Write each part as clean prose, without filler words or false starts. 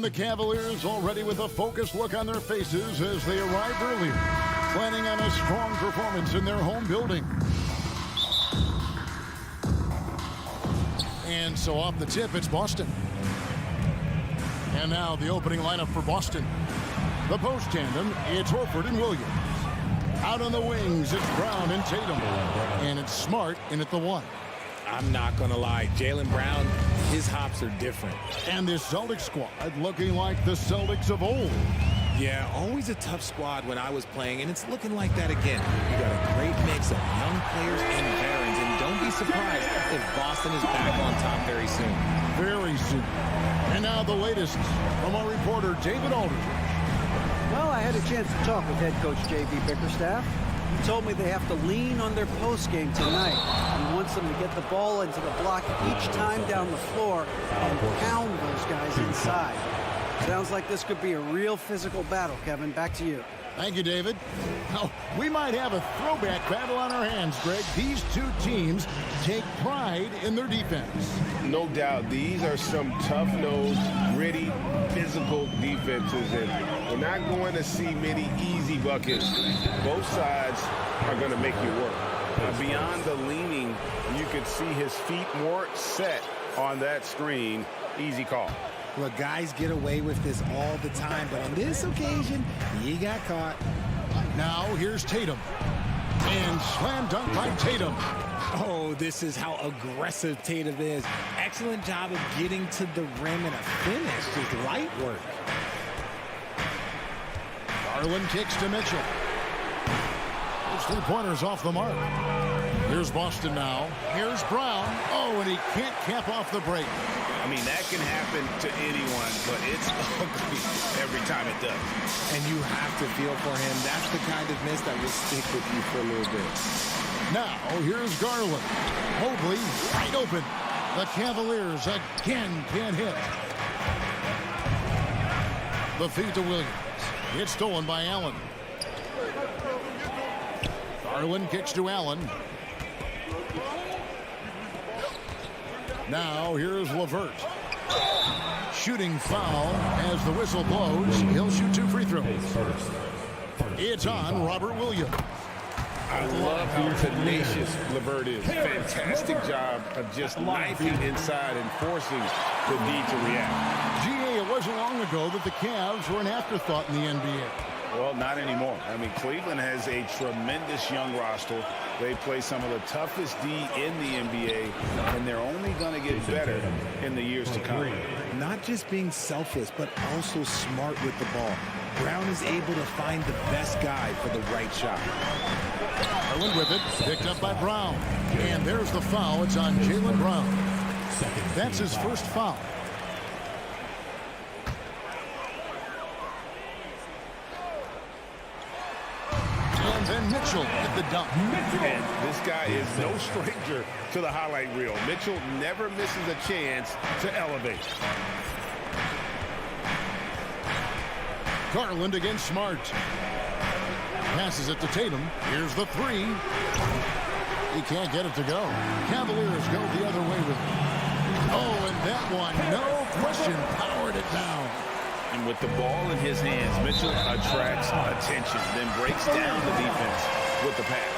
the Cavaliers already with a focused look on their faces as they arrived early, planning on a strong performance in their home building. And so off the tip, it's Boston. And now the opening lineup for Boston. The post tandem, it's Horford and Williams. Out on the wings, it's Brown and Tatum. And it's Smart in at the 1. I'm not going to lie. Jaylen Brown, his hops are different. And this Celtics squad looking like the Celtics of old. Yeah, always a tough squad when I was playing, and it's looking like that again. You got a great mix of young players and veterans, and don't be surprised if Boston is back on top very soon. Very soon. And now the latest from our reporter, David Aldridge. Well, I had a chance to talk with head coach J.B. Bickerstaff. He told me they have to lean on their post game tonight. He wants them to get the ball into the block each time down the floor and pound those guys inside. Sounds like this could be a real physical battle, Kevin. Back to you. Thank you, David. Oh, we might have a throwback battle on our hands, Greg. These two teams take pride in their defense. No doubt. These are some tough-nosed, gritty, physical defenses, and we're not going to see many easy buckets. Both sides are going to make you work. Beyond the leaning, you could see his feet more set on that screen. Easy call. Look, guys get away with this all the time, but on this occasion, he got caught. Now, here's Tatum. And slam dunk by Tatum. Oh, this is how aggressive Tatum is. Excellent job of getting to the rim and a finish. Just light work. Garland kicks to Mitchell. Those 3-pointers off the mark. Here's Boston now. Here's Brown. Oh, and he can't cap off the break. I mean, that can happen to anyone, but it's ugly every time it does. And you have to feel for him. That's the kind of miss that will stick with you for a little bit. Now, here's Garland. Mobley, wide open. The Cavaliers again can't hit. The feed to Williams. It's stolen by Allen. Garland kicks to Allen. Now, here's LeVert. Shooting foul as the whistle blows. He'll shoot 2 free throws. It's on Robert Williams. I love how tenacious LeVert is. Fantastic job of just knifing inside and forcing the D to react. GA, it wasn't long ago that the Cavs were an afterthought in the NBA. Well, not anymore. I mean, Cleveland has a tremendous young roster. They play some of the toughest D in the NBA, and they're only going to get better in the years to come. Not just being selfless, but also smart with the ball. Brown is able to find the best guy for the right shot. Garland with it, picked up by Brown. And there's the foul. It's on Jaylen Brown. That's his first foul. And then Mitchell at the dunk. And this guy is no stranger to the highlight reel. Mitchell never misses a chance to elevate. Garland against Smart. Passes it to Tatum. Here's the 3. He can't get it to go. Cavaliers go the other way with it. Oh, and that one, no question, powered it down. And with the ball in his hands, Mitchell attracts attention, then breaks down the defense with the pass.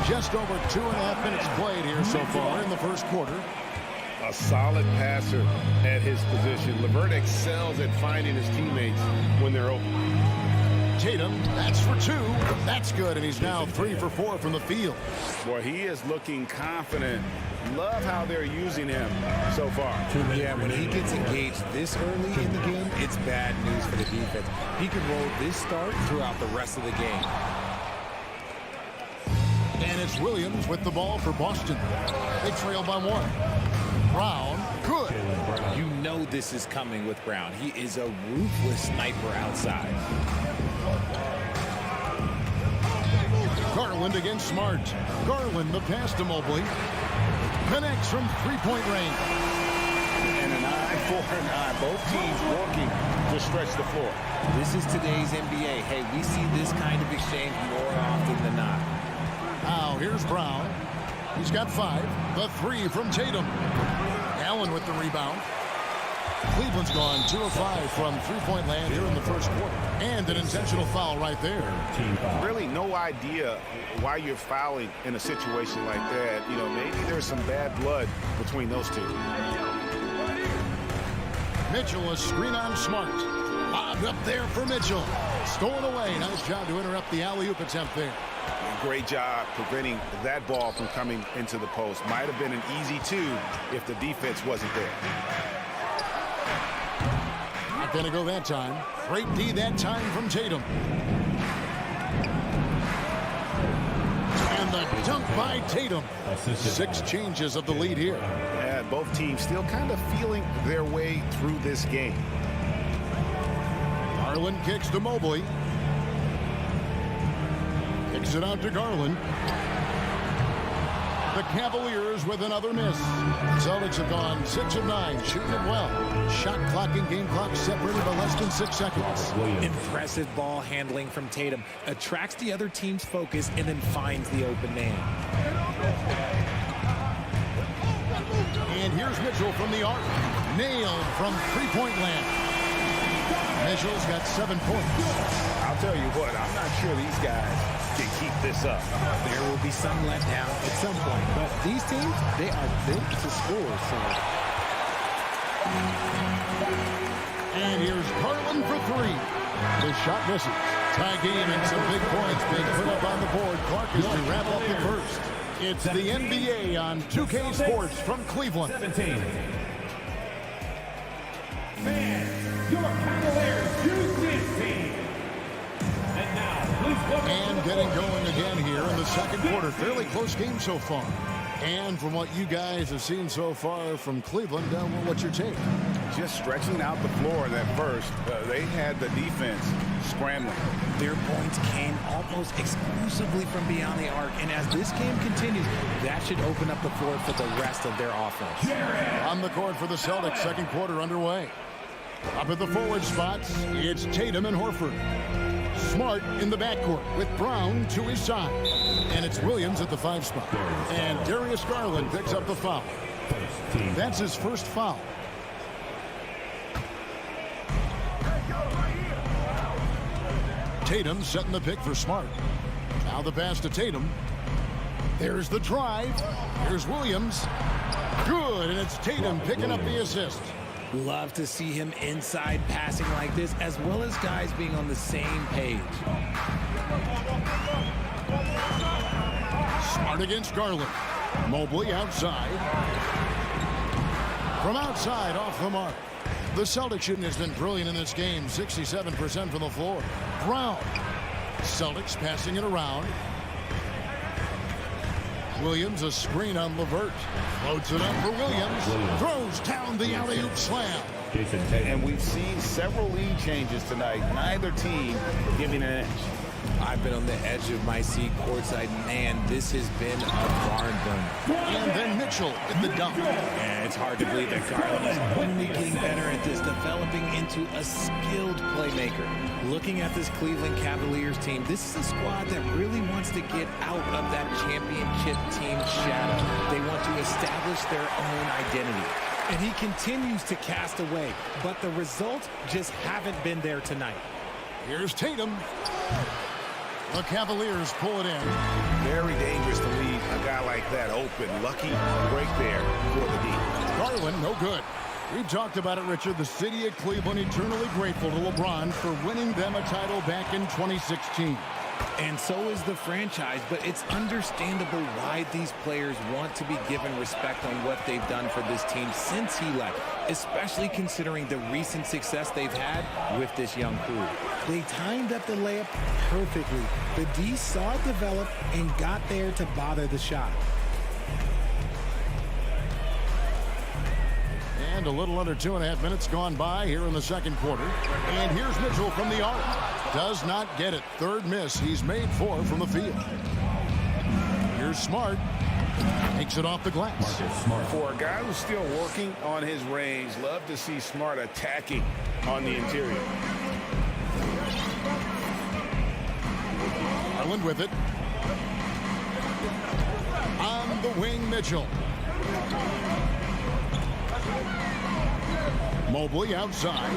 Just over 2.5 minutes played here so far in the first quarter. A solid passer at his position. LeVert excels at finding his teammates when they're open. Tatum, that's for 2. That's good, and he's now 3 for 4 from the field. Boy, he is looking confident. Love how they're using him so far. Yeah, when he gets engaged this early in the game, it's bad news for the defense. He could roll this start throughout the rest of the game. And it's Williams with the ball for Boston. They trail by 1. Brown, good. You know this is coming with Brown. He is a ruthless sniper outside. Garland against Smart. Garland, the pass to Mobley. Connects from 3-point range. And an eye 5-4-9. Both teams working to stretch the floor. This is today's NBA. Hey, we see this kind of exchange more often than not. Now, here's Brown. He's got 5. The 3 from Tatum. Allen with the rebound. Cleveland's gone 2 of 5 from three-point land here in the first quarter. And an intentional foul right there. Really no idea why you're fouling in a situation like that. You know, maybe there's some bad blood between those two. Mitchell, a screen on Smart. Lobbed up there for Mitchell. Stolen away. Nice job to interrupt the alley-oop attempt there. Great job preventing that ball from coming into the post. Might have been an easy 2 if the defense wasn't there. Not going to go that time. Great D that time from Tatum. And the dunk by Tatum. 6 changes of the lead here. Yeah, both teams still kind of feeling their way through this game. Garland kicks to Mobley. Kicks it out to Garland. The Cavaliers with another miss. Celtics have gone 6 of 9, shooting it well. Shot clock and game clock separated by less than 6 seconds. Impressive ball handling from Tatum. Attracts the other team's focus and then finds the open man. And here's Mitchell from the arc. Nailed from three-point land. Mitchell's got 7 points. I'll tell you what, I'm not sure these guys can keep this up. There will be some letdown at some point, but these teams, they are built to score. So. And here's Garland for 3. The shot misses. Tie game and some big points being put up on the board. Clark is to wrap up the first. It's the NBA on 2K Sports from Cleveland. 17. Fans, your Cavaliers use this team. And now, please welcome. And getting going again here in the second quarter. Fairly close game so far. And from what you guys have seen so far from Cleveland, what's your take? Just stretching out the floor in that first, they had the defense scrambling. Their points came almost exclusively from beyond the arc, and as this game continues, that should open up the floor for the rest of their offense. On the court for the Celtics, second quarter underway. Up at the forward spots, it's Tatum and Horford. Smart in the backcourt with Brown to his side. And it's Williams at the 5 spot. And Darius Garland picks up the foul. That's his first foul. Tatum setting the pick for Smart. Now the pass to Tatum. There's the drive. Here's Williams. Good, and it's Tatum picking up the assist. Love to see him inside passing like this, as well as guys being on the same page. Smart against Garland. Mobley outside. From outside, off the mark. The Celtics shooting has been brilliant in this game. 67% from the floor. Brown. Celtics passing it around. Williams, a screen on LeVert. Floats it up for Williams. Throws down the alley-oop slam. And we've seen several lead changes tonight. Neither team giving an edge. I've been on the edge of my seat courtside. Man, this has been a barn burner. And then Mitchell in the dunk. And it's hard to believe that Garland is only getting better at this, developing into a skilled playmaker. Looking at this Cleveland Cavaliers team, this is a squad that really wants to get out of that championship team shadow. They want to establish their own identity. And he continues to cast away, but the results just haven't been there tonight. Here's Tatum. The Cavaliers pull it in. Very dangerous to leave a guy like that open. Lucky break there for the D. Garland, no good. We talked about it, Richard. The city of Cleveland eternally grateful to LeBron for winning them a title back in 2016. And so is the franchise, but it's understandable why these players want to be given respect on what they've done for this team since he left, especially considering the recent success they've had with this young crew. They timed up the layup perfectly. The D saw it develop and got there to bother the shot. And a little under 2.5 minutes gone by here in the second quarter. And here's Mitchell from the arc. Does not get it. Third miss. He's made 4 from the field. Here's Smart. Takes it off the glass. For a guy who's still working on his range, love to see Smart attacking on the interior. Garland with it. On the wing, Mitchell. Mobley outside.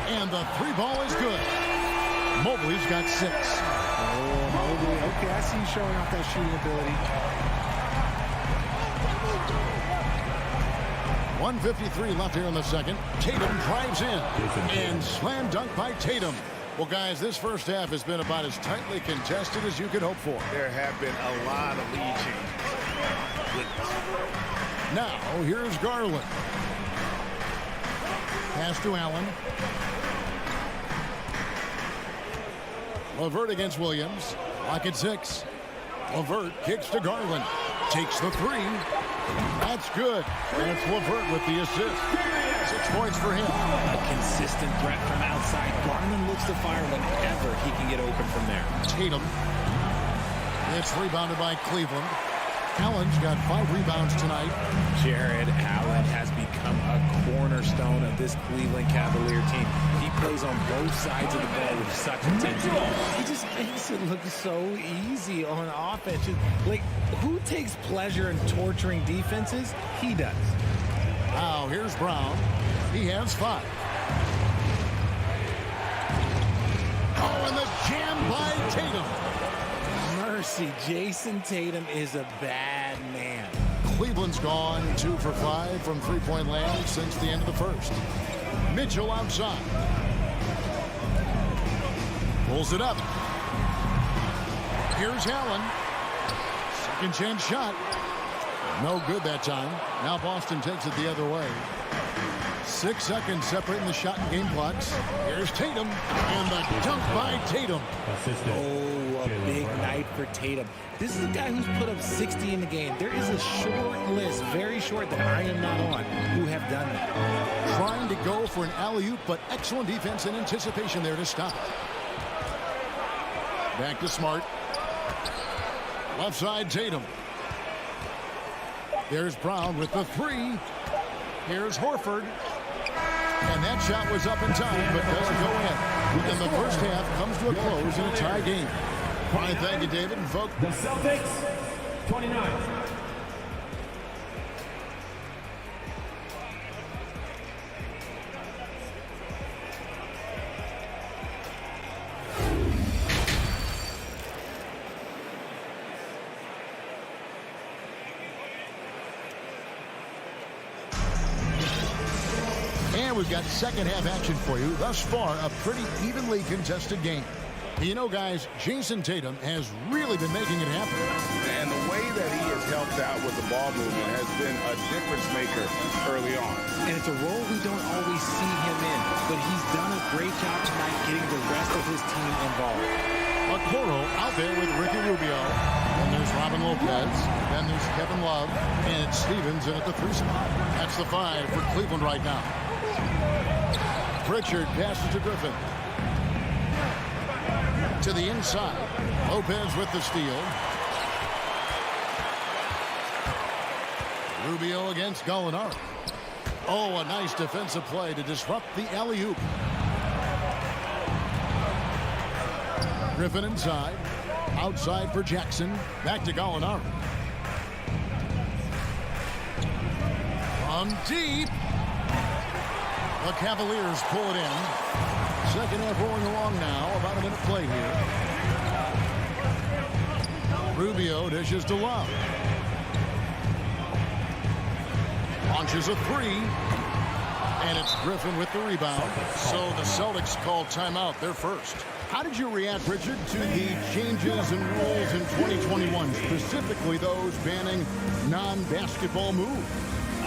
And the three ball is good. Mobley's got 6. Oh, Mobley. Okay, I see you showing off that shooting ability. 1:53 left here in the second. Tatum drives in. And slam dunk by Tatum. Well, guys, this first half has been about as tightly contested as you could hope for. There have been a lot of lead changes. Goodness. Now, here's Garland. Pass to Allen. LeVert against Williams. Lock at 6. LeVert kicks to Garland. Takes the 3. That's good. And it's LeVert with the assist. 6 points for him. A consistent threat from outside. Garland looks to fire whenever he can get open from there. Tatum. It's rebounded by Cleveland. Allen's got 5 rebounds tonight. Jared Allen has become a cornerstone of this Cleveland Cavalier team. He plays on both sides of the ball with such intensity. He just makes it look so easy on offense. Like, who takes pleasure in torturing defenses? He does. Now, here's Brown. He has 5. Oh, and the jam by Tatum. Mercy, Jason Tatum is a bad man. Cleveland's gone 2 for 5 from three-point land since the end of the first. Mitchell outside. Pulls it up. Here's Allen. Second chance shot. No good that time. Now Boston takes it the other way. 6 seconds separating the shot and game clocks. Here's Tatum. And the dunk by Tatum. Oh, a big night for Tatum. This is a guy who's put up 60 in the game. There is a short list, very short, that I am not on, who have done that. Trying to go for an alley-oop, but excellent defense and anticipation there to stop it. Back to Smart. Left side, Tatum. There's Brown with the 3. Here's Horford. And that shot was up in time, but doesn't go in. And the first half comes to a close in a tie game. Fine, thank you, David. And folks, The Celtics, 29. and we've got second half action for you. Thus far, a pretty evenly contested game. You know, guys, Jason Tatum has really been making it happen. And the way that he has helped out with the ball movement has been a difference maker early on. And it's a role we don't always see him in, but he's done a great job tonight getting the rest of his team involved. Okoro out there with Ricky Rubio. Then there's Robin Lopez. Then there's Kevin Love. And Stevens in at the 3 spot. That's the 5 for Cleveland right now. Pritchard passes to Griffin. To the inside. Lopez with the steal. Rubio against Gallinari. Oh, a nice defensive play to disrupt the alley-oop. Griffin inside. Outside for Jackson. Back to Gallinari. From deep. The Cavaliers pull it in. Second half rolling along now. About a minute play here. Rubio dishes to Love. Launches a 3. And it's Griffin with the rebound. So the Celtics call timeout. They're first. How did you react, Richard, to the changes in rules in 2021, specifically those banning non-basketball moves?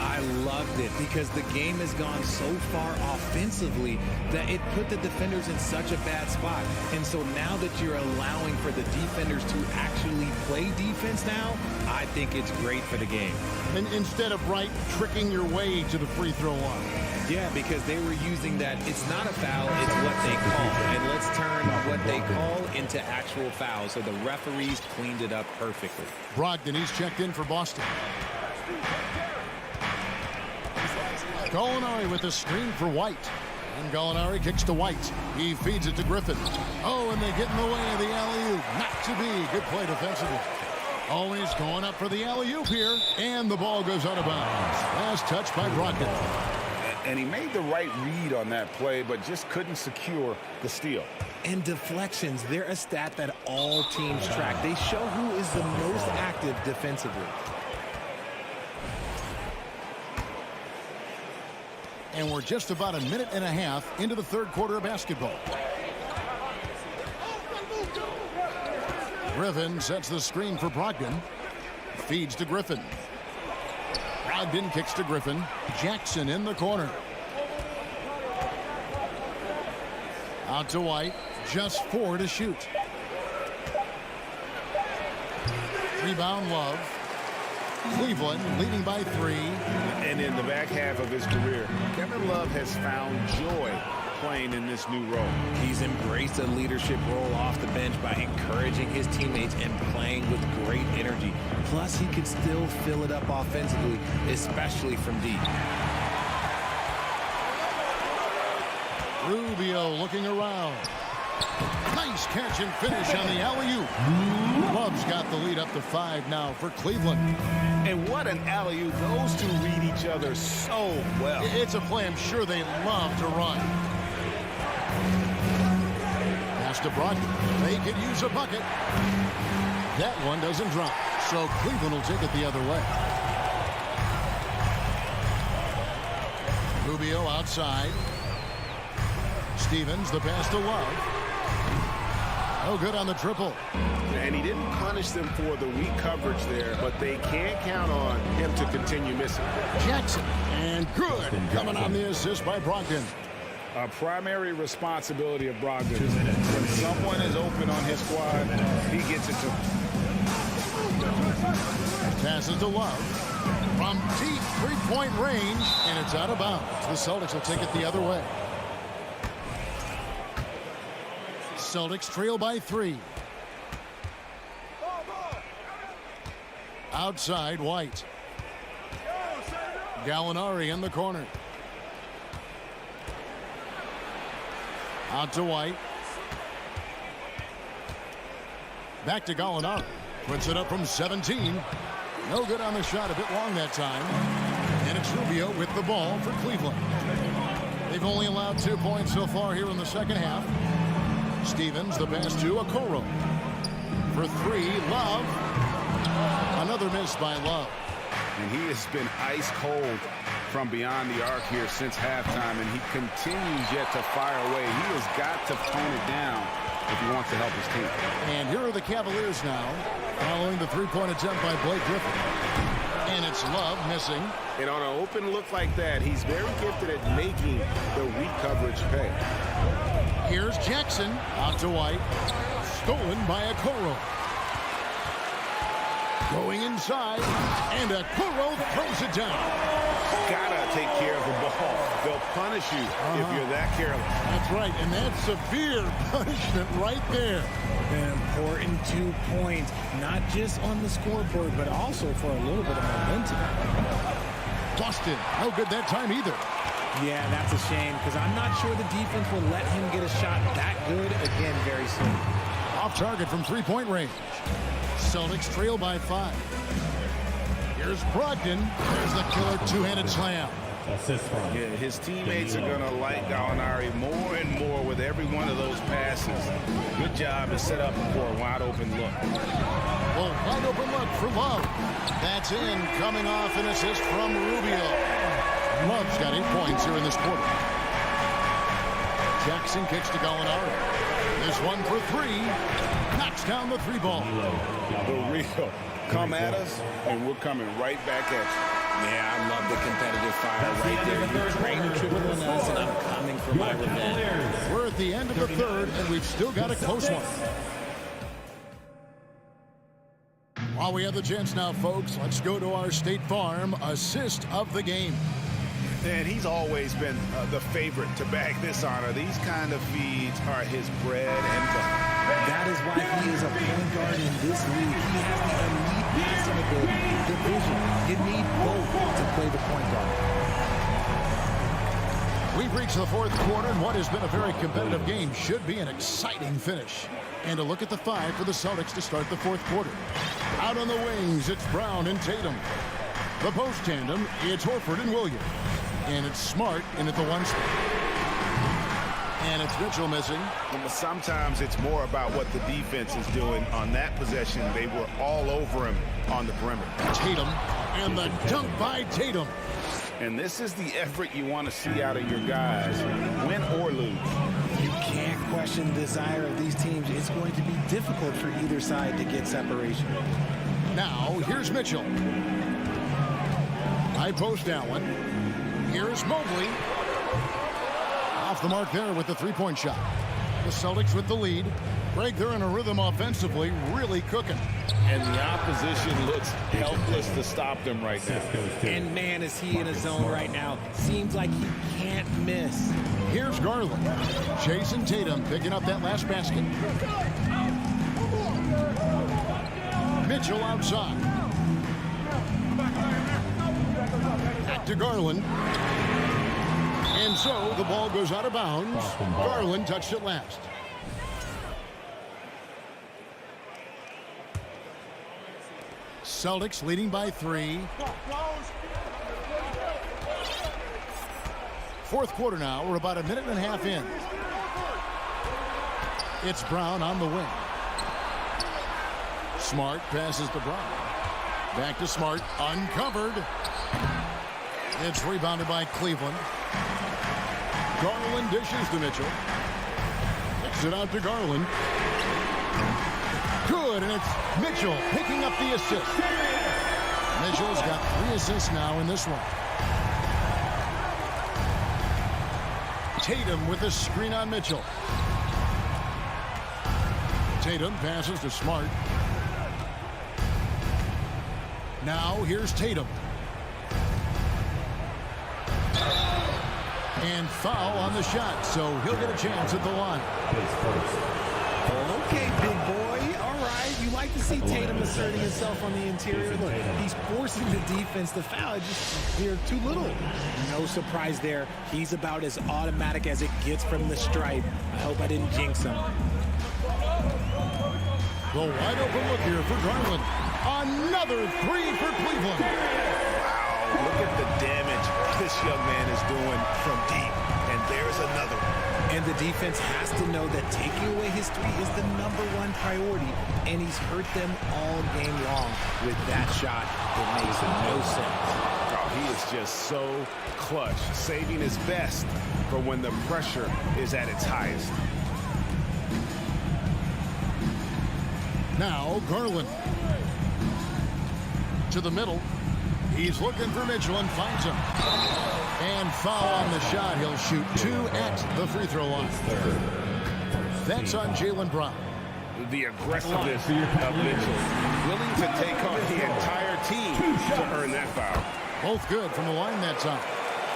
I loved it because the game has gone so far offensively that it put the defenders in such a bad spot. And so now that you're allowing for the defenders to actually play defense now, I think it's great for the game. And instead of tricking your way to the free throw line. Yeah, because they were using that it's not a foul, it's what they call. And let's turn what they call into actual fouls. So the referees cleaned it up perfectly. Brogdon, he's checked in for Boston. Gallinari with a screen for White. And Gallinari kicks to White. He feeds it to Griffin. Oh, and they get in the way of the alley-oop. Not to be. Good play defensively. Always going up for the alley-oop here. And the ball goes out of bounds. Last touch by Brogdon. And he made the right read on that play, but just couldn't secure the steal. And deflections, they're a stat that all teams track. They show who is the most active defensively. And we're just about a minute and a half into the third quarter of basketball. Griffin sets the screen for Brogdon. Feeds to Griffin. Brogdon kicks to Griffin. Jackson in the corner. Out to White. Just 4 to shoot. Rebound Love. Cleveland leading by 3. And in the back half of his career, Kevin Love has found joy playing in this new role. He's embraced a leadership role off the bench by encouraging his teammates and playing with great energy. Plus, he can still fill it up offensively, especially from deep. Rubio looking around. Nice catch and finish on the alley-oop. Love's got the lead up to 5 now for Cleveland. And what an alley-oop. Those two read each other so well. It's a play I'm sure they love to run. Pass to Brogdon. They could use a bucket. That one doesn't drop. So Cleveland will take it the other way. Rubio outside. Stevens, the pass to Love. No good on the triple. And he didn't punish them for the weak coverage there, but they can't count on him to continue missing. Jackson, and good. Coming on the assist by Brogdon. A primary responsibility of Brogdon. When someone is open on his squad, he gets it to him. Passes to Love. From deep three-point range, and it's out of bounds. The Celtics will take it the other way. Celtics trail by 3. Outside, White. Gallinari in the corner. Out to White. Back to Gallinari. Puts it up from 17. No good on the shot. A bit long that time. And it's Rubio with the ball for Cleveland. They've only allowed 2 points so far here in the second half. Stevens, the pass to Okoro. For 3, Love. Another miss by Love. And he has been ice cold from beyond the arc here since halftime, and he continues yet to fire away. He has got to tone it down if he wants to help his team. And here are the Cavaliers now, following the three-point attempt by Blake Griffin. And it's Love missing. And on an open look like that, he's very gifted at making the weak coverage pay. Here's Jackson. Out to White. Stolen by Okoro. Going inside. And Okoro throws it down. Gotta take care of the ball. They'll punish you if you're that careless. That's right. And that's severe punishment right there. An important 2 points, not just on the scoreboard, but also for a little bit of momentum. Boston, no good that time either. Yeah, that's a shame because I'm not sure the defense will let him get a shot that good again very soon. Off target from three-point range. Celtics trail by 5. Here's Brogdon. There's the killer two-handed slam. Yeah, his teammates are going to like Gallinari more and more with every one of those passes. Good job to set up for a wide-open look. Well, wide-open look for Love. That's in, coming off an assist from Rubio. Love's got 8 points here in this quarter. Jackson kicks to Gallinari. This one for 3. Knocks down the 3 ball. The real. Come at us, and we're coming right back at you. Yeah, I love the competitive fire right there. You're trying to triple on us, and I'm coming for my revenge. We're at the end of the third, and we've still got a close one. While we have the chance now, folks, let's go to our State Farm assist of the game. And he's always been the favorite to bag this honor. These kind of feeds are his bread and butter. That is why he is a point guard in this league. He has the elite passing ability, the vision. You need both to play the point guard. We've reached the fourth quarter, and what has been a very competitive game should be an exciting finish. And a look at the five for the Celtics to start the fourth quarter. Out on the wings, it's Brown and Tatum. The post tandem, it's Horford and Williams. And it's Smart in at the one spot. And it's Mitchell missing. Sometimes it's more about what the defense is doing. On that possession, they were all over him on the perimeter. Tatum, and the dunk by Tatum. And this is the effort you want to see out of your guys, win or lose. You can't question the desire of these teams. It's going to be difficult for either side to get separation. Now, here's Mitchell. High post Allen. Here's Mobley. Off the mark there with the three-point shot. The Celtics with the lead. Greg, they're in a rhythm offensively, really cooking. And the opposition looks helpless to stop them right now. And man, is he in a zone right now. Seems like he can't miss. Here's Garland. Jason Tatum picking up that last basket. Mitchell outside. Back to Garland. And so the ball goes out of bounds. Garland touched it last. Celtics leading by 3. Fourth quarter now. We're about a minute and a half in. It's Brown on the wing. Smart passes to Brown. Back to Smart. Uncovered. It's rebounded by Cleveland. Garland dishes to Mitchell. Kicks it out to Garland. Good, and it's Mitchell picking up the assist. Mitchell's got 3 assists now in this one. Tatum with a screen on Mitchell. Tatum passes to Smart. Now here's Tatum. And foul on the shot, so he'll get a chance at the line. Okay, big boy. All right. You like to see Tatum asserting himself on the interior. Look, he's forcing the defense to foul. Just they're too little. No surprise there. He's about as automatic as it gets from the stripe. I hope I didn't jinx him. The wide open look here for Garland. Another 3 for Cleveland. Wow, look at the damage this young man is doing from deep. And there's another one. And the defense has to know that taking away his 3 is the #1 priority. And he's hurt them all game long with that shot that makes no sense. Oh, he is just so clutch, saving his best for when the pressure is at its highest. Now Garland. To the middle. He's looking for Mitchell and finds him. And foul on the shot. He'll shoot 2 at the free throw line. That's on Jaylen Brown. The aggressiveness of Mitchell, willing to take on the entire team to earn that foul. Both good from the line that time.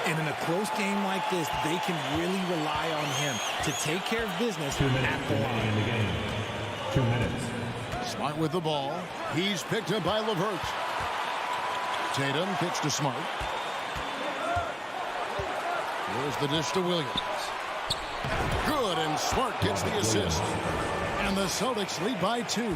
And in a close game like this, they can really rely on him to take care of business at the line. In the game. 2 minutes. Smart with the ball. He's picked up by LeVert. Tatum kicks to Smart. Here's the dish to Williams. Good, and Smart gets the assist. And the Celtics lead by 2.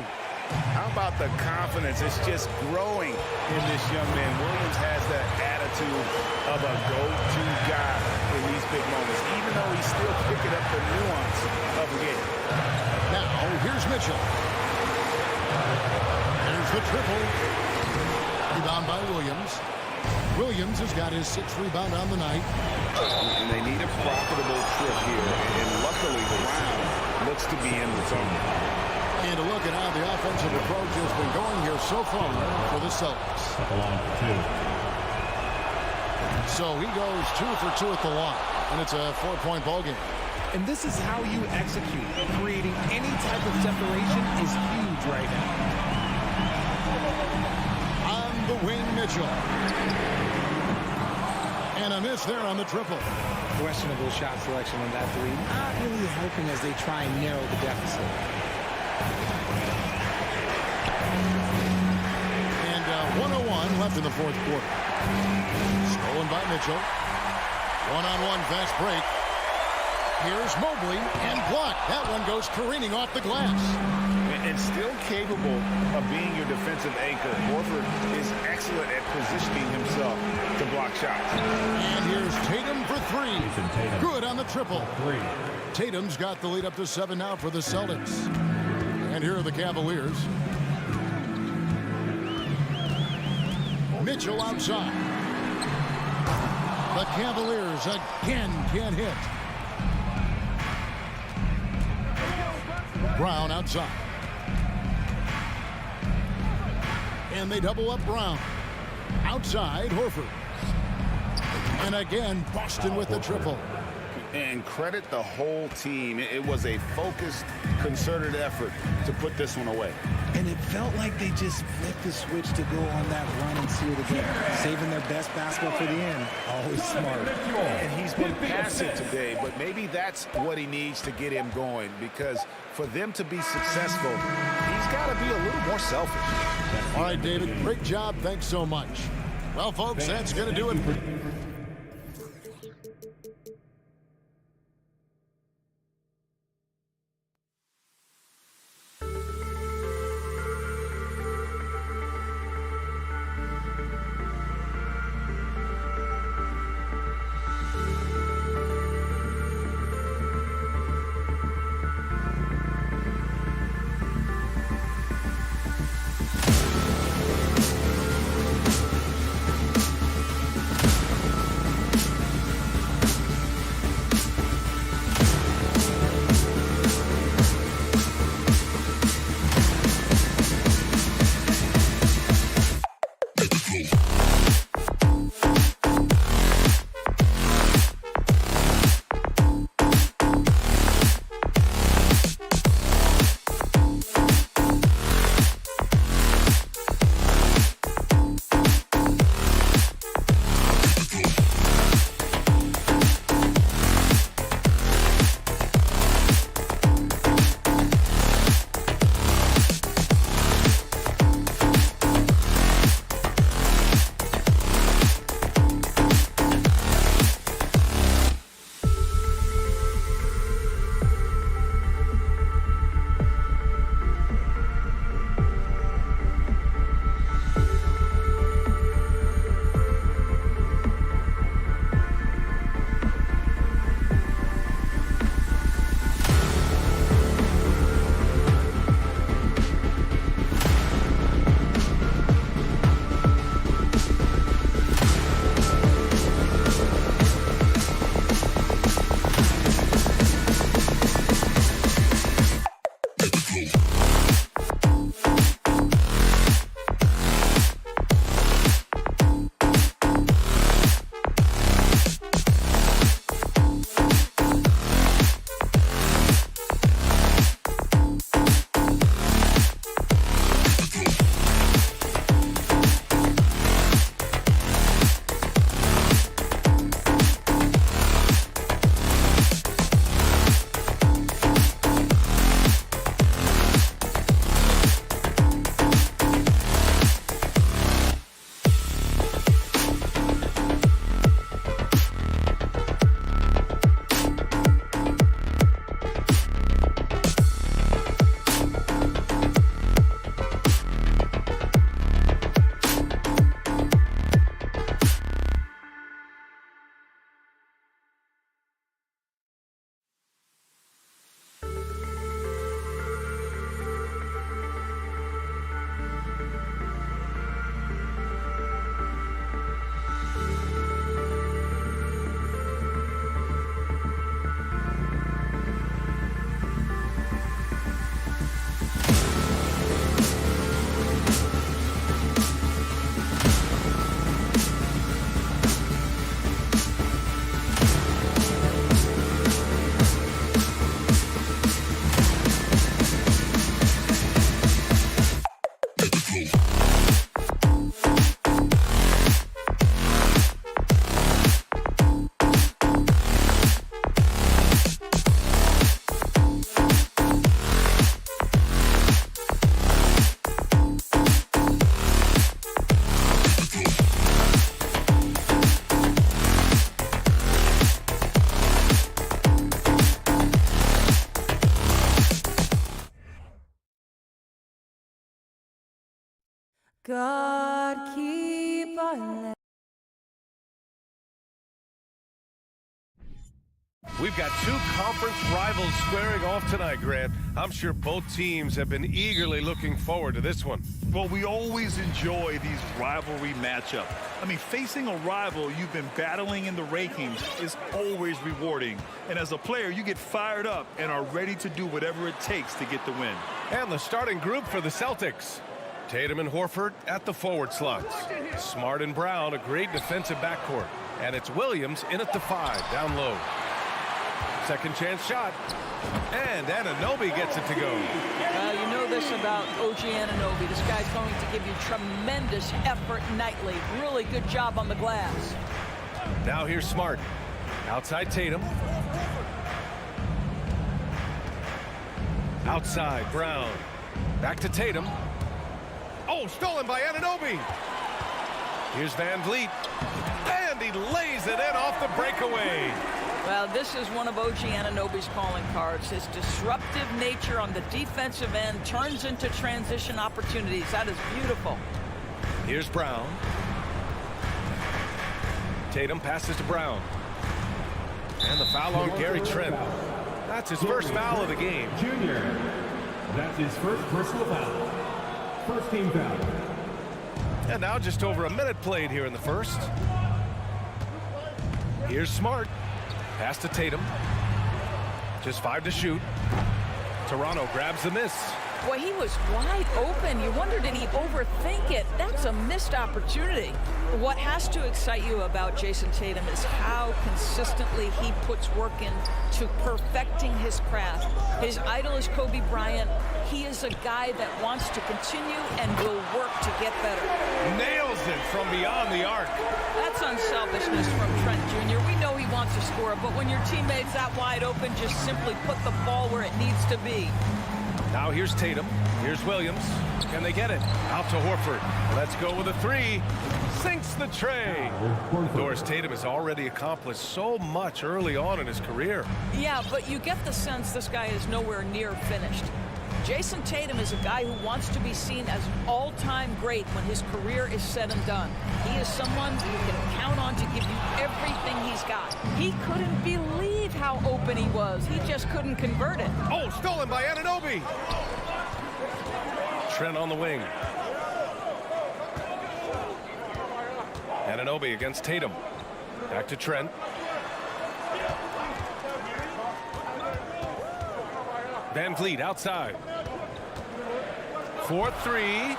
How about the confidence? It's just growing in this young man. Williams has that attitude of a go-to guy in these big moments, even though he's still picking up the nuance of the game. Now, here's Mitchell. There's the triple. Rebound by Williams. Williams has got his 6th rebound on the night. And they need a profitable trip here. And luckily, Brown looks to be in the zone. And a look at how the offensive approach has been going here so far for the Celtics. At the line for 2. So he goes 2 for 2 at the line, and it's a 4-point ball game. And this is how you execute. Creating any type of separation is huge right now. On the wing, Mitchell. And a miss there on the triple. Questionable shot selection on that three. Not really helping as they try and narrow the deficit. And 1:01 left in the fourth quarter. Stolen by Mitchell. One-on-one fast break. Here's Mobley and blocked. That one goes careening off the glass. And still capable of being your defensive anchor. Horford is excellent at positioning himself to block shots. And here's Tatum for 3. Good on the triple. Tatum's got the lead up to 7 now for the Celtics. And here are the Cavaliers. Mitchell outside. The Cavaliers again can't hit. Brown outside. And they double up Brown. Outside, Horford. And again, Boston with the triple. And credit the whole team. It was a focused, concerted effort to put this one away. And it felt like they just flipped the switch to go on that run and seal the game. Saving their best basketball for the end. Always smart. And he's been passive today, but maybe that's what he needs to get him going, because for them to be successful, he's got to be a little more selfish. All right, David, great job. Thanks so much. Well, folks, that's going to do it. God keep our We've got two conference rivals squaring off tonight, Grant. I'm sure both teams have been eagerly looking forward to this one. Well, we always enjoy these rivalry matchups. I mean, facing a rival you've been battling in the rankings is always rewarding. And as a player, you get fired up and are ready to do whatever it takes to get the win. And the starting group for the Celtics. Tatum and Horford at the forward slots. Smart and Brown, a great defensive backcourt. And it's Williams in at the 5, down low. Second chance shot. And Anunoby gets it to go. You know this about OG Anunoby. This guy's going to give you tremendous effort nightly. Really good job on the glass. Now here's Smart. Outside Tatum. Outside Brown. Back to Tatum. Oh, stolen by Anunoby. Here's Van Vliet. And he lays it in off the breakaway. Well, this is one of OG Anunoby's calling cards. His disruptive nature on the defensive end turns into transition opportunities. That is beautiful. Here's Brown. Tatum passes to Brown. And the foul on Gary Trent. That's his first foul of the game. Junior. That's his first personal foul. First team foul. And now just over a minute played here in the first. Here's Smart. Pass to Tatum. Just 5 to shoot. Toronto grabs the miss. Boy, he was wide open. You wonder, did he overthink it? That's a missed opportunity. What has to excite you about Jason Tatum is how consistently he puts work into perfecting his craft. His idol is Kobe Bryant. He is a guy that wants to continue and will work to get better. Nails it from beyond the arc. That's unselfishness from Trent Jr. We know he wants to score, but when your teammate's that wide open, just simply put the ball where it needs to be. Now here's Tatum. Here's Williams. Can they get it? Out to Horford. Let's go with a 3. Sinks the tray. Doris Tatum has already accomplished so much early on in his career. Yeah, but you get the sense this guy is nowhere near finished. Jason Tatum is a guy who wants to be seen as an all-time great when his career is said and done. He is someone you can count on to give you everything he's got. He couldn't believe how open he was. He just couldn't convert it. Oh, stolen by Anunoby. Trent on the wing. Anunoby against Tatum. Back to Trent. Van Vliet outside. 4-3.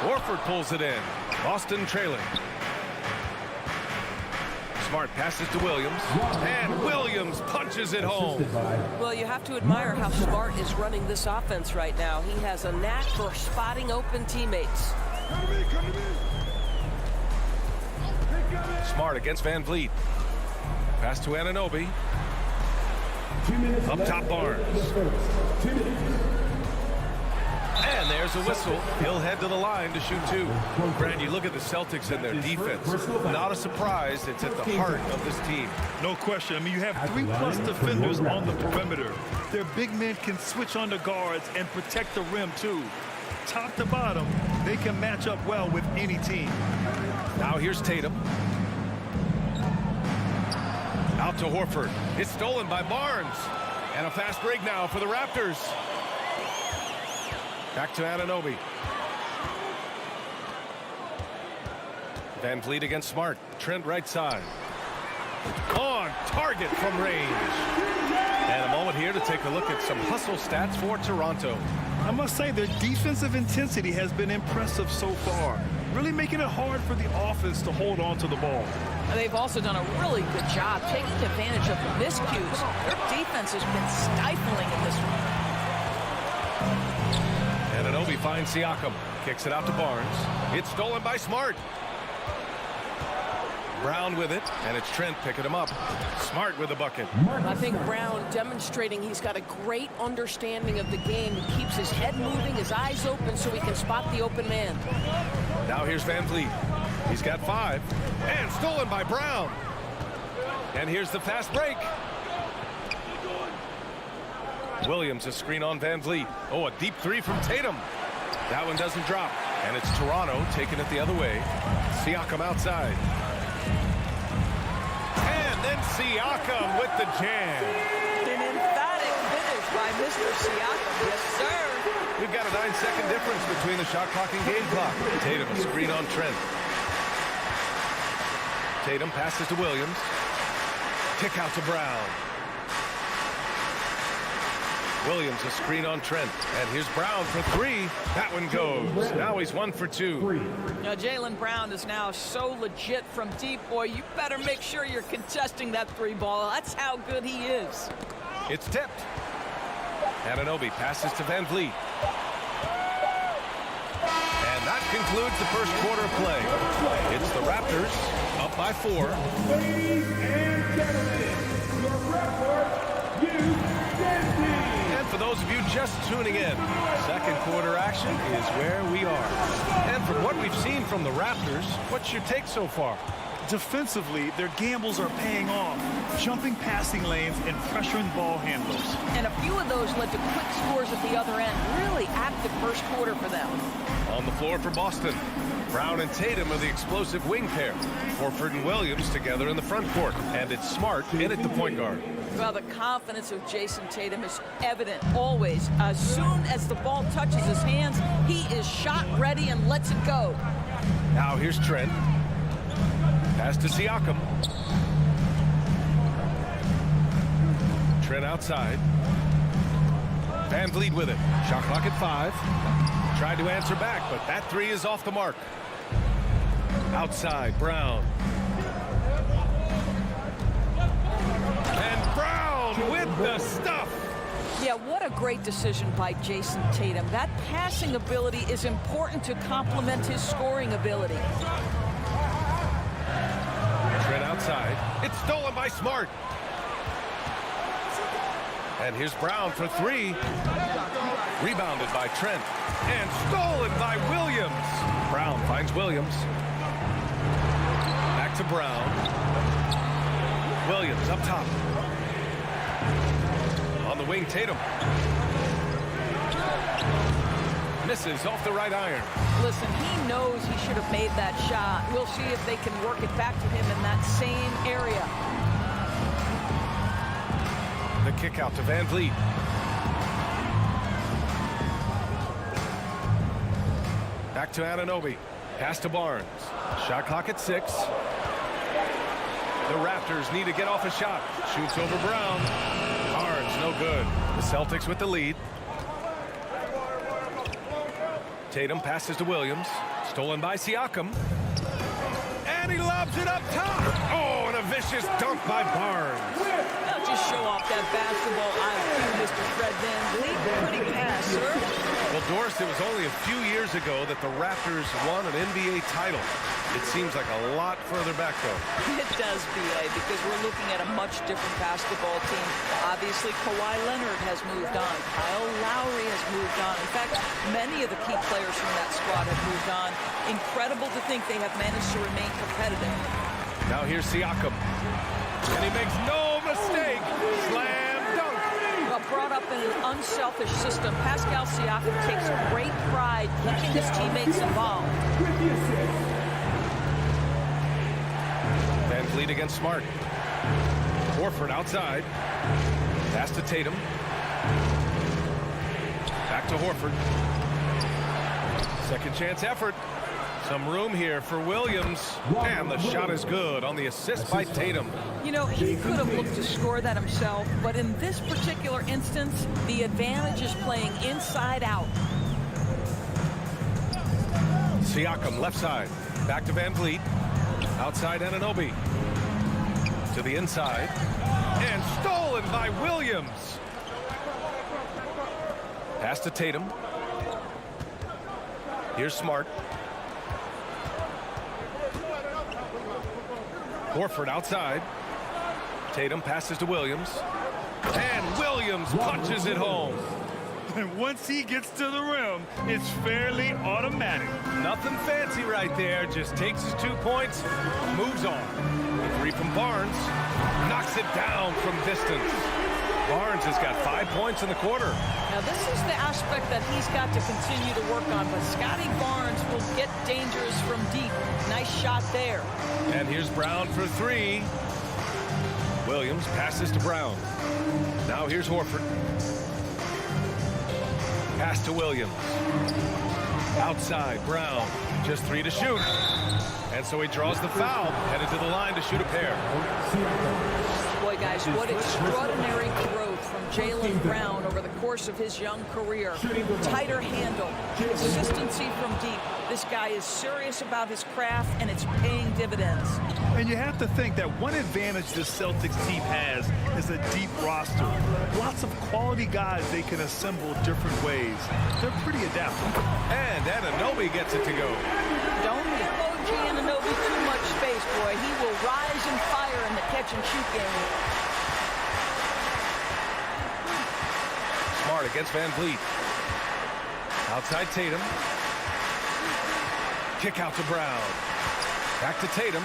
Horford pulls it in. Boston trailing. Smart passes to Williams. And Williams punches it home. Well, you have to admire how Smart is running this offense right now. He has a knack for spotting open teammates. Smart against Van Vliet. Pass to Anunoby. Up top Barnes. And there's a whistle. He'll head to the line to shoot 2. Brad, you look at the Celtics and their defense. Not a surprise. It's at the heart of this team. No question. I mean, you have 3+ defenders on the perimeter. Their big men can switch on the guards and protect the rim, too. Top to bottom, they can match up well with any team. Now here's Tatum. Out to Horford. It's stolen by Barnes. And a fast break now for the Raptors. Back to Anunoby. Van Vliet against Smart. Trent right side. On target from range. And a moment here to take a look at some hustle stats for Toronto. I must say their defensive intensity has been impressive so far. Really making it hard for the offense to hold on to the ball. They've also done a really good job taking advantage of the miscues. Their defense has been stifling in this one. And Anunoby finds Siakam. Kicks it out to Barnes. It's stolen by Smart. Brown with it, and it's Trent picking him up. Smart with the bucket. I think Brown demonstrating he's got a great understanding of the game. He keeps his head moving, his eyes open so he can spot the open man. Now here's Van Vliet. He's got 5. And stolen by Brown. And here's the fast break. Williams a screen on Van Vliet. Oh, a deep 3 from Tatum. That one doesn't drop. And it's Toronto taking it the other way. Siakam outside. And then Siakam with the jam. An emphatic finish by Mr. Siakam. Yes, sir. We've got a 9-second difference between the shot clock and game clock. Tatum, a screen on Trent. Tatum passes to Williams. Kick out to Brown. Williams, a screen on Trent. And here's Brown for three. That one goes. Now he's 1 for 2. Now, Jaylen Brown is now so legit from deep. Boy, you better make sure you're contesting that three ball. That's how good he is. It's tipped. Anunoby passes to Van Vliet. And that concludes the first quarter of play. It's the Raptors up by 4. Ladies and gentlemen, your Raptors, you For those of you just tuning in, second quarter action is where we are. And from what we've seen from the Raptors, what's your take so far? Defensively, their gambles are paying off, jumping passing lanes and pressuring ball handlers. And a few of those led to quick scores at the other end. Really active first quarter for them. On the floor for Boston, Brown and Tatum are the explosive wing pair. Horford and Williams together in the front court. And it's Smart in at the point guard. Well, the confidence of Jason Tatum is evident always. As soon as the ball touches his hands, he is shot ready and lets it go. Now here's Trent. Pass to Siakam. Trent outside. Van Vliet with it. Shot clock at 5. Tried to answer back, but that three is off the mark. Outside, Brown. And Brown with the stuff. Yeah, what a great decision by Jason Tatum. That passing ability is important to complement his scoring ability. Trent outside. It's stolen by Smart. And here's Brown for 3. Rebounded by Trent. And stolen by Williams. Brown finds Williams. Back to Brown. Williams up top. On the wing, Tatum. Misses off the right iron. Listen, he knows he should have made that shot. We'll see if they can work it back to him in that same area. The kick out to Van Vliet. Back to Anunoby. Pass to Barnes. Shot clock at 6. The Raptors need to get off a shot. Shoots over Brown. Barnes, no good. The Celtics with the lead. Tatum passes to Williams. Stolen by Siakam. And he lobs it up top. Oh, and a vicious dunk by Barnes. Now just show off that basketball IQ, Mr. Fred Van Vliet. Pretty pass, sir. Well, Doris, it was only a few years ago that the Raptors won an NBA title. It seems like a lot further back, though. It does, B.A., because we're looking at a much different basketball team. Obviously, Kawhi Leonard has moved on. Kyle Lowry has moved on. In fact, many of the key players from that squad have moved on. Incredible to think they have managed to remain competitive. Now here's Siakam. And he makes no mistake. Slam dunk. Well, brought up in an unselfish system, Pascal Siakam takes great pride keeping his teammates involved. Van Vliet against Smart. Horford outside. Pass to Tatum. Back to Horford. Second chance effort. Some room here for Williams. And the shot is good on the assist by Tatum. You know, he could have looked to score that himself, but in this particular instance, the advantage is playing inside out. Siakam left side. Back to Van Vliet. Outside Anunoby. To the inside. And stolen by Williams. Pass to Tatum. Here's Smart. Horford outside. Tatum passes to Williams. And Williams punches it home. And once he gets to the rim, it's fairly automatic. Nothing fancy right there. Just takes his 2 points, moves on. The three from Barnes. Knocks it down from distance. Barnes has got 5 points in the quarter. Now this is the aspect that he's got to continue to work on, but Scotty Barnes will get dangerous from deep. Nice shot there. And here's Brown for 3. Williams passes to Brown. Now here's Horford. Pass to Williams. Outside, Brown. Just 3 to shoot. And so he draws the foul, headed to the line to shoot a pair. Boy, guys, what extraordinary growth from Jaylen Brown over the course of his young career. Tighter handle, consistency from deep. This guy is serious about his craft, and it's paying dividends. And you have to think that one advantage this Celtics team has is a deep roster. Lots of quality guys they can assemble different ways. They're pretty adaptable. And Anunoby gets it to go. Don't give OG Anunoby too much space, boy. He will rise and fire in the catch-and-shoot game. Smart against Van Vliet. Outside Tatum. Kick out to Brown. Back to Tatum.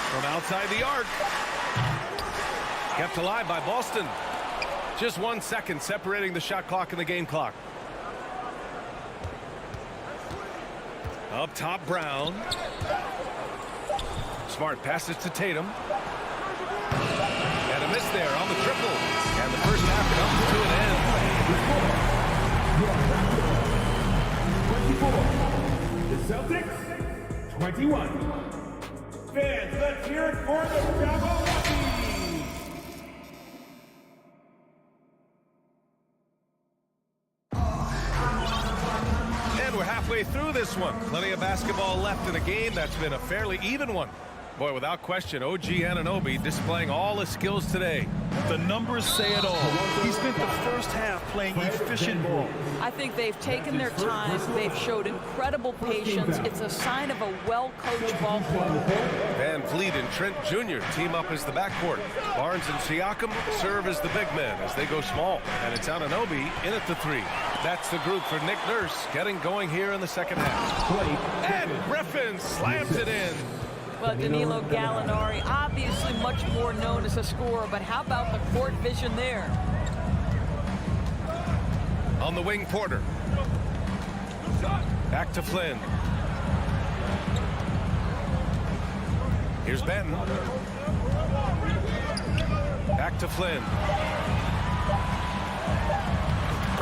From outside the arc. Kept alive by Boston. Just 1 second separating the shot clock and the game clock. Up top, Brown. Smart passes to Tatum. And a miss there on the triple. And the first half comes to an end. 24. The Celtics, 21. Fans, let's hear it for the Cavaliers. And we're halfway through this one. Plenty of basketball left in a game that's been a fairly even one. Boy, without question, OG Anunoby displaying all his skills today. The numbers say it all. He spent the first half playing efficient ball. I think they've taken their time. They've showed incredible patience. It's a sign of a well-coached ball club. Van Vliet and Trent Jr. team up as the backcourt. Barnes and Siakam serve as the big men as they go small. And it's Anunoby in at the 3. That's the group for Nick Nurse getting going here in the second half. And Griffin slams it in. Well, Danilo Gallinari, obviously much more known as a scorer, but how about the court vision there? On the wing, Porter. Back to Flynn. Here's Benton. Back to Flynn.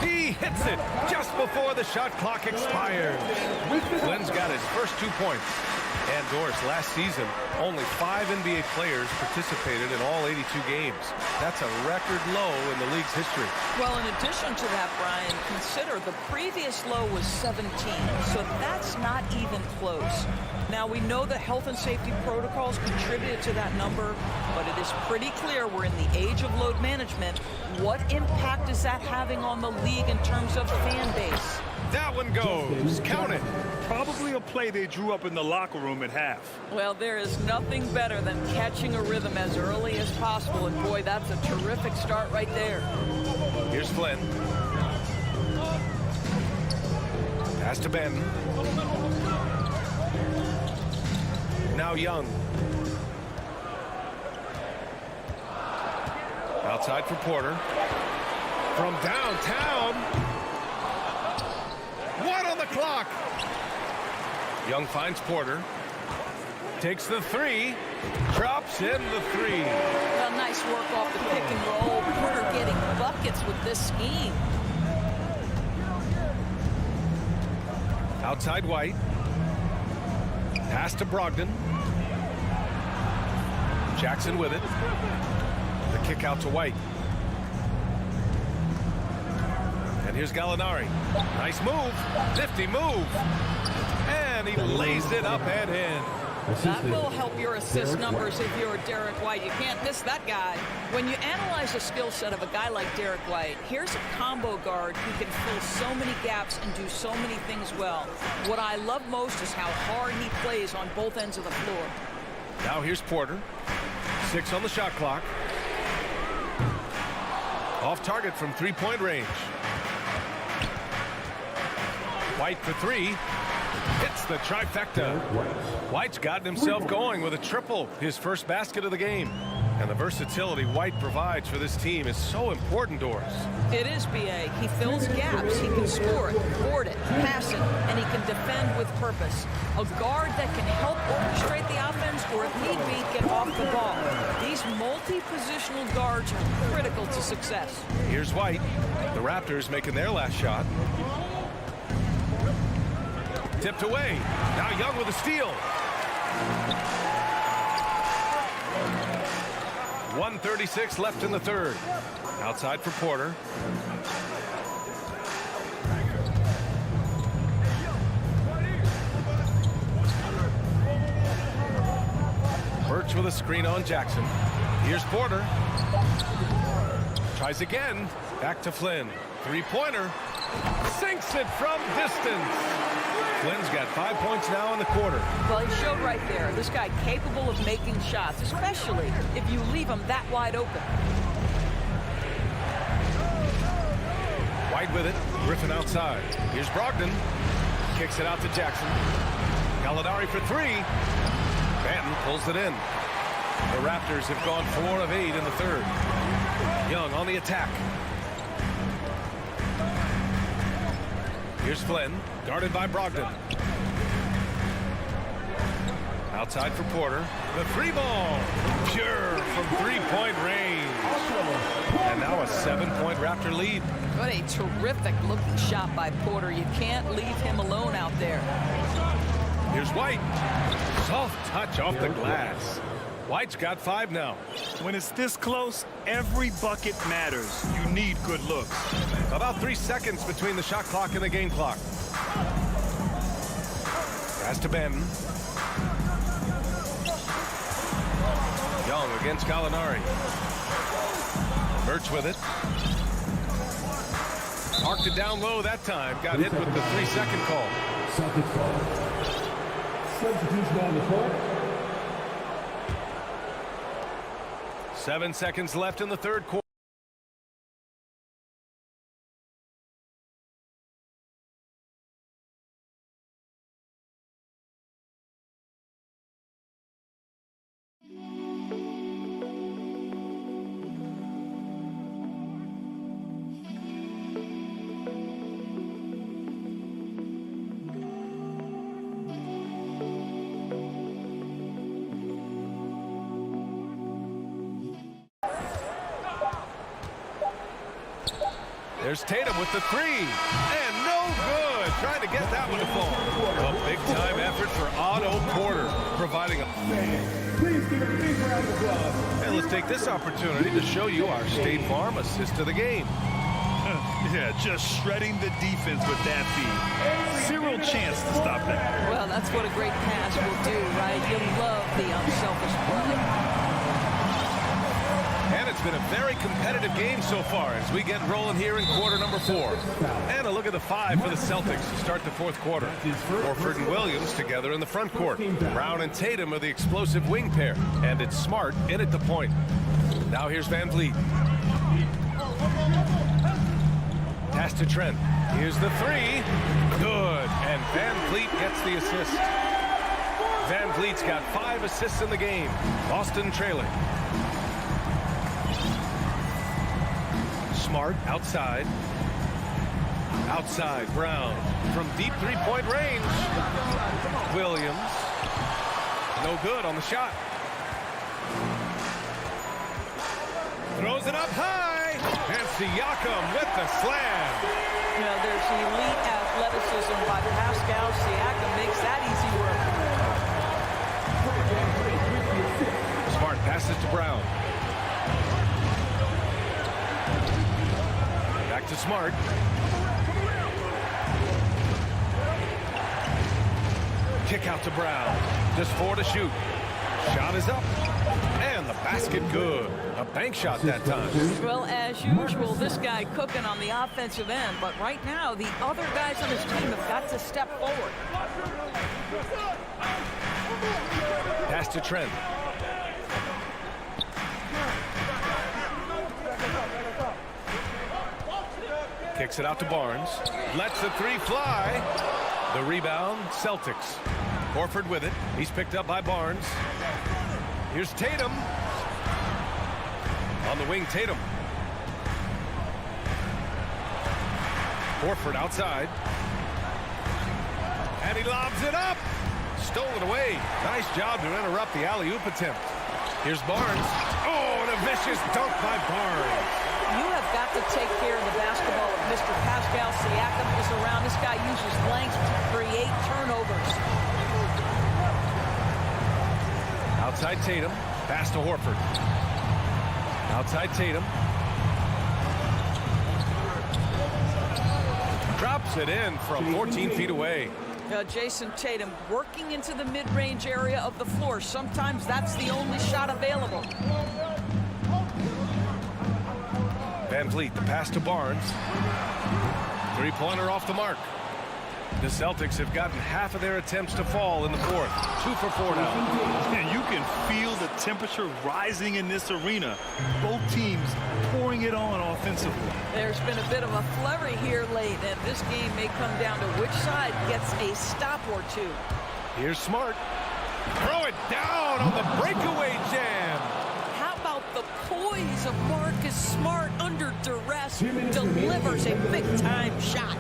He hits it just before the shot clock expires. Flynn's got his first 2 points. And Doris, last season, only 5 NBA players participated in all 82 games. That's a record low in the league's history. Well, in addition to that, Brian, consider the previous low was 17, so that's not even close. Now, we know that health and safety protocols contributed to that number, but it is pretty clear we're in the age of load management. What impact is that having on the league in terms of fan base? That one goes. Count it. Probably a play they drew up in the locker room at half. Well, there is nothing better than catching a rhythm as early as possible, and boy, that's a terrific start right there. Here's Flynn. Pass to Benton. Now Young. Outside for Porter. From downtown. 1 on the clock. Young finds Porter. Takes the 3. Drops in the 3. Well, nice work off the pick and roll. Porter getting buckets with this scheme. Outside White. Pass to Brogdon. Jackson with it. The kick out to White. And here's Gallinari. Nice move. Nifty move. And he lays it up and in. That will help your assist numbers if you're Derek White. You can't miss that guy. When you analyze the skill set of a guy like Derek White, here's a combo guard who can fill so many gaps and do so many things well. What I love most is how hard he plays on both ends of the floor. Now here's Porter. 6 on the shot clock. Off target from 3-point range. White for 3. Hits the trifecta. White's gotten himself going with a triple, his first basket of the game. And the versatility White provides for this team is so important, Doris. It is, B.A. He fills gaps. He can score it, board it, pass it, and he can defend with purpose. A guard that can help orchestrate the offense or, if need be, get off the ball. These multi-positional guards are critical to success. Here's White. The Raptors making their last shot. Tipped away. Now Young with a steal. 1:36 left in the third. Outside for Porter. Birch with a screen on Jackson. Here's Porter. Tries again. Back to Flynn. Three-pointer. Sinks it from distance. Flynn's got 5 points now in the quarter. Well, he showed right there. This guy capable of making shots, especially if you leave him that wide open. White with it. Griffin outside. Here's Brogdon. Kicks it out to Jackson. Gallinari for three. Banton pulls it in. The Raptors have gone 4 of 8 in the third. Young on the attack. Here's Flynn, guarded by Brogdon. Outside for Porter. The three ball. Pure from three-point range. And now a 7-point Raptor lead. What a terrific-looking shot by Porter. You can't leave him alone out there. Here's White. Soft touch off the glass. White's got 5 now. When it's this close, every bucket matters. You need good looks. About 3 seconds between the shot clock and the game clock. Pass to Banton. Young against Gallinari. Birch with it. Marked it down low that time. Got hit with the 3-second call. Celtics ball. Substitution on the court. 7 seconds left in the third quarter. There's Tatum with the three. And no good. Trying to get that one to fall. A big-time effort for Otto Porter, providing a... Please give a big round of applause. And let's take this opportunity to show you our State Farm assist of the game. Yeah, just shredding the defense with that feed. Zero chance to stop that. Well, that's what a great pass will do, right? You love the unselfish play. And it's been a very competitive game so far as we get rolling here in quarter number 4. And a look at the 5 for the Celtics to start the fourth quarter. Horford and Williams together in the front court. Brown and Tatum are the explosive wing pair. And it's Smart in at the point. Now here's Van Vliet. Pass to Trent. Here's the three. Good. And Van Vliet gets the assist. Van Vliet's got 5 assists in the game. Boston trailing. Smart outside. Outside, Brown. From deep three-point range. Williams. No good on the shot. Throws it up high. And Siakam with the slam. You know, there's elite athleticism by Pascal Siakam. Makes that easy work. Smart passes to Brown. Back to Smart. Kick out to Brown. Just 4 to shoot. Shot is up. And the basket good. A bank shot that time. Well, as usual, this guy cooking on the offensive end. But right now, the other guys on his team have got to step forward. Pass to Trent. Kicks it out to Barnes. Lets the three fly. The rebound, Celtics. Horford with it. He's picked up by Barnes. Here's Tatum. On the wing, Tatum. Horford outside. And he lobs it up. Stolen away. Nice job to interrupt the alley-oop attempt. Here's Barnes. Oh, and a vicious dunk by Barnes. You have got to take care of the basketball if Mr. Pascal Siakam is around. This guy uses length to create turnovers. Outside Tatum. Pass to Horford. Outside Tatum. Drops it in from 14 feet away. Jason Tatum working into the mid-range area of the floor. Sometimes that's the only shot available. Van Vliet, the pass to Barnes. Three-pointer off the mark. The Celtics have gotten half of their attempts to fall in the fourth. 2 for 4 now. And you can feel the temperature rising in this arena. Both teams pouring it on offensively. There's been a bit of a flurry here late, and this game may come down to which side gets a stop or two. Here's Smart. Throw it down on the breakaway jam. How about the poise of Marcus Smart under duress? Delivers a big-time shot.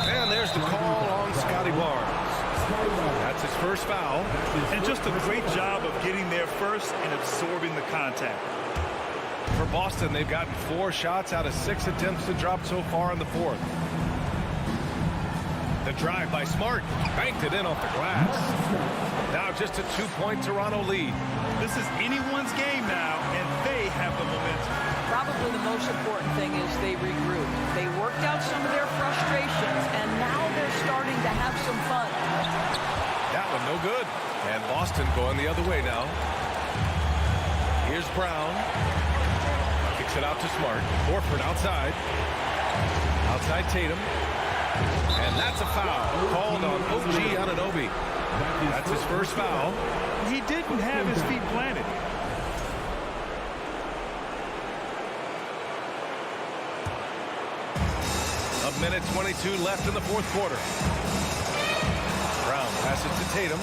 And there's the call on Scotty Barnes. That's his first foul. And just a great job of getting there first and absorbing the contact. For Boston, they've gotten 4 shots out of 6 attempts to drop so far in the fourth. The drive by Smart. Banked it in off the glass. Now just a 2-point Toronto lead. This is anyone's game now, and they have the momentum. Probably the most important thing is they regroup. They worked out some of their frustrations, and now they're starting to have some fun. That one no good. And Boston going the other way now. Here's Brown. Kicks it out to Smart. Horford outside. Outside Tatum. And that's a foul called on OG Anunoby. That's his first foul. He didn't have his feet planted. A minute 22 left in the fourth quarter. Brown passes to Tatum.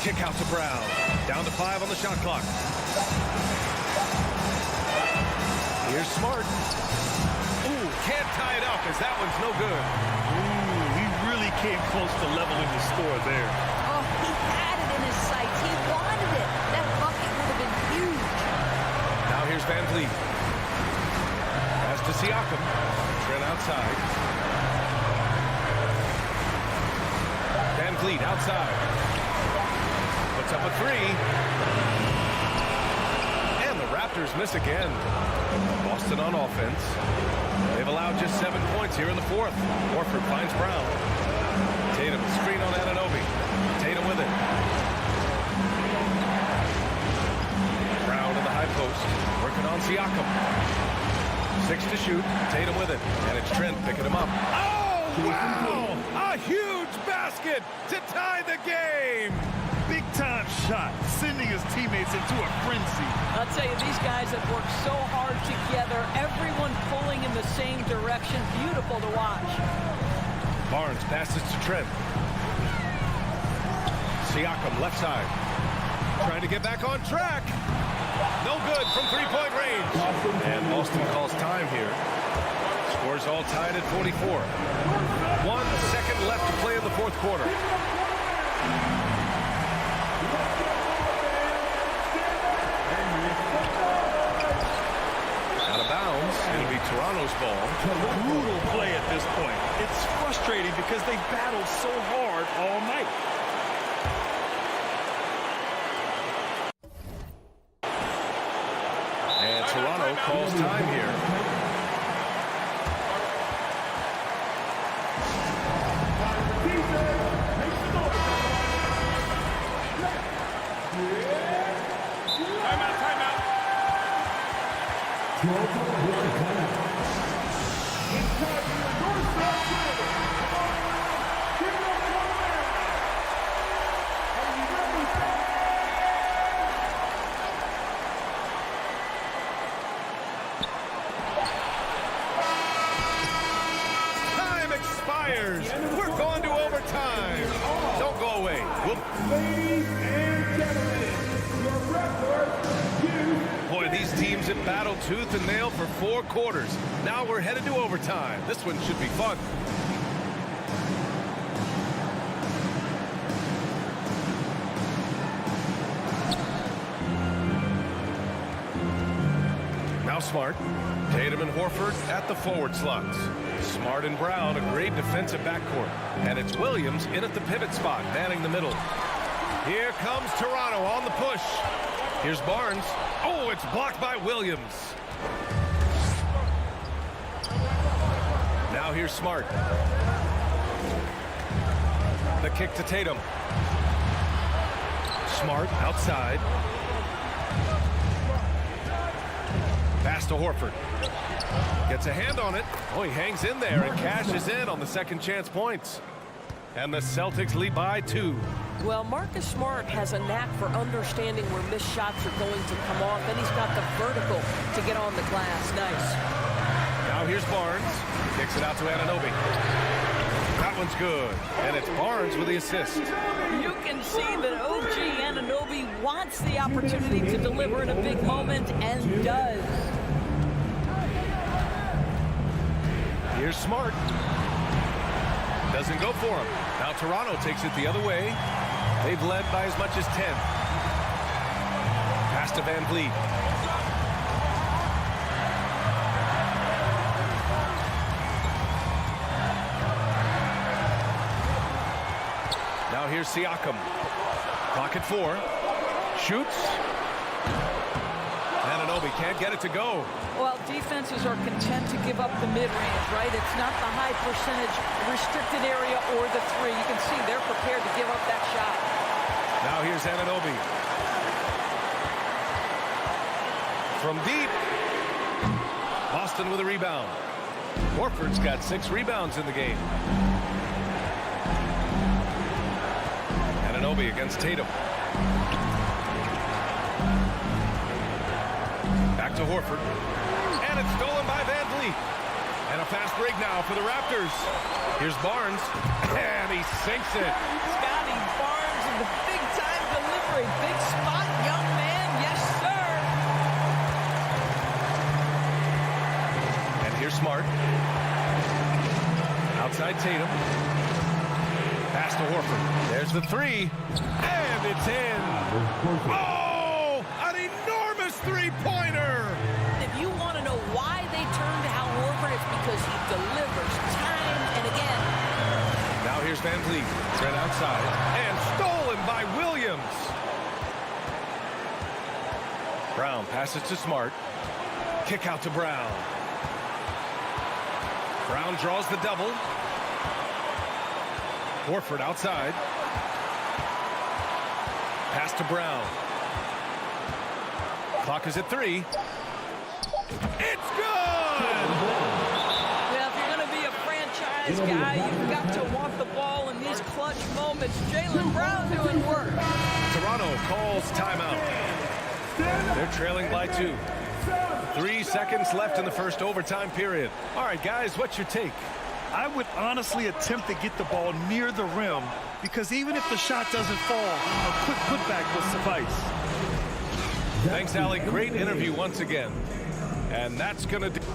Kick out to Brown. Down to 5 on the shot clock. Here's Smart. Ooh, can't tie it up as that one's no good. Ooh, he really came close to leveling the score there. Oh, he had it in his sights. He wanted it. That bucket would have been huge. Now here's Van Vliet. Pass to Siakam. Trent outside. Van Vliet outside. Puts up a 3. And the Raptors miss again. Boston on offense. They've allowed just 7 points here in the fourth. Horford finds Brown. Tatum screen on Anunoby. Tatum with it. Brown in the high post. Working on Siakam. 6 to shoot. Tatum with it. And it's Trent picking him up. Oh, wow! A huge basket to tie the game! Big-time shot, sending his teammates into a frenzy. I'll tell you, these guys have worked so hard together. Everyone pulling in the same direction. Beautiful to watch. Barnes passes to Trent. Siakam left side. Trying to get back on track. No good from 3-point range. And Boston calls time here. Scores all tied at 44. 1 second left to play in the fourth quarter. Out of bounds. It'll be Toronto's ball. Brutal play at this point. It's frustrating because they battled so hard all night. And Toronto calls time here. Timeout. Time expires. We're going to overtime. Don't go away. Ladies and gentlemen, your referee teams have battled tooth and nail for 4 quarters. Now we're headed to overtime. This one should be fun. Now Smart. Tatum and Horford at the forward slots. Smart and Brown, a great defensive backcourt. And it's Williams in at the pivot spot, manning the middle. Here comes Toronto on the push. Here's Barnes. Oh, it's blocked by Williams. Now here's Smart. The kick to Tatum. Smart outside. Pass to Horford. Gets a hand on it. Oh, he hangs in there and cashes in on the second chance points. And the Celtics lead by 2. Well, Marcus Smart has a knack for understanding where missed shots are going to come off. Then he's got the vertical to get on the glass. Nice. Now here's Barnes. Kicks it out to Anunoby. That one's good. And it's Barnes with the assist. You can see that OG Anunoby wants the opportunity to deliver in a big moment and does. Here's Smart. Doesn't go for him. Now Toronto takes it the other way. They've led by as much as 10. Pass to Van Vliet. Now here's Siakam. Clock at 4. Shoots. Anunoby can't get it to go. Well, defenses are content to give up the mid-range, right? It's not the high percentage restricted area or the 3. You can see they're prepared to give up that shot. Now here's Anunoby. From deep. Boston with a rebound. Horford's got 6 rebounds in the game. Anunoby against Tatum. Back to Horford. And it's stolen by Van Vliet. And a fast break now for the Raptors. Here's Barnes. And he sinks it. Scotty Barnes in the big-time delivery. Big spot, young man. Yes, sir. And here's Smart. Outside Tatum. Pass to Horford. There's the 3. And it's in. Oh! An enormous 3-pointer! If you want to know why they turn to Al Horford, it's because he delivers time and again. Now here's Van Vliet. Spread outside. And stolen by Williams. Brown passes to Smart. Kick out to Brown. Brown draws the double. Horford outside. Pass to Brown. Clock is at 3. It's good! Well, if you're going to be a franchise guy, you've got to want the ball in these clutch moments. Jaylen Brown doing work. Toronto calls timeout. They're trailing by 2. 3 seconds left in the first overtime period. All right, guys, what's your take? I would honestly attempt to get the ball near the rim because even if the shot doesn't fall, a quick putback will suffice. Thanks, Allie. Great interview once again. And that's going to do...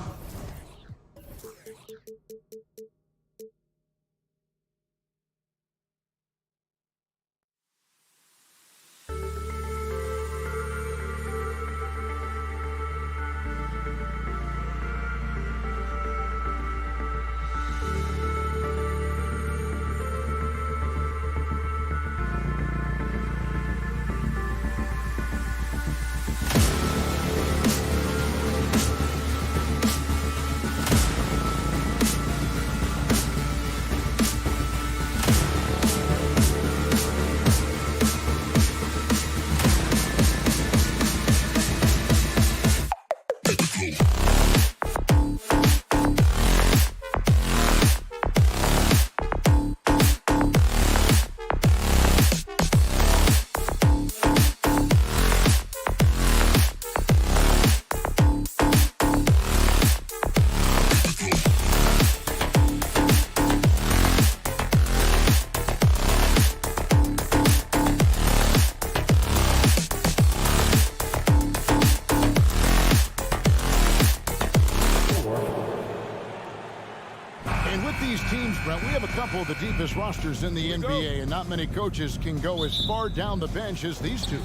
couple of the deepest rosters in the NBA, and not many coaches can go as far down the bench as these two.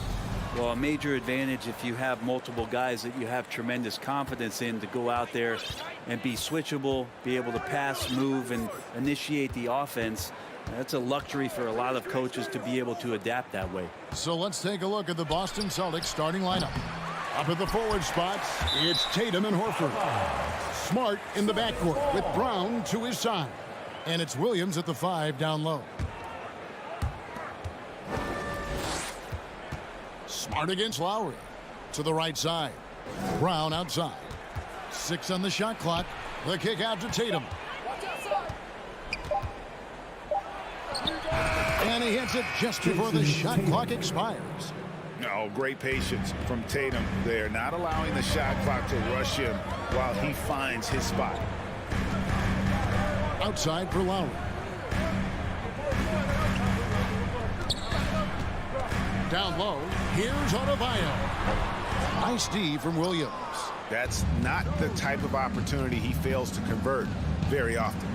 Well, a major advantage if you have multiple guys that you have tremendous confidence in to go out there and be switchable, be able to pass, move, and initiate the offense. That's a luxury for a lot of coaches to be able to adapt that way. So let's take a look at the Boston Celtics starting lineup. Up at the forward spots, it's Tatum and Horford. Smart in the backcourt with Brown to his side. And it's Williams at the 5 down low. Smart against Lowry. To the right side. Brown outside. 6 on the shot clock. The kick out to Tatum. And he hits it just before the shot clock expires. No, great patience from Tatum there, not allowing the shot clock to rush him while he finds his spot. Outside for Lowry. Down low, here's Adebayo. Nice D from Williams. That's not the type of opportunity he fails to convert very often.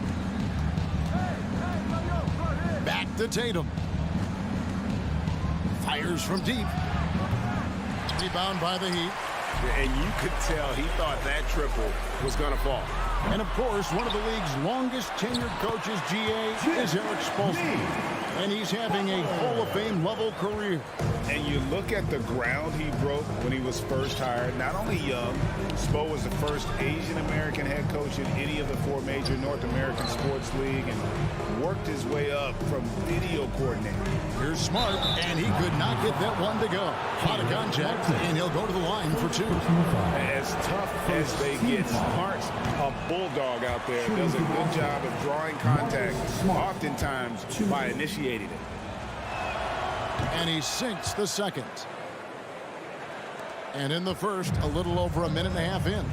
Back to Tatum. Fires from deep. Rebound by the Heat. And you could tell he thought that triple was going to fall. And of course, one of the league's longest tenured coaches, GA, is Eric Spoelstra. And he's having a Hall of Fame level career. And you look at the ground he broke when he was first hired. Not only young, Spo was the first Asian American head coach in any of the 4 major North American sports league and worked his way up from video coordinator. Here's Smart, and he could not get that one to go. Out of contact, and he'll go to the line for 2. As tough as they get, Smart's a bulldog out there. Does a good job of drawing contact, oftentimes by initiating it. And he sinks the second. And in the first, a little over a minute and a half in.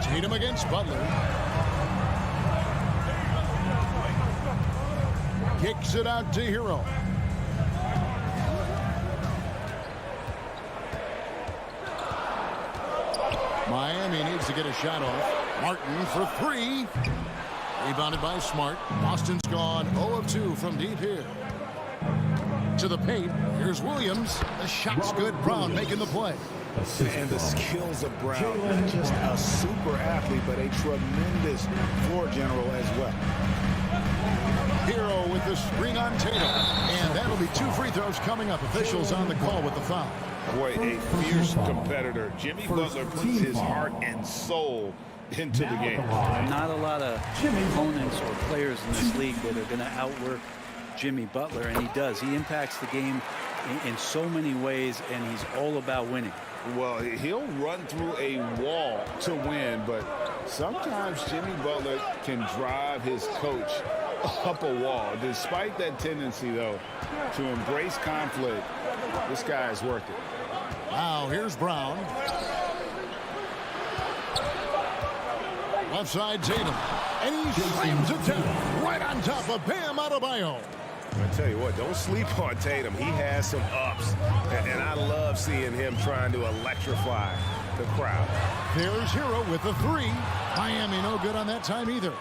Tatum against Butler. Kicks it out to Hero. Miami needs to get a shot off. Martin for 3. Rebounded by Smart. Boston's gone 0 of 2 from deep here. To the paint. Here's Williams. The shot's good. Brown making the play. And the skills of Brown. Just a super athlete, but a tremendous floor general as well. Hero with the screen on Tatum. And that'll be 2 free throws coming up. Officials on the call with the foul. Boy, a fierce competitor. Jimmy Butler puts his heart and soul into the game. Not a lot of opponents or players in this league that are going to outwork Jimmy Butler, and he does. He impacts the game in so many ways, and he's all about winning. Well, he'll run through a wall to win, but sometimes Jimmy Butler can drive his coach up a wall. Despite that tendency, though, to embrace conflict, this guy is worth it. Now, here's Brown. Left side, Tatum. And he slams it down right on top of Bam Adebayo. I tell you what, don't sleep on Tatum. He has some ups, and I love seeing him trying to electrify the crowd. There's Hero with the 3. Miami no good on that time either.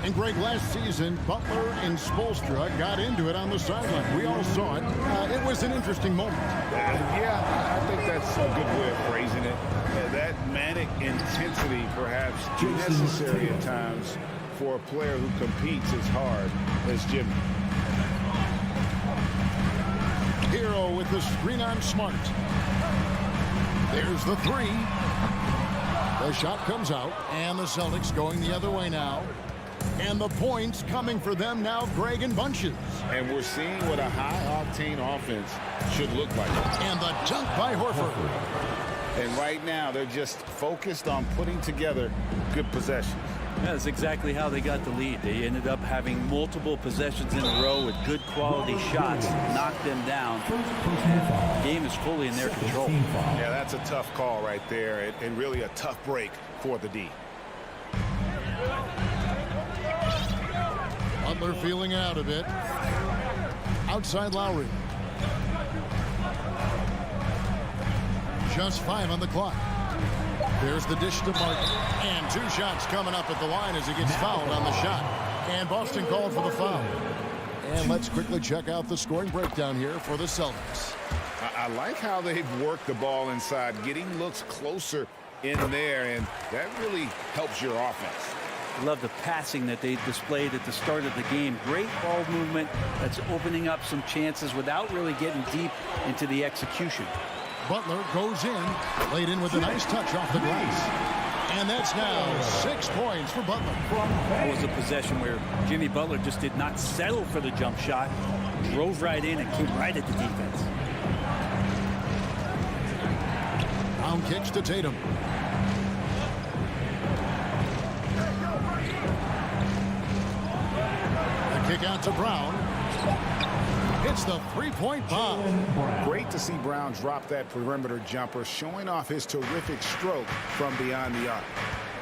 And Greg, last season, Butler and Spoelstra got into it on the sideline. We all saw it. It was an interesting moment. Yeah, I think that's a good way of phrasing it. That manic intensity perhaps necessary at times for a player who competes as hard as Jimmy. Hero with the screen on Smart. There's the 3. The shot comes out, and the Celtics going the other way now. And the points coming for them now, Greg, in bunches. And we're seeing what a high-octane offense should look like. And the dunk by Horford. And right now, they're just focused on putting together good possessions. That's exactly how they got the lead. They ended up having multiple possessions in a row with good quality shots, knocked them down. The game is fully in their control. Yeah, that's a tough call right there, and really a tough break for the D. Butler feeling out a bit. Outside Lowry. Just 5 on the clock. There's the dish to Martin. And 2 shots coming up at the line as he gets fouled on the shot. And Boston called for the foul. And let's quickly check out the scoring breakdown here for the Celtics. I like how they've worked the ball inside, getting looks closer in there, and that really helps your offense. I love the passing that they displayed at the start of the game. Great ball movement that's opening up some chances without really getting deep into the execution. Butler goes in, laid in with a nice touch off the glass. And that's now 6 points for Butler. That was a possession where Jimmy Butler just did not settle for the jump shot, drove right in and came right at the defense. Brown kicks to Tatum. The kick out to Brown. Hits the three-point bomb. Great to see Brown drop that perimeter jumper, showing off his terrific stroke from beyond the arc.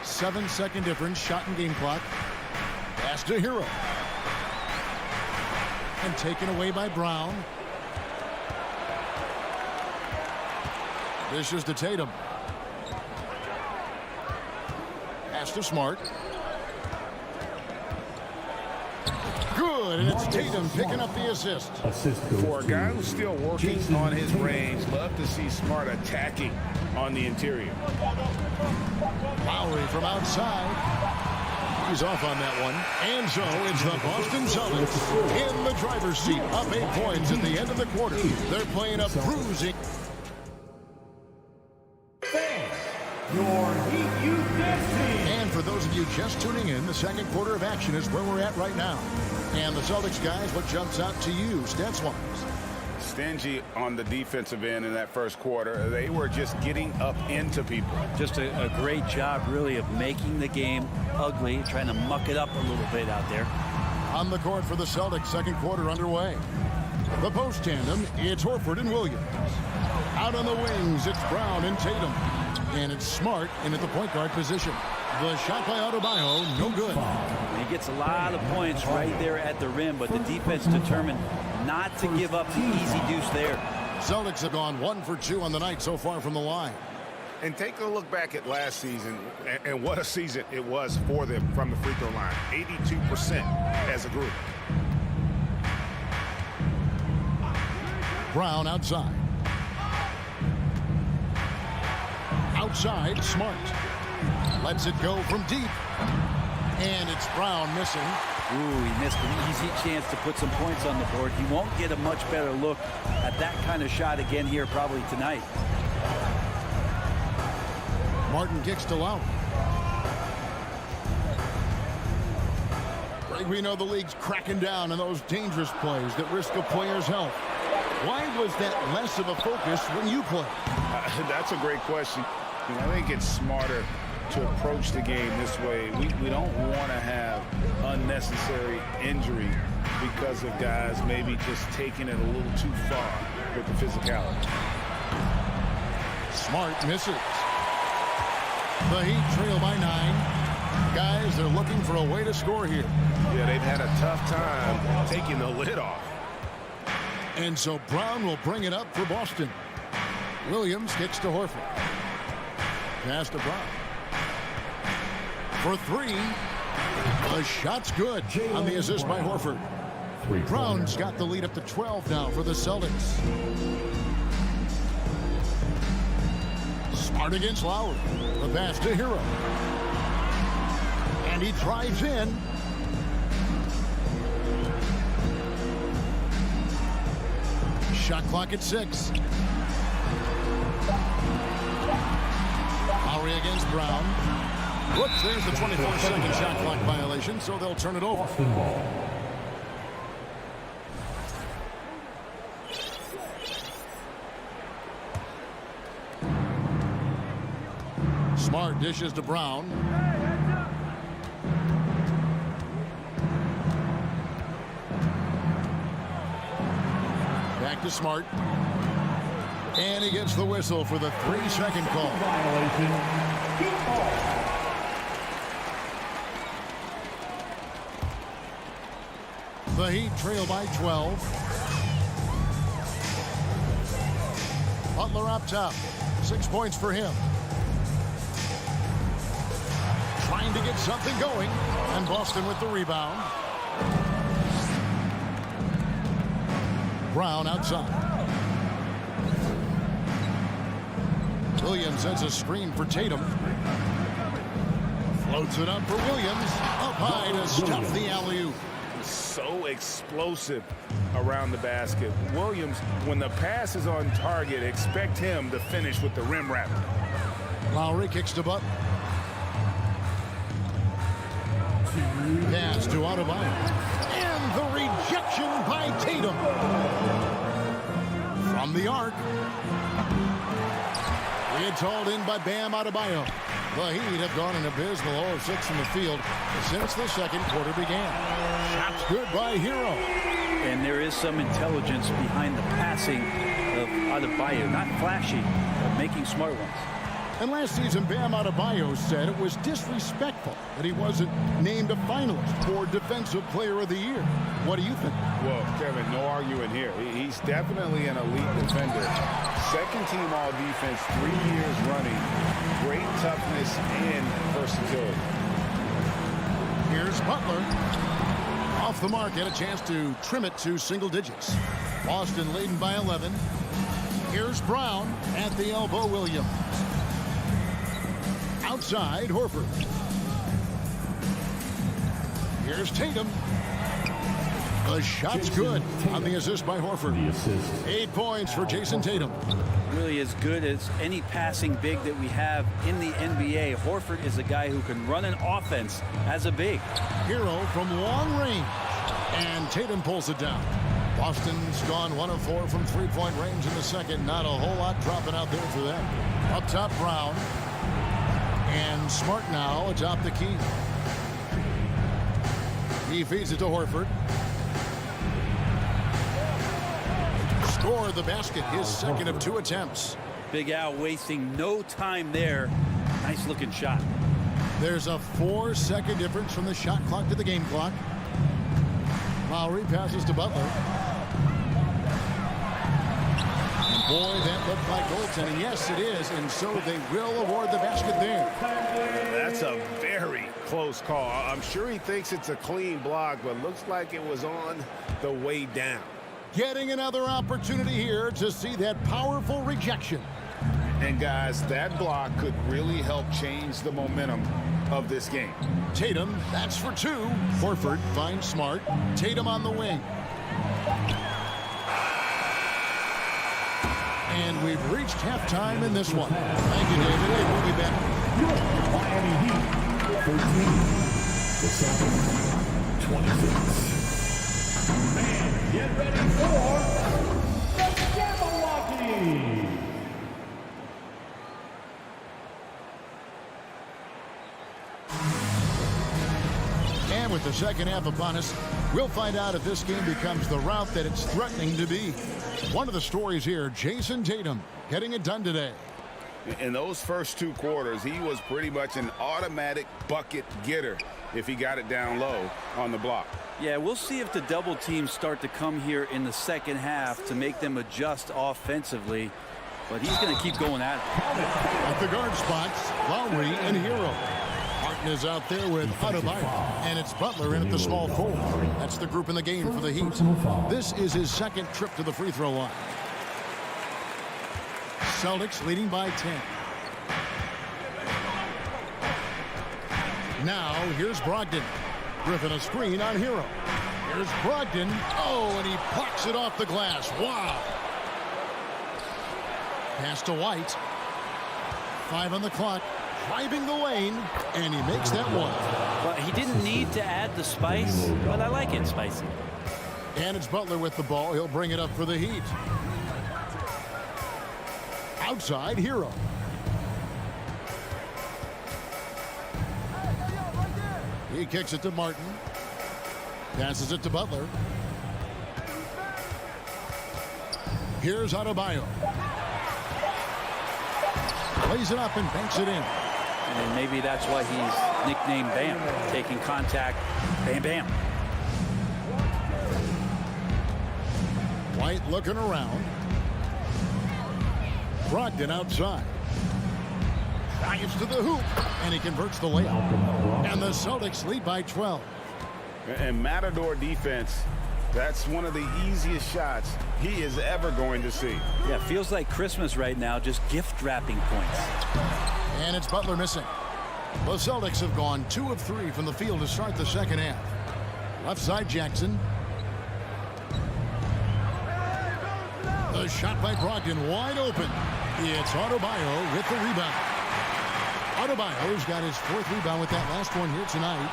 7-second difference, shot and game clock. Pass to Hero. And taken away by Brown. Dishes to Tatum. Pass to Smart. Good, and it's Tatum picking up the assist. For a guy who's still working on his range, love to see Smart attacking on the interior. Lowry from outside. He's off on that one. And so it's the Boston Celtics in the driver's seat, up 8 points at the end of the quarter. They're playing a bruising. And for those of you just tuning in, the second quarter of action is where we're at right now. And the Celtics guys, what jumps out to you stats-wise? Stingy on the defensive end in that first quarter. They were just getting up into people. Just a great job, really, of making the game ugly, trying to muck it up a little bit out there. On the court for the Celtics, second quarter underway. The post tandem, it's Horford and Williams. Out on the wings, it's Brown and Tatum. And it's Smart in at the point guard position. The shot by Adebayo, no good. He gets a lot of points right there at the rim, but the defense determined not to give up the easy deuce there. Celtics have gone 1 for 2 on the night so far from the line. And take a look back at last season, and what a season it was for them from the free throw line. 82% as a group. Brown outside. Outside, Smart. Lets it go from deep. And it's Brown missing. Ooh, he missed an easy chance to put some points on the board. He won't get a much better look at that kind of shot again here probably tonight. Martin kicks to Lowry. We know the league's cracking down on those dangerous plays that risk a player's health. Why was that less of a focus when you play? That's a great question. I think it's smarter to approach the game this way. We don't want to have unnecessary injury because of guys maybe just taking it a little too far with the physicality. Smart misses. The Heat trail by 9. Guys, they're looking for a way to score here. Yeah, they've had a tough time taking the lid off. And so Brown will bring it up for Boston. Williams kicks to Horford. Pass to Brown. For 3. The shot's good on the assist by Horford. Brown's got the lead up to 12 now for the Celtics. Smart against Lowry. The pass to Hero. And he drives in. Shot clock at 6. Lowry against Brown. Whoops, there's the 24-second shot clock violation, so they'll turn it over. Smart dishes to Brown. Back to Smart. And he gets the whistle for the 3-second call. The Heat trail by 12. Butler up top. 6 points for him. trying to get something going. And Boston with the rebound. Brown outside. Williams sends a screen for Tatum. Floats it up for Williams. Up high to stuff the alley-oop. So explosive around the basket. Williams, when the pass is on target, expect him to finish with the rim wrap. Lowry kicks to Butler. Pass to Adebayo. And the rejection by Tatum. From the arc. It's hauled in by Bam Adebayo. The Heat have gone an abysmal 0-6 from the field since the second quarter began. Shots good by Hero. And there is some intelligence behind the passing of Adebayo. Not flashy, but making smart ones. And last season, Bam Adebayo said it was disrespectful that he wasn't named a finalist for Defensive Player of the Year. What do you think? Well, Kevin, no arguing here. He's definitely an elite defender. Second team all defense 3 years running. Great toughness and versatility. Here's Butler. Off the mark, had a chance to trim it to single digits. Boston leading by 11. Here's Brown at the elbow. Williams. Outside, Horford. Here's Tatum. The shot's good on the assist by Horford. 8 points for Jason Tatum. Really as good as any passing big that we have in the NBA. Horford is a guy who can run an offense as a big. Hero from long range. And Tatum pulls it down. Boston's gone 1 of 4 from three-point range in the second. Not a whole lot dropping out there for them. Up top, Brown. And Smart now atop the key. He feeds it to Horford. Scored the basket, his second of 2 attempts. Big Al wasting no time there. Nice looking shot. There's a 4-second difference from the shot clock to the game clock. Lowry passes to Butler. And boy, that looked like goaltending. Yes, it is, and so they will award the basket there. That's a very close call. I'm sure he thinks it's a clean block, but looks like it was on the way down. Getting another opportunity here to see that powerful rejection. And guys, that block could really help change the momentum of this game. Tatum, that's for 2. Horford finds Smart. Tatum on the wing. And we've reached halftime in this one. Thank you, David. Hey, we'll be back. Miami Heat 13. The Celtics 26. Man, get ready for the Jabberwocky. And with the second half upon us, we'll find out if this game becomes the route that it's threatening to be. One of the stories here, Jason Tatum getting it done today. In those first 2 quarters, he was pretty much an automatic bucket getter if he got it down low on the block. Yeah, we'll see if the double teams start to come here in the second half to make them adjust offensively. But he's going to keep going at it. At the guard spots, Lowry and Hero. Martin is out there with Adebayo, and it's Butler in at the small forward. That's the group in the game for the Heat. This is his second trip to the free throw line. Celtics leading by 10. Now here's Brogdon. Griffin a screen on Hero. Here's Brogdon. Oh, and he plucks it off the glass. Wow. Pass to White. 5 on the clock. Driving the lane, and he makes that one. Well, he didn't need to add the spice, but I like it spicy. And it's Butler with the ball. He'll bring it up for the Heat. Outside, Hero. He kicks it to Martin. Passes it to Butler. Here's Adebayo. Plays it up and banks it in. And maybe that's why he's nicknamed Bam. Taking contact, bam, bam. White looking around. Brogdon outside. Drives to the hoop, and he converts the layup. And the Celtics lead by 12. And Matador defense, that's one of the easiest shots he is ever going to see. Yeah, feels like Christmas right now, just gift wrapping points. And it's Butler missing. The Celtics have gone 2 of 3 from the field to start the second half. Left side, Jackson. The shot by Brogdon, wide open. It's Adebayo with the rebound. Adebayo's got his 4th rebound with that last one here tonight.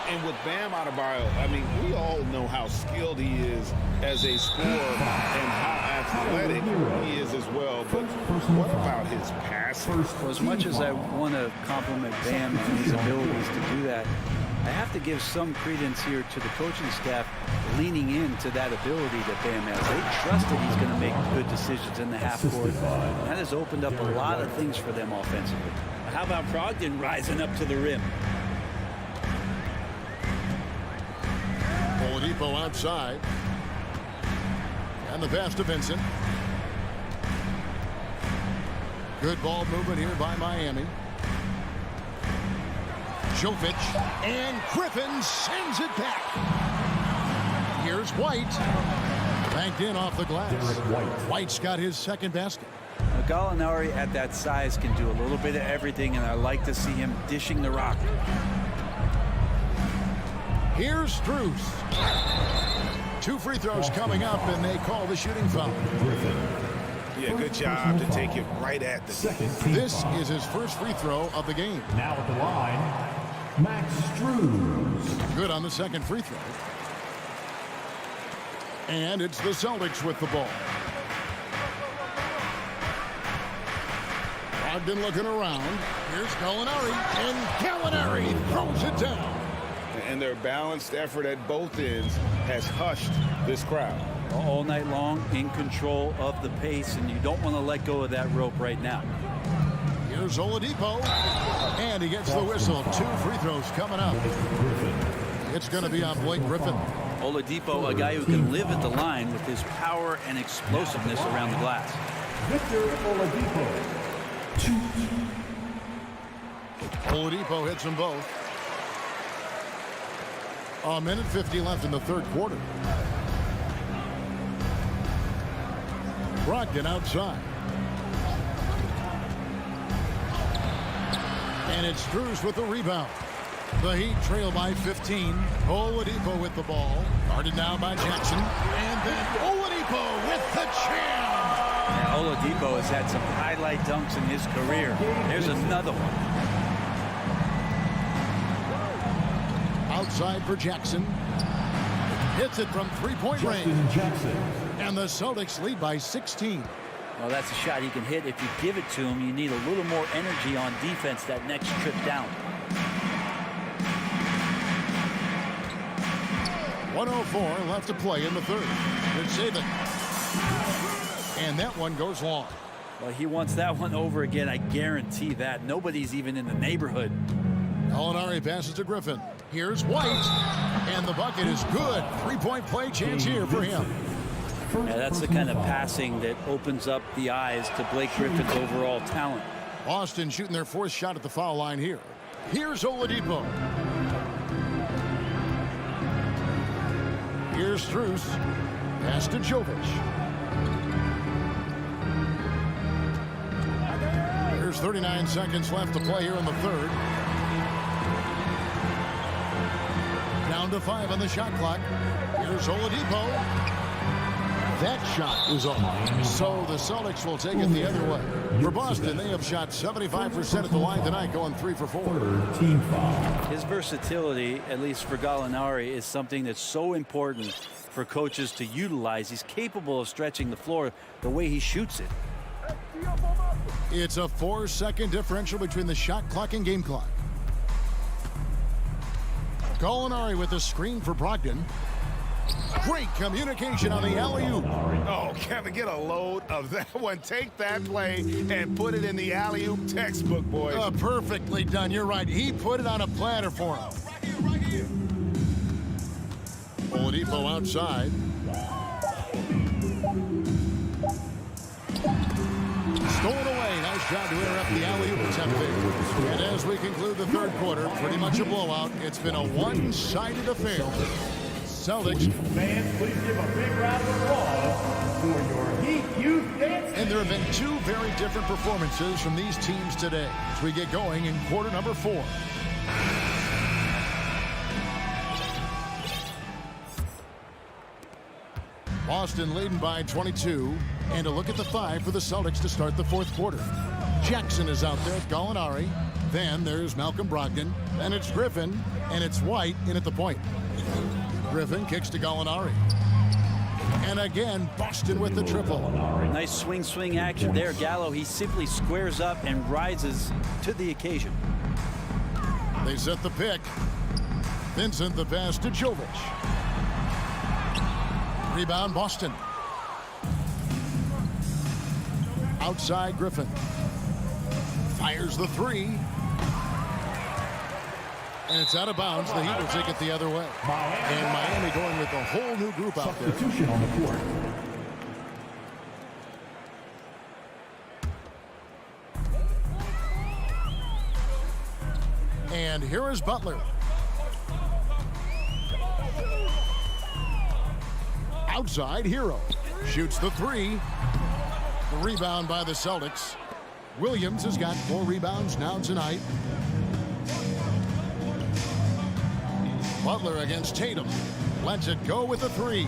And with Bam Adebayo, I mean, we all know how skilled he is as a scorer and how athletic he is as well. But what about his passing? Well, as much as I want to compliment Bam on his abilities to do that, I have to give some credence here to the coaching staff leaning into that ability that Bam has. They trust that he's going to make good decisions in the half court. That has opened up a lot of things for them offensively. How about Brogdon rising up to the rim? Oladipo outside. And the pass to Vincent. Good ball movement here by Miami. Jovic, and Griffin sends it back. Here's White. Banked in off the glass. White's got his 2nd basket. Now, Gallinari at that size can do a little bit of everything, and I like to see him dishing the rock. Here's Strus. 2 free throws coming up, and they call the shooting foul. Yeah, good job to take it right at the second. This is his first free throw of the game. Now at the line, Max Strus. Good on the 2nd free throw. And it's the Celtics with the ball. Brogdon looking around. Here's Gallinari, and Gallinari throws it down. And their balanced effort at both ends has hushed this crowd. All night long, in control of the pace, and you don't want to let go of that rope right now. Here's Oladipo, and he gets the whistle. 2 free throws coming up. It's going to be on Blake Griffin. Oladipo, a guy who can live at the line with his power and explosiveness around the glass. Victor Oladipo. Oladipo hits them both. 1:50 left in the 3rd quarter. Brogdon outside. And it's Strus with the rebound. The Heat trail by 15. Oladipo with the ball. Guarded now by Jackson. And then Oladipo with the jam. Yeah, Oladipo has had some highlight dunks in his career. There's another one. Outside for Jackson. Hits it from 3-point range. And the Celtics lead by 16. Well, that's a shot he can hit. If you give it to him, you need a little more energy on defense that next trip down. 1:04 left to play in the 3rd. Good save it. And that one goes long. Well, he wants that one over again. I guarantee that. Nobody's even in the neighborhood. Gallinari passes to Griffin. Here's White. And the bucket is good. 3-point play chance here for him. Yeah, that's the kind of passing that opens up the eyes to Blake Griffin's overall talent. Boston shooting their 4th shot at the foul line here. Here's Oladipo. Here's Strus. Pass to Jovic. There's 39 seconds left to play here in the 3rd. Down to 5 on the shot clock. Here's Oladipo. That shot is off. So the Celtics will take it the other way. For Boston, they have shot 75% at the line tonight, going 3 for 4. Team foul. His versatility, at least for Gallinari, is something that's so important for coaches to utilize. He's capable of stretching the floor the way he shoots it. It's a 4-second differential between the shot clock and game clock. Gallinari with a screen for Brogdon. Great communication on the alley-oop. Oh, Kevin, get a load of that one. Take that play and put it in the alley-oop textbook, boys. Perfectly done. You're right. He put it on a platter for him. Right here. Oladipo outside. Stolen away. Nice tried to interrupt the alley-oop attempt there. And as we conclude the third quarter, pretty much a blowout. It's been a one-sided affair. Celtics. Fans, please give a big round of applause for your Heat Youth Dance. And there have been two very different performances from these teams today as we get going in quarter number 4. Boston leading by 22. And a look at the 5 for the Celtics to start the fourth quarter. Jackson is out there, Gallinari. Then there's Malcolm Brogdon. Then it's Griffin. And it's White in at the point. Griffin kicks to Gallinari. And again, Boston with the triple. Nice swing action there. Gallo, he simply squares up and rises to the occasion. They set the pick. Vincent the pass to Jovic. Rebound Boston. Outside Griffin. Fires the 3. And it's out of bounds. The Heat will take it the other way. And Miami going with a whole new group out there. Substitution on the court. And here is Butler. Outside Hero. Shoots the 3. The rebound by the Celtics. Williams has got 4 rebounds now tonight. Butler against Tatum. Lets it go with a 3.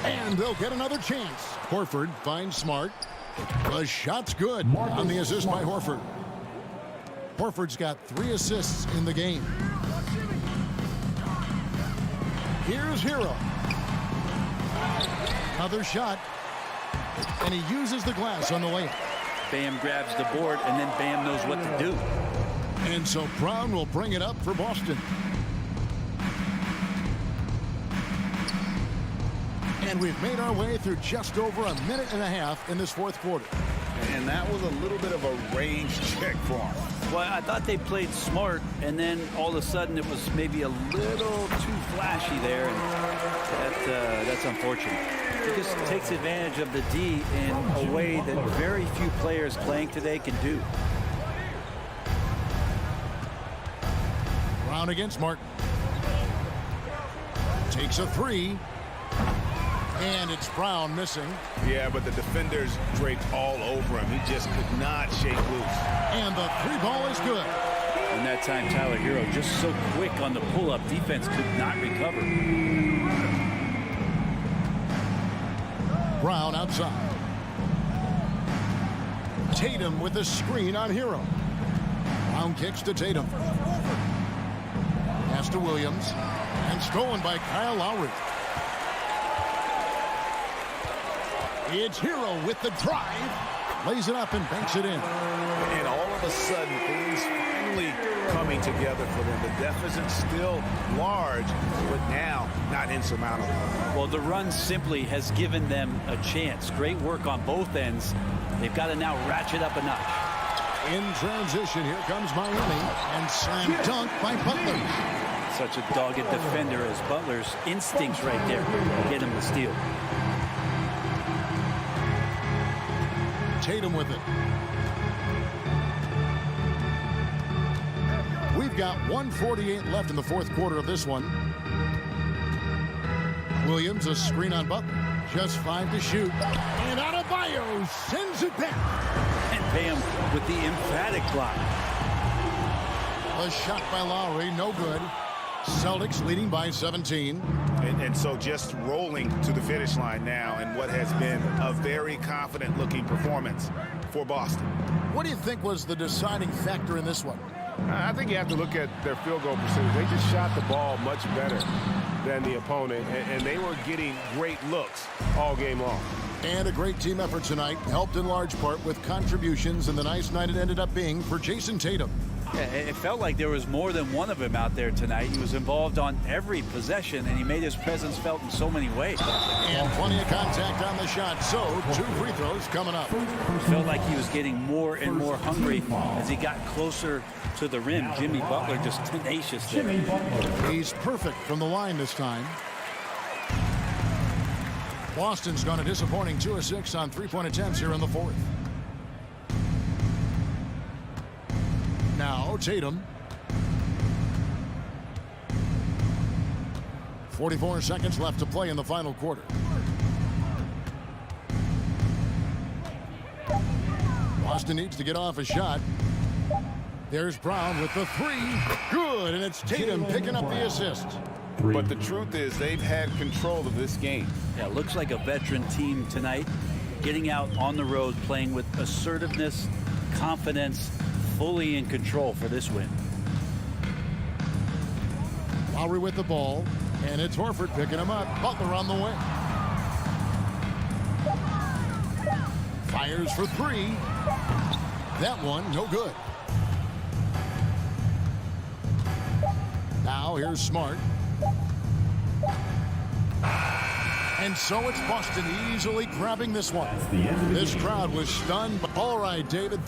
And they'll get another chance. Horford finds Smart. The shot's good on the assist by Horford. Horford's got 3 assists in the game. Here's Hero. Another shot. And he uses the glass on the layup. Bam grabs the board, and then Bam knows what to do. And so Brown will bring it up for Boston. And we've made our way through just over a minute and a half in this fourth quarter. And that was a little bit of a range check for him. Well, I thought they played smart, and then all of a sudden it was maybe a little too flashy there, and that's unfortunate. It just takes advantage of the D in a way that very few players playing today can do. Brown against Martin. Takes a 3. And it's Brown missing. Yeah, but the defenders draped all over him. He just could not shake loose. And the 3 ball is good. And that time, Tyler Hero just so quick on the pull-up. Defense could not recover. Brown outside. Tatum with a screen on Hero. Brown kicks to Tatum. Pass to Williams. And stolen by Kyle Lowry. It's Hero with the drive. Lays it up and banks it in. And all of a sudden, things finally coming together for them. The deficit's still large, but now not insurmountable. Well, the run simply has given them a chance. Great work on both ends. They've got to now ratchet up a notch. In transition, here comes Miami. And slam dunk by Butler. Such a dogged defender as Butler's instincts right there get him the steal. Tatum with it. We've got 1:48 left in the fourth quarter of this one. Williams, a screen on Butler. Just 5 to shoot. And Adebayo sends it back. And Bam with the emphatic block. A shot by Lowry, no good. Celtics leading by 17. And so just rolling to the finish line now in what has been a very confident looking performance for Boston. What do you think was the deciding factor in this one? I think you have to look at their field goal percentage. They just shot the ball much better than the opponent, and they were getting great looks all game long. And a great team effort tonight, helped in large part with contributions, and the nice night it ended up being for Jason Tatum. Yeah, it felt like there was more than one of him out there tonight. He was involved on every possession, and he made his presence felt in so many ways. And plenty of contact on the shot, so 2 free throws coming up. Felt like he was getting more and more hungry as he got closer to the rim. Jimmy Butler just tenacious there. He's perfect from the line this time. Boston's gone a disappointing 2 of 6 on 3-point attempts here in the fourth. Now Tatum. 44 seconds left to play in the final quarter. Boston needs to get off a shot. There's Brown with the three. Good, and it's Tatum picking up the assist. But the truth is they've had control of this game. Yeah, looks like a veteran team tonight, getting out on the road, playing with assertiveness, confidence, fully in control for this win. Lowry with the ball, and it's Horford picking him up. Butler on the wing. Fires for three. That one, no good. Now here's Smart. And so it's Boston easily grabbing this one. This crowd was stunned. All right, David.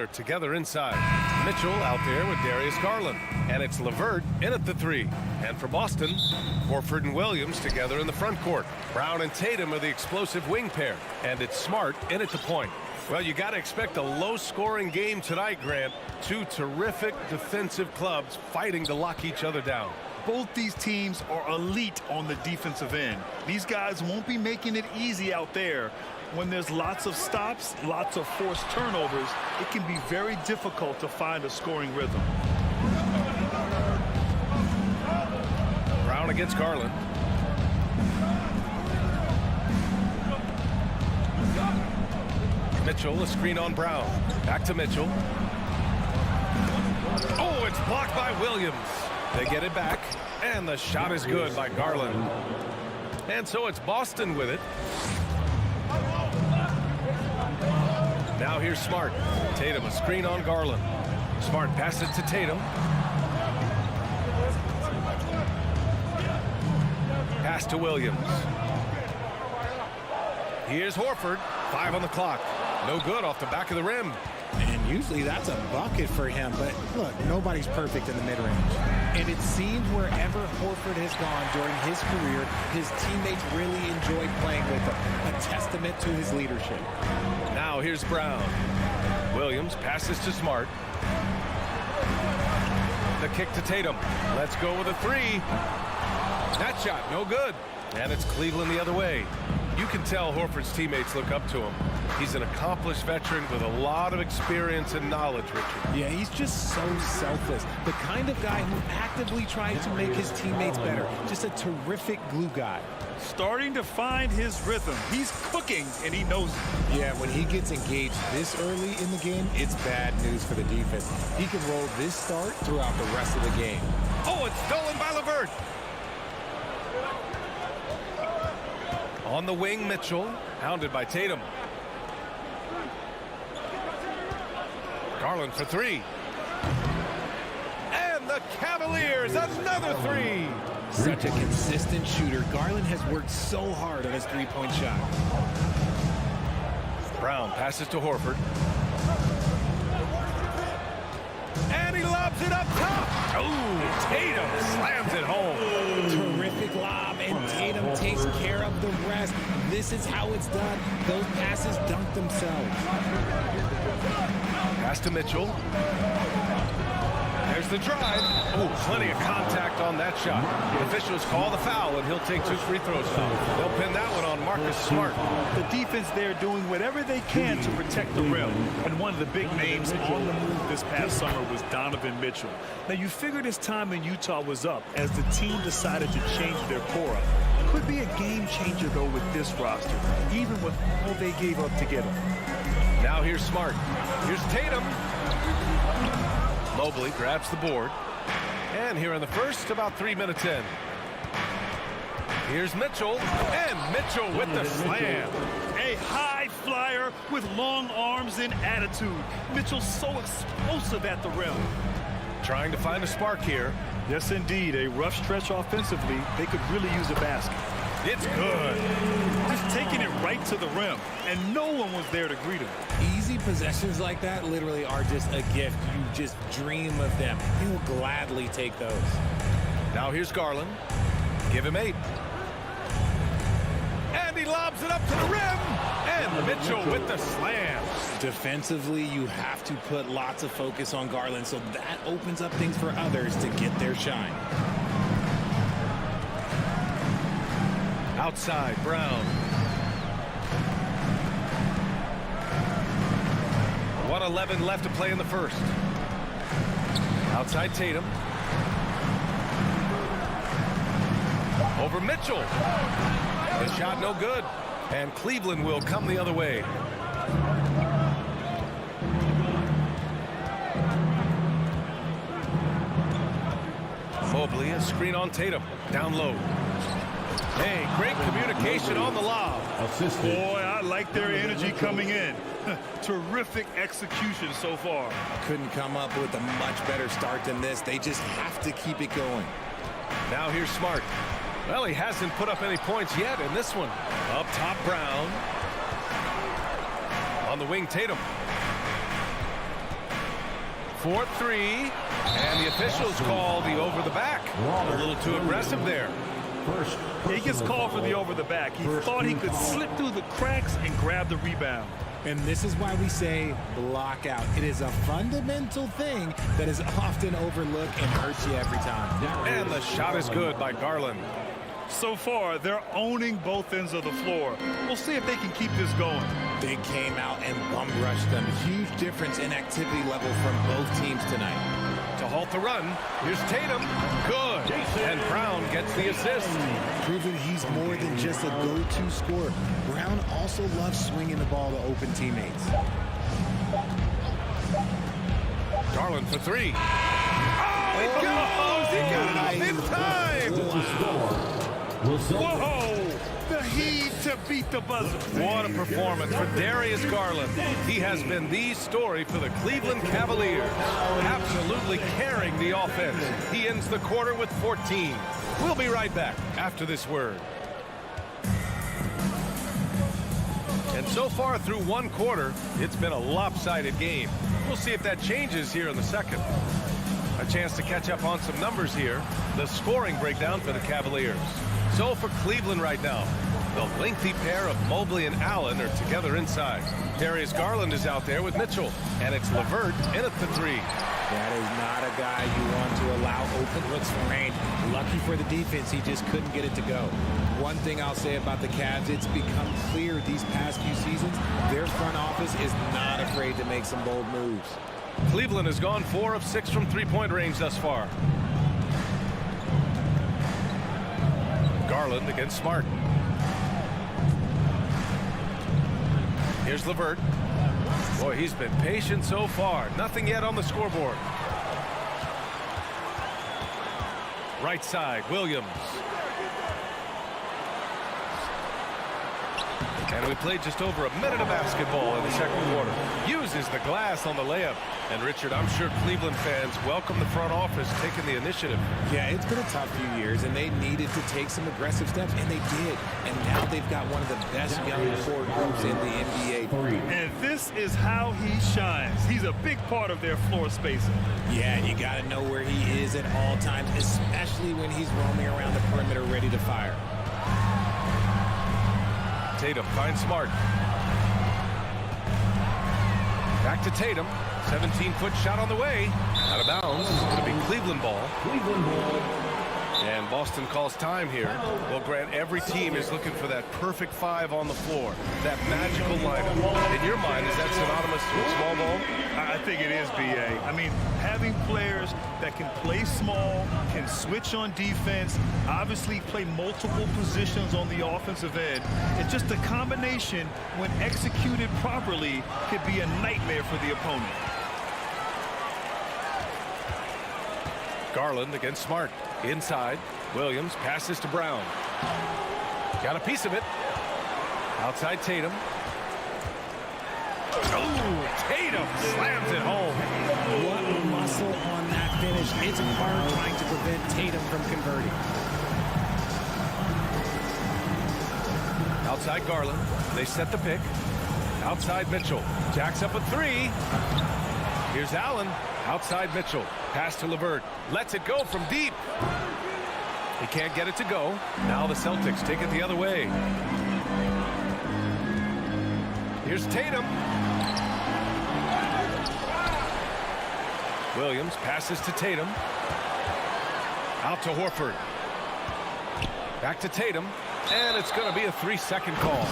they're together inside. Mitchell out there with Darius Garland. And it's LeVert in at the 3. And for Boston, Horford and Williams together in the front court. Brown and Tatum are the explosive wing pair. And it's Smart in at the point. Well, you got to expect a low-scoring game tonight, Grant. Two terrific defensive clubs fighting to lock each other down. Both these teams are elite on the defensive end. These guys won't be making it easy out there. When there's lots of stops, lots of forced turnovers, it can be very difficult to find a scoring rhythm. Brown against Garland. Mitchell, a screen on Brown. Back to Mitchell. Oh, it's blocked by Williams. They get it back, and the shot is good by Garland. And so it's Boston with it. Now here's Smart. Tatum, a screen on Garland. Smart passes to Tatum. Pass to Williams. Here's Horford. 5 on the clock. No good off the back of the rim. And usually that's a bucket for him, but look, nobody's perfect in the mid-range. And it seems wherever Horford has gone during his career, his teammates really enjoy playing with him. A testament to his leadership. Now here's Brown. Williams passes to Smart. The kick to Tatum. Let's go with a 3. That shot, no good. And it's Cleveland the other way. You can tell Horford's teammates look up to him. He's an accomplished veteran with a lot of experience and knowledge, Richard. Yeah, he's just so selfless. The kind of guy who actively tries to make his teammates better. Just a terrific glue guy. Starting to find his rhythm. He's cooking, and he knows it. Yeah, when he gets engaged this early in the game, it's bad news for the defense. He can roll this start throughout the rest of the game. Oh, it's stolen by LeVert. On the wing, Mitchell, hounded by Tatum. Garland for 3. And the Cavaliers, another 3. Such a consistent shooter. Garland has worked so hard on his three-point shot. Brown passes to Horford. And he lobs it up top. Oh, Tatum slams it home. Terrific lob, and Tatum takes care of the rest. This is how it's done. Those passes dunk themselves. Pass to Mitchell. There's the drive. Oh, plenty of contact on that shot. The officials call the foul, and he'll take 2 free throws now. They'll pin that one on Marcus Smart. The defense there doing whatever they can to protect the rim. And one of the big names on the move this past summer was Donovan Mitchell. Now, you figured his time in Utah was up as the team decided to change their core up. Could be a game changer, though, with this roster, even with all they gave up to get him. Now here's Smart. Here's Tatum. Mobley grabs the board. And here in the first, about 3 minutes in. Here's Mitchell. And Mitchell with the slam. A high flyer with long arms and attitude. Mitchell's so explosive at the rim. Trying to find a spark here. Yes, indeed. A rough stretch offensively. They could really use a basket. It's good. Just taking it right to the rim, and no one was there to greet him. Easy possessions like that literally are just a gift. You just dream of them. He'll gladly take those. Now here's Garland. Give him 8. And he lobs it up to the rim. And Mitchell with the slam. Defensively, you have to put lots of focus on Garland, so that opens up things for others to get their shine. Outside, Brown. 1:11 left to play in the first. Outside Tatum. Over Mitchell. The shot no good. And Cleveland will come the other way. Mobley, a screen on Tatum. Down low. Hey, great communication on the lob. Boy, I like their energy coming in. Terrific execution so far. Couldn't come up with a much better start than this. They just have to keep it going. Now here's Smart. Well, he hasn't put up any points yet in this one. Up top, Brown. On the wing, Tatum. for three. And the officials call the over the back. A little too aggressive there. He gets called for the over the back. He thought he could slip through the cracks and grab the rebound. And this is why we say block out. It is a fundamental thing that is often overlooked and hurts you every time. And the shot is good by Garland. So far, they're owning both ends of the floor. We'll see if they can keep this going. They came out and bum rushed them. Huge difference in activity level from both teams tonight. To halt the run, here's Tatum. Good. And Brown gets the assist. Proving he's more than just a go-to scorer. Brown also loves swinging the ball to open teammates. Garland for three. Oh, it goes! He got it off in time! Whoa! The heave to beat the buzzer. What a performance for Darius Garland. He has been the story for the Cleveland Cavaliers. Absolutely carrying the offense. He ends the quarter with 14. We'll be right back after this word. And so far through one quarter, it's been a lopsided game. We'll see if that changes here in the second. A chance to catch up on some numbers here. The scoring breakdown for the Cavaliers. So for Cleveland right now, the lengthy pair of Mobley and Allen are together inside. Darius Garland is out there with Mitchell, and it's LeVert in at the three. That is not a guy you want to allow open looks for rain. Lucky for the defense, he just couldn't get it to go. One thing I'll say about the Cavs, it's become clear these past few seasons, their front office is not afraid to make some bold moves. Cleveland has gone 4 of 6 from three-point range thus far. Garland against Smart. Here's LeVert. Boy, he's been patient so far. Nothing yet on the scoreboard. Right side, Williams. And we played just over a minute of basketball in the second quarter. Uses the glass on the layup. And Richard, I'm sure Cleveland fans welcome the front office taking the initiative. Yeah, it's been a tough few years, and they needed to take some aggressive steps, and they did. And now they've got one of the best young core groups in the NBA. And this is how he shines. He's a big part of their floor spacing. Yeah, you got to know where he is at all times, especially when he's roaming around the perimeter ready to fire. Tatum finds Smart. Back to Tatum. 17-foot shot on the way. Out of bounds. It's going to be Cleveland ball. And Boston calls time here. Well, Grant, every team is looking for that perfect 5 on the floor. That magical lineup. In your mind, is that synonymous with small ball? I think it is, B.A. I mean, having players that can play small, can switch on defense, obviously play multiple positions on the offensive end. It's just a combination, when executed properly, could be a nightmare for the opponent. Garland against Smart. Inside. Williams passes to Brown. Got a piece of it. Outside Tatum. Oh, Tatum slams it home. What muscle on that finish. It's hard trying to prevent Tatum from converting. Outside Garland. They set the pick. Outside Mitchell. Jacks up a 3. Here's Allen. Outside Mitchell. Pass to LeVert. Lets it go from deep. He can't get it to go. Now the Celtics take it the other way. Here's Tatum. Williams passes to Tatum. Out to Horford. Back to Tatum. And it's going to be a 3-second call.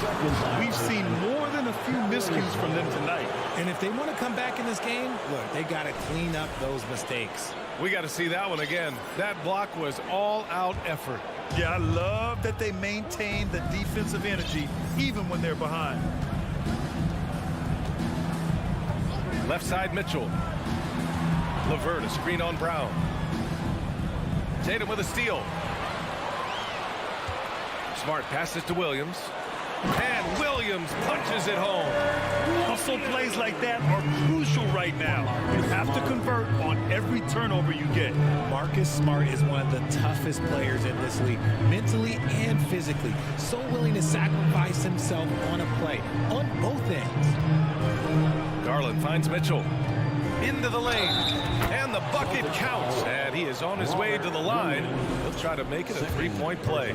We've seen more than a few miscues from them tonight. And if they want to come back in this game, look, they got to clean up those mistakes. We got to see that one again. That block was all-out effort. Yeah, I love that they maintain the defensive energy even when they're behind. Left side Mitchell. LeVert, a screen on Brown. Tatum with a steal. Smart passes to Williams. And Williams punches it home. Hustle plays like that are crucial right now. You have to convert on every turnover you get. Marcus Smart is one of the toughest players in this league, mentally and physically. So willing to sacrifice himself on a play, on both ends. Garland finds Mitchell. into the lane. And the bucket counts. And he is on his way to the line. He'll try to make it a three-point play.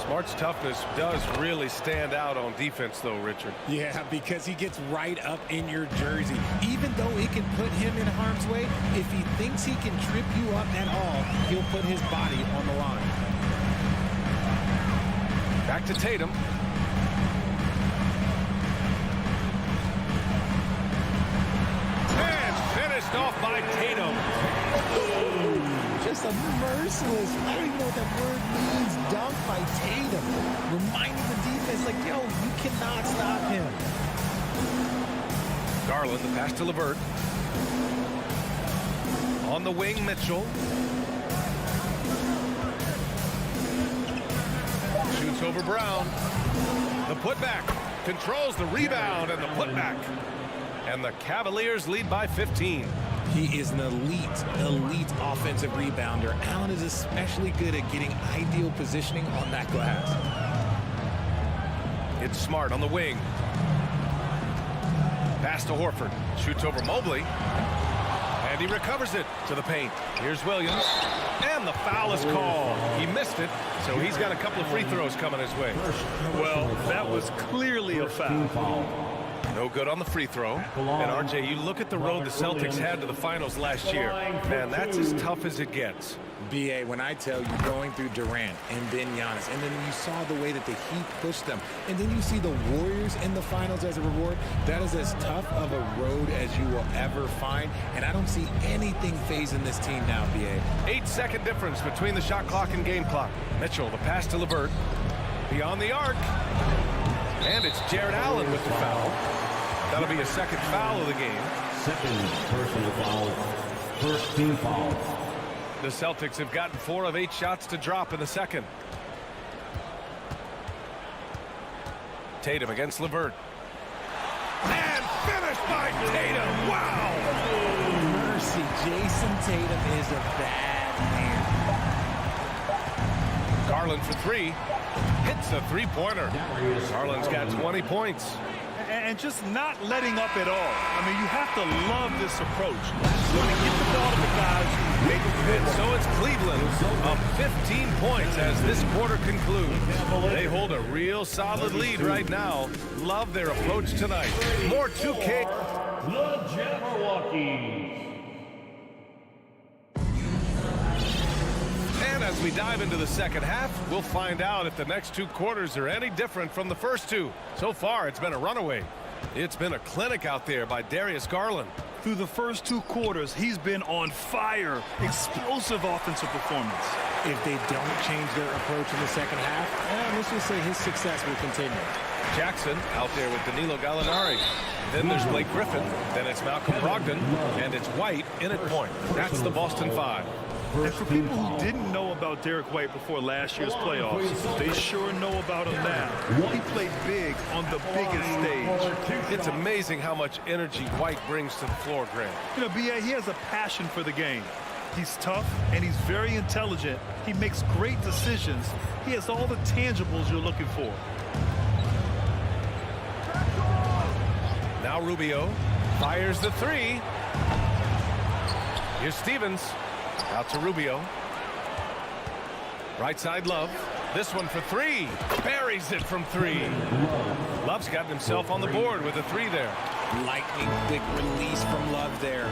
Smart's toughness does really stand out on defense, though, Richard. Yeah, because he gets right up in your jersey. Even though it can put him in harm's way, if he thinks he can trip you up at all, he'll put his body on the line. Back to Tatum. And finished off by Tatum. Just a merciless, I don't even know what that word means, dunk by Tatum. Reminding the defense, like, yo, you cannot stop him. Garland, the pass to LeVert. On the wing, Mitchell. Shoots over Brown. The putback. Controls the rebound and the putback. And the Cavaliers lead by 15. He is an elite offensive rebounder. Allen is especially good at getting ideal positioning on that glass. It's Smart on the wing. Pass to Horford. Shoots over Mobley. And he recovers it to the paint. Here's Williams. And the foul is called. He missed it, so he's got a couple of free throws coming his way. Well, that was clearly a foul. No good on the free throw. And RJ, you look at the road the Celtics had to the finals last year. Man, that's as tough as it gets. BA, when I tell you going through Durant and then Giannis, and then you saw the way that the Heat pushed them, and then you see the Warriors in the finals as a reward, that is as tough of a road as you will ever find, and I don't see anything phasing this team now, BA. 8-second difference between the shot clock and game clock. Mitchell, the pass to LeVert. Beyond the arc. And it's Jared Allen with the foul. That'll be a second foul of the game. Second personal foul. First team foul. The Celtics have gotten 4 of 8 shots to drop in the second. Tatum against LeVert. And finished by Tatum. Wow! Mercy, Jason Tatum is a bad man. Garland for 3. Hits a three-pointer. Garland's got 20 points. And just not letting up at all. I mean, you have to love this approach. You want to get the ball to the guys who make it. And so it's Cleveland up 15 points as this quarter concludes. They hold a real solid lead right now. Love their approach tonight. More 2K. The Jabberwockies. And as we dive into the second half, we'll find out if the next 2 quarters are any different from the first 2. So far, it's been a runaway. It's been a clinic out there by Darius Garland. Through the first 2 quarters, he's been on fire. Explosive offensive performance. If they don't change their approach in the second half, let's just say his success will continue. Jackson out there with Danilo Gallinari. Then there's Blake Griffin. Then it's Malcolm Brogdon. And it's White in at point. That's the Boston 5. And for people who didn't know about Derek White before last year's playoffs, they sure know about him now. He played big on the biggest stage. It's amazing how much energy White brings to the floor, Grant. You know, B.A., he has a passion for the game. He's tough, and he's very intelligent. He makes great decisions. He has all the tangibles you're looking for. Now Rubio fires the 3. Here's Stevens. Out to Rubio. Right side Love. This one for 3. Buries it from 3. Love's gotten himself on the board with a 3 there. Lightning quick release from Love there.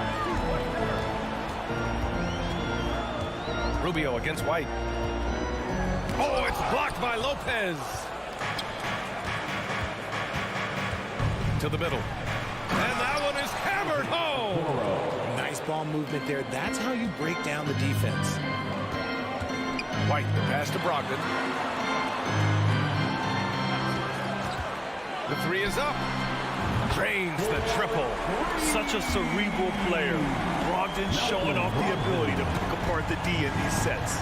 Rubio against White. Oh, it's blocked by Lopez. To the middle. And that one is hammered home. Nice ball movement there. That's how you break down the defense. White, the pass to Brogdon. The 3 is up. Drains the triple. Such a cerebral player. Brogdon showing off the ability to pick apart the D in these sets.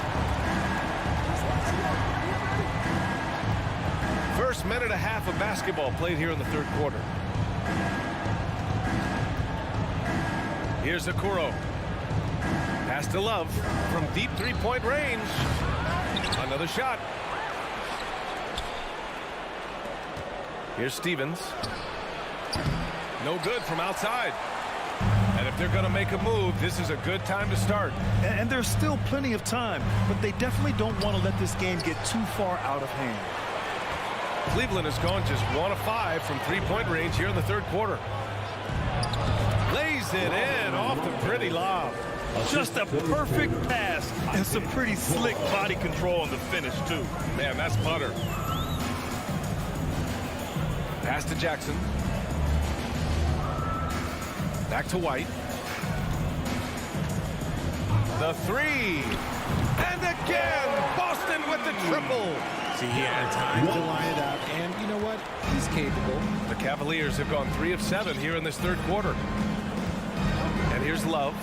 First minute and a half of basketball played here in the third quarter. Here's Okoro. Pass to Love from deep three-point range. Another shot. Here's Stevens. No good from outside. And if they're going to make a move. This is a good time to start. And there's still plenty of time, but they definitely don't want to let this game get too far out of hand. Cleveland has gone just 1 of 5 from three-point range here in the third quarter. Lays it in off the pretty lob. Just a perfect pass and some pretty slick body control on the finish, too. Man, that's butter. Pass to Jackson. Back to White. The three. And again, Boston with the triple. See, he had time to line it up, and you know what? He's capable. The Cavaliers have gone 3 of 7 here in this third quarter. And here's Love.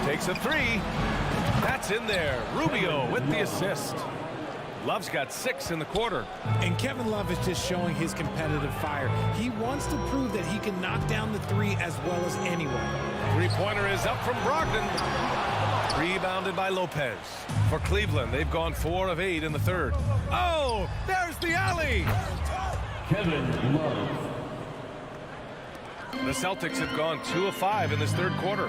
Takes a three. That's in there. Rubio with the assist. Love's got 6 in the quarter. And Kevin Love is just showing his competitive fire. He wants to prove that he can knock down the three as well as anyone. Three-pointer is up from Brogdon. Rebounded by Lopez. For Cleveland, they've gone 4 of 8 in the third. Oh, there's the alley. Kevin Love. The Celtics have gone 2 of 5 in this third quarter.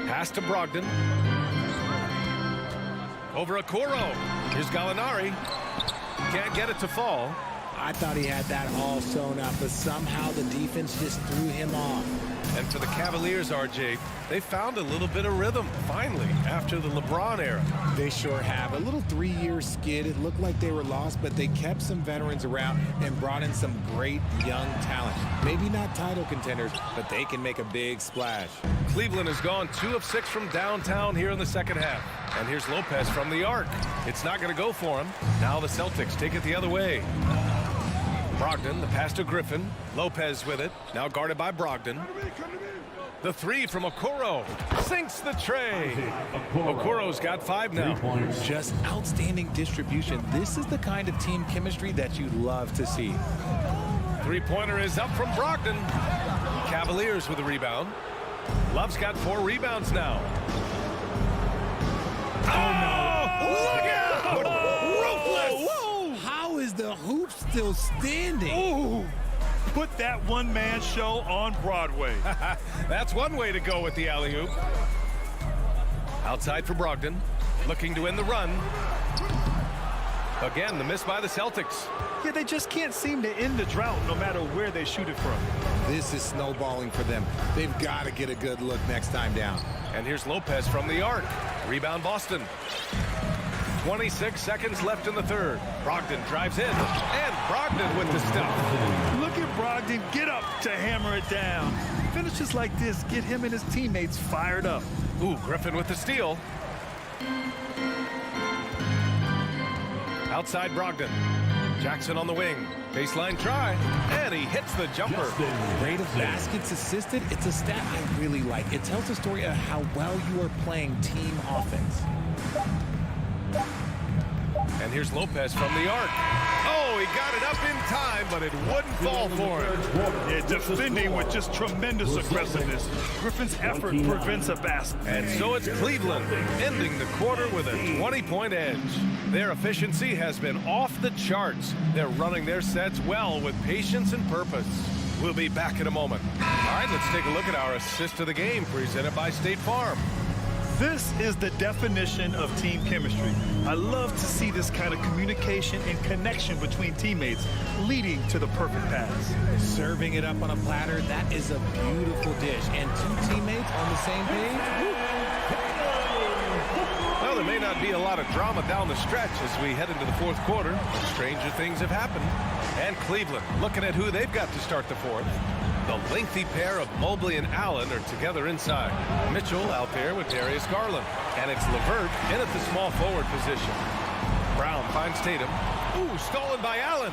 Pass to Brogdon. Over Okoro. Here's Gallinari. Can't get it to fall. I thought he had that all sewn up, but somehow the defense just threw him off. And for the Cavaliers, RJ, they found a little bit of rhythm, finally, after the LeBron era. They sure have. A little 3-year skid. It looked like they were lost, but they kept some veterans around and brought in some great young talent. Maybe not title contenders, but they can make a big splash. Cleveland has gone 2 of 6 from downtown here in the second half. And here's Lopez from the arc. It's not going to go for him. Now the Celtics take it the other way. Brogdon, the pass to Griffin. Lopez with it. Now guarded by Brogdon. The three from Okoro. Sinks the tray. Okoro's got 5 now. Just outstanding distribution. This is the kind of team chemistry that you love to see. Three-pointer is up from Brogdon. Cavaliers with a rebound. Love's got 4 rebounds now. Oh, look out! Ruthless! Whoa! How is the hoop still standing? Ooh, put that one-man show on Broadway. That's one way to go with the alley-oop. Outside for Brogdon, looking to end the run. Again, the miss by the Celtics. Yeah, they just can't seem to end the drought no matter where they shoot it from. This is snowballing for them. They've got to get a good look next time down. And here's Lopez from the arc. Rebound Boston. 26 seconds left in the third. Brogdon drives in. And Brogdon with the stuff. Look at Brogdon get up to hammer it down. Finishes like this get him and his teammates fired up. Ooh, Griffin with the steal. Outside Brogdon. Jackson on the wing. Baseline try. And he hits the jumper. Rate of baskets assisted. It's a stat I really like. It tells a story of how well you are playing team offense. And here's Lopez from the arc. Oh, he got it up in time, but it wouldn't fall for him. Yeah, defending with just tremendous aggressiveness. Griffin's effort prevents a basket. And so it's Cleveland ending the quarter with a 20-point edge. Their efficiency has been off the charts. They're running their sets well with patience and purpose. We'll be back in a moment. All right, let's take a look at our assist of the game presented by State Farm. This is the definition of team chemistry. I love to see this kind of communication and connection between teammates leading to the perfect pass. Serving it up on a platter, that is a beautiful dish. And 2 teammates on the same page. Well, there may not be a lot of drama down the stretch as we head into the fourth quarter, but stranger things have happened. And Cleveland looking at who they've got to start the fourth. The lengthy pair of Mobley and Allen are together inside. Mitchell out there with Darius Garland. And it's LeVert in at the small forward position. Brown finds Tatum. Ooh, stolen by Allen.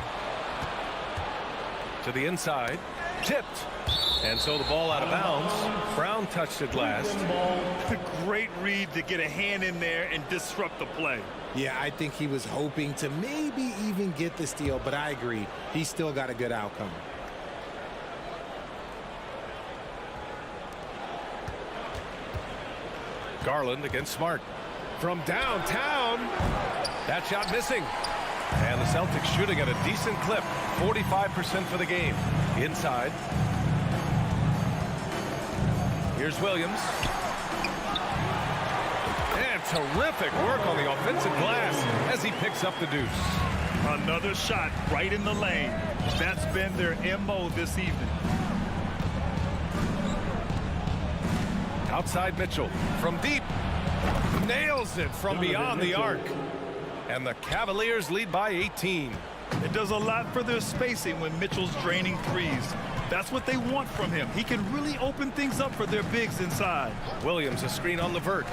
To the inside. Tipped. And so the ball out of bounds. Brown touched it last. Great read to get a hand in there and disrupt the play. Yeah, I think he was hoping to maybe even get the steal, but I agree. He still got a good outcome. Garland against Smart. From downtown. That shot missing. And the Celtics shooting at a decent clip. 45% for the game. Inside. Here's Williams. And terrific work on the offensive glass as he picks up the deuce. Another shot right in the lane. That's been their MO this evening. Outside Mitchell from deep. Nails it from beyond the arc. And the Cavaliers lead by 18. It does a lot for their spacing when Mitchell's draining threes. That's what they want from him. He can really open things up for their bigs inside. Williams a screen on Levert.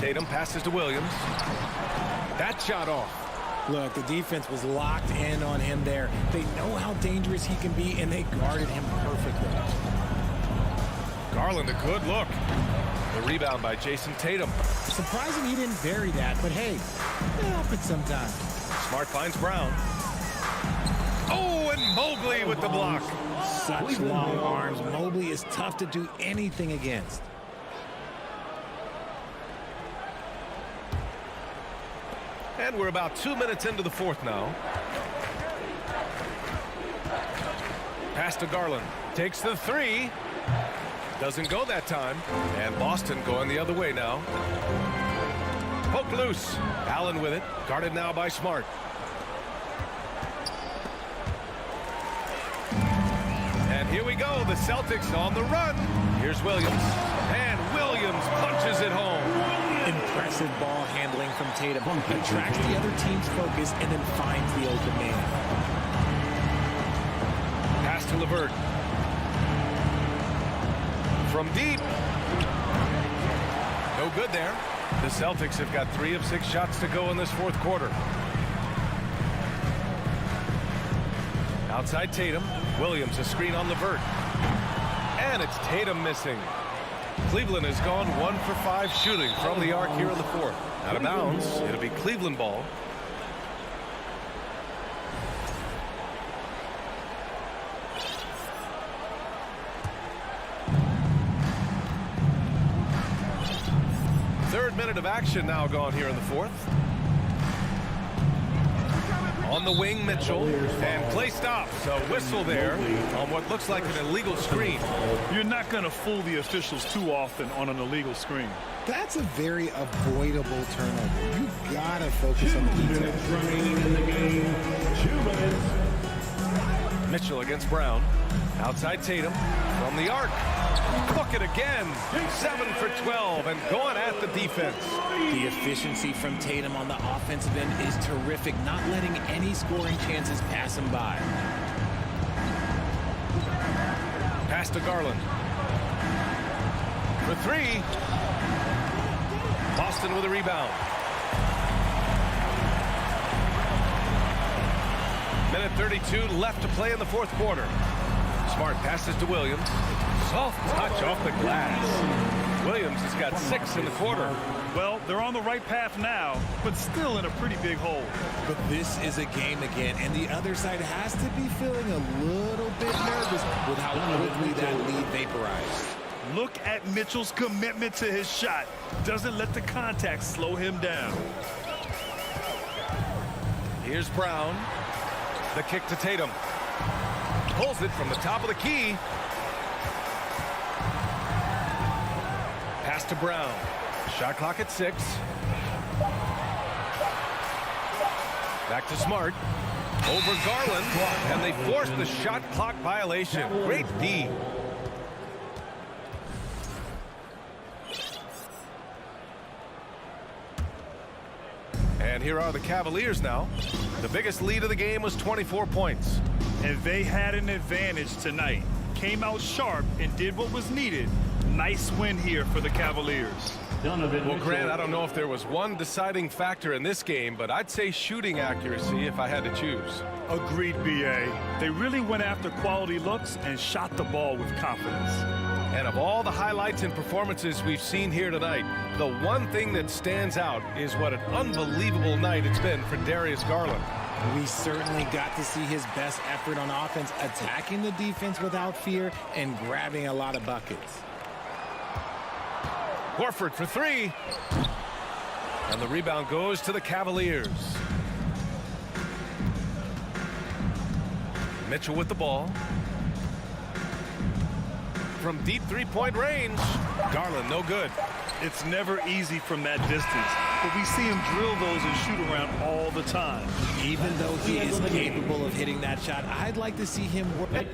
Tatum passes to Williams. That shot off. Look, the defense was locked in on him there. They know how dangerous he can be, and they guarded him perfectly. Garland, a good look. The rebound by Jason Tatum. Surprising he didn't bury that, but hey, it happens sometimes. Smart finds Brown. Oh, and Mobley with the block. Such long arms. Mobley is tough to do anything against. And we're about 2 minutes into the fourth now. Pass to Garland. Takes the three. Doesn't go that time. And Boston going the other way now. Poke loose. Allen with it. Guarded now by Smart. And here we go. The Celtics on the run. Here's Williams. And Williams punches it home. Impressive ball handling from Tatum. Attracts the other team's focus and then finds the open man. Pass to Levert. From deep. No good there. The Celtics have got 3 of 6 shots to go in this fourth quarter. Outside Tatum. Williams a screen on Levert. And it's Tatum missing. Cleveland has gone 1 for 5 shooting from the arc here in the fourth. Out of bounds. It'll be Cleveland ball. Third minute of action now gone here in the fourth. On the wing, Mitchell, and play stops. A whistle there on what looks like an illegal screen. You're not going to fool the officials too often on an illegal screen. That's a very avoidable turnover. You gotta focus on the details. Mitchell against Brown. Outside Tatum from the arc. Book it again. 7 for 12 and going at the defense. The efficiency from Tatum on the offensive end is terrific, not letting any scoring chances pass him by. Pass to Garland. For 3. Boston with a rebound. Minute 32 left to play in the fourth quarter. Smart passes to Williams. Soft touch off the glass. Williams has got 6 in the quarter. Well, they're on the right path now, but still in a pretty big hole. But this is a game again, and the other side has to be feeling a little bit nervous with how quickly that lead vaporized. Look at Mitchell's commitment to his shot. Doesn't let the contact slow him down. Here's Brown. The kick to Tatum. Pulls it from the top of the key. Pass to Brown. Shot clock at 6. Back to Smart. Over Garland. And they force the shot clock violation. Great D. And here are the Cavaliers now. The biggest lead of the game was 24 points. And they had an advantage tonight. Came out sharp and did what was needed. Nice win here for the Cavaliers. Well, Grant, I don't know if there was one deciding factor in this game, but I'd say shooting accuracy if I had to choose. Agreed, B.A. They really went after quality looks and shot the ball with confidence. And of all the highlights and performances we've seen here tonight, the one thing that stands out is what an unbelievable night it's been for Darius Garland. We certainly got to see his best effort on offense, attacking the defense without fear and grabbing a lot of buckets. Horford for 3. And the rebound goes to the Cavaliers. Mitchell with the ball. from deep three-point range. Garland, no good. It's never easy from that distance, but we see him drill those and shoot around all the time. Even though he is capable of hitting that shot, I'd like to see him work.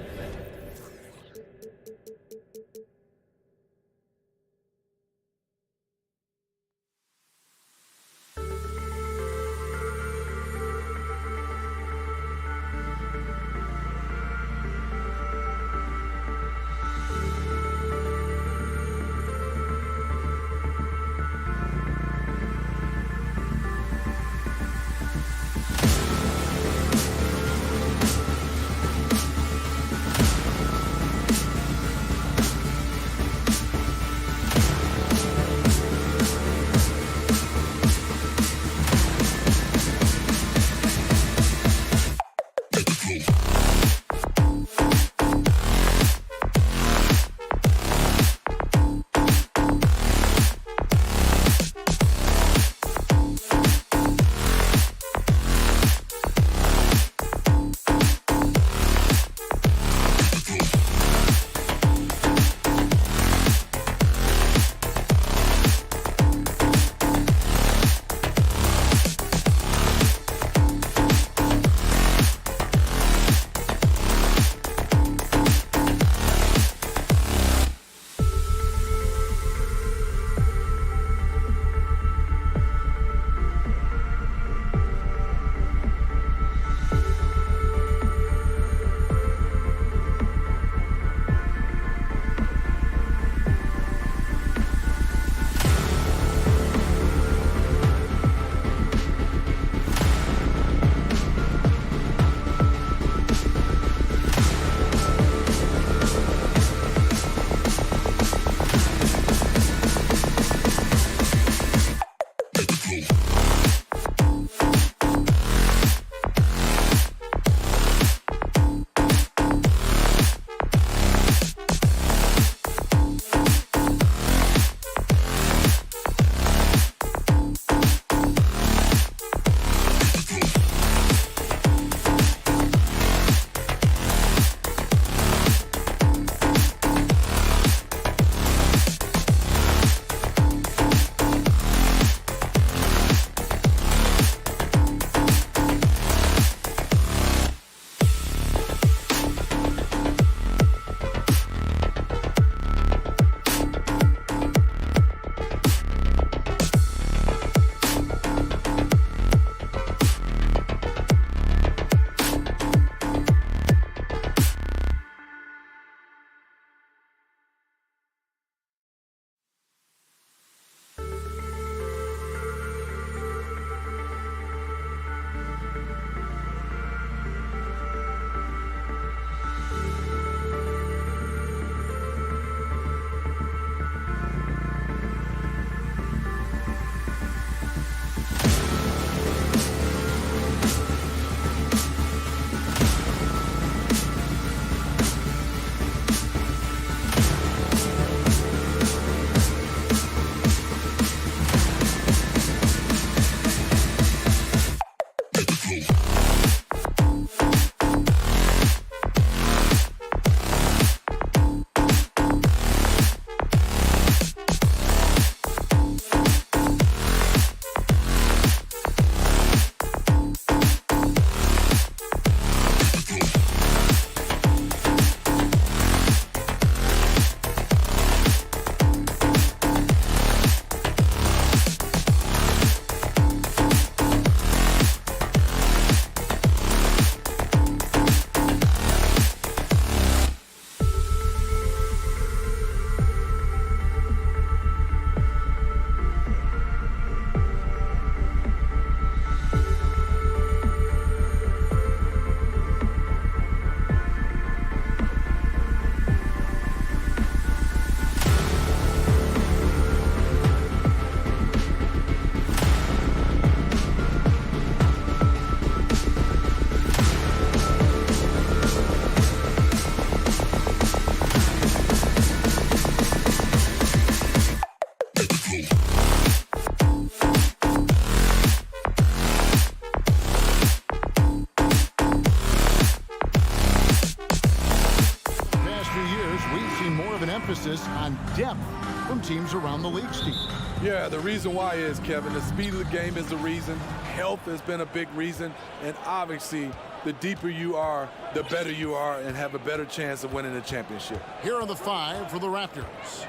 emphasis on depth from teams around the league, Steve. Yeah, the reason why is, Kevin, the speed of the game is the reason. Health has been a big reason. And obviously, the deeper you are, the better you are and have a better chance of winning the championship. Here are the 5 for the Raptors.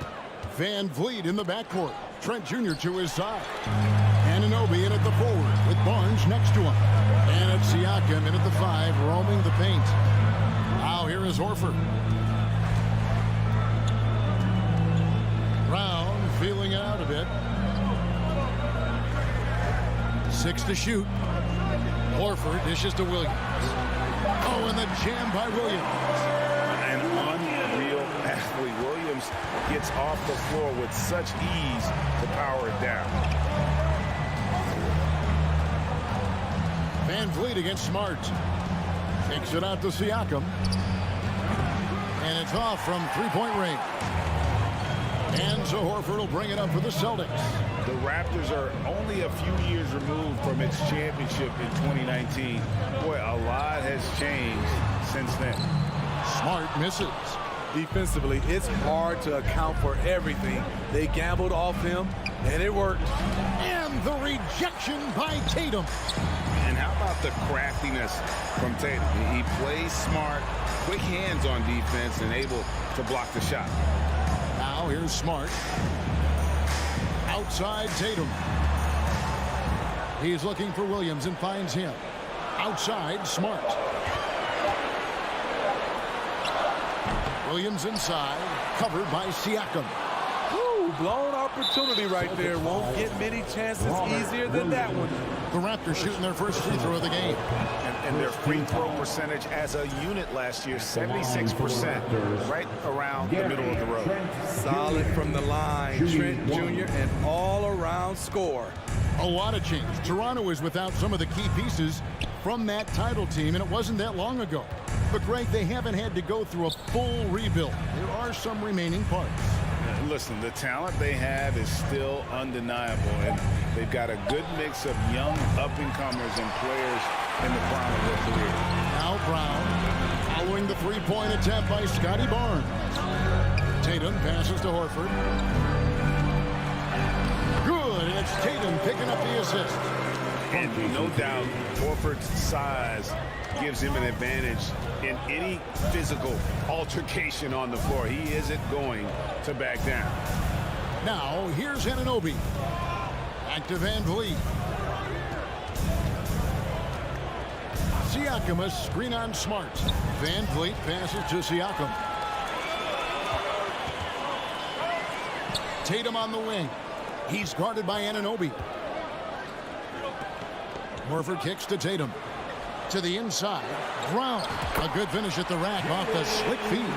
Van Vliet in the backcourt. Trent Jr. to his side. Anunoby in at the forward with Barnes next to him. And it's Siakam in at the 5, roaming the paint. Now here is Horford. Brown feeling it out a bit. 6 to shoot. Horford dishes to Williams. Oh, and the jam by Williams. An unreal athlete. Williams gets off the floor with such ease to power it down. Van Vliet against Smart. Takes it out to Siakam. And it's off from three-point range. And so Horford will bring it up for the Celtics. The Raptors are only a few years removed from its championship in 2019. Boy, a lot has changed since then. Smart misses. Defensively, it's hard to account for everything. They gambled off him, and it worked. And the rejection by Tatum. And how about the craftiness from Tatum? He plays smart, quick hands on defense, and able to block the shot. Now here's Smart. Outside Tatum. He's looking for Williams and finds him. Outside Smart. Williams inside, covered by Siakam. Ooh, blown opportunity right there. Won't get many chances easier than that one. The Raptors shooting their first free throw of the game. And their free throw percentage as a unit last year, 76%, right around the middle of the road. Solid from the line. Trent Jr. an all-around score. A lot of change. Toronto is without some of the key pieces from that title team, and it wasn't that long ago. But, Greg, they haven't had to go through a full rebuild. There are some remaining parts. Listen, the talent they have is still undeniable, and they've got a good mix of young up-and-comers and players in the prime of their career. Now Brown following the three-point attempt by Scotty Barnes. Tatum passes to Horford. Good, and it's Tatum picking up the assist. And no doubt, Horford's size gives him an advantage in any physical altercation on the floor. He isn't going to back down. Now, here's Anunoby. Back to Van Vliet. Siakam, a screen on Smart. Van Vliet passes to Siakam. Tatum on the wing. He's guarded by Anunoby. Horford kicks to Tatum. To the inside. Brown. A good finish at the rack off the slick feed.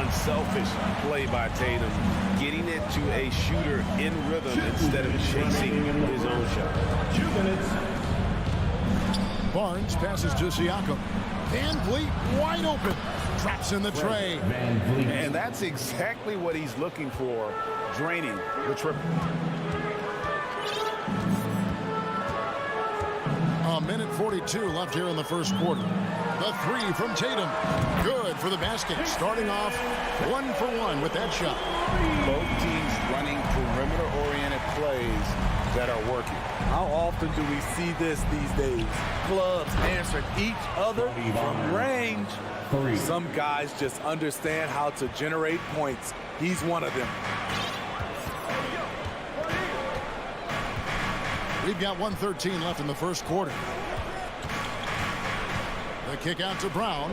Unselfish play by Tatum. Getting it to a shooter in rhythm instead of chasing his own shot. 2 minutes. Barnes passes to Siakam. Van Vliet wide open. Drops in the tray. And that's exactly what he's looking for. Draining the triple. A minute 42 left here in the first quarter. The three from Tatum. Good for the basket. Starting off 1 for 1 with that shot. Both teams running perimeter-oriented plays that are working. How often do we see this these days? Clubs answering each other from range. Some guys just understand how to generate points. He's one of them. We've got 1:13 left in the first quarter. The kick out to Brown.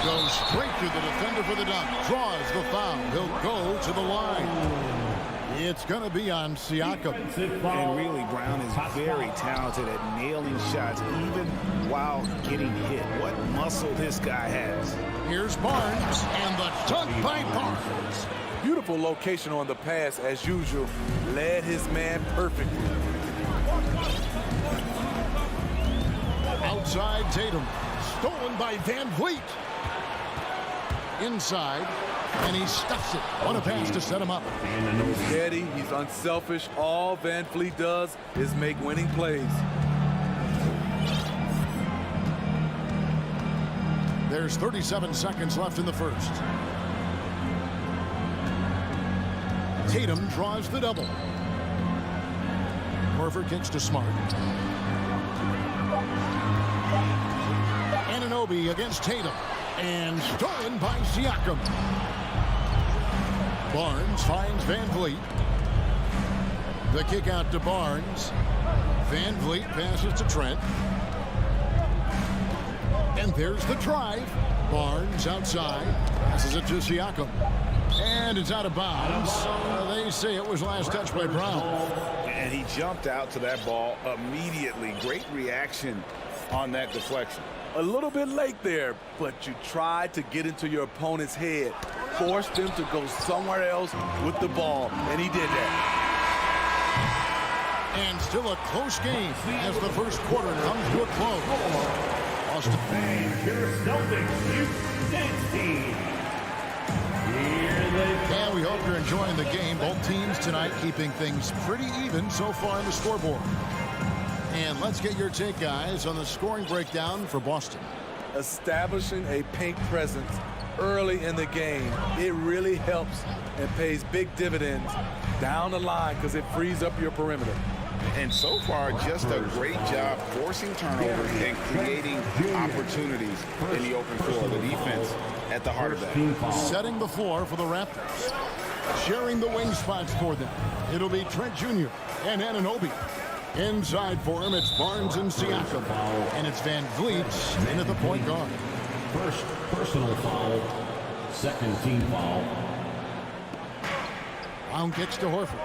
Goes straight through the defender for the dunk. Draws the foul. He'll go to the line. It's going to be on Siakam. And really, Brown is very talented at nailing shots, even while getting hit. What muscle this guy has. Here's Barnes, and the dunk by Barnes. Beautiful location on the pass, as usual. Led his man perfectly. Outside Tatum. Stolen by Van Vliet. Inside, and he stuffs it. On a pass to set him up. He's steady, he's unselfish. All Van Vliet does is make winning plays. There's 37 seconds left in the first. Tatum draws the double. Horford kicks to Smart. Anunoby against Tatum. And stolen by Siakam. Barnes finds Van Vliet. The kick out to Barnes. Van Vliet passes to Trent. And there's the drive. Barnes outside. Passes it to Siakam. And it's out of bounds. They say it was last touched by Brown. And he jumped out to that ball immediately. Great reaction on that deflection. A little bit late there, but you tried to get into your opponent's head. Forced him to go somewhere else with the ball, and he did that. And still a close game as the first quarter comes to a close. Boston. And your Celtics youth dance team. And we hope you're enjoying the game. Both teams tonight keeping things pretty even so far on the scoreboard. And let's get your take, guys, on the scoring breakdown for Boston. Establishing a paint presence early in the game, it really helps and pays big dividends down the line because it frees up your perimeter. And so far, just a great job forcing turnovers and creating opportunities in the open floor. The defense at the heart of that. Setting the floor for the Raptors. Sharing the wing spots for them. It'll be Trent Jr. and Anunoby. Inside for him, it's Barnes and Siakam. And it's Van Vliet in at the point guard. First personal foul. Second team foul. Brown kicks to Horford.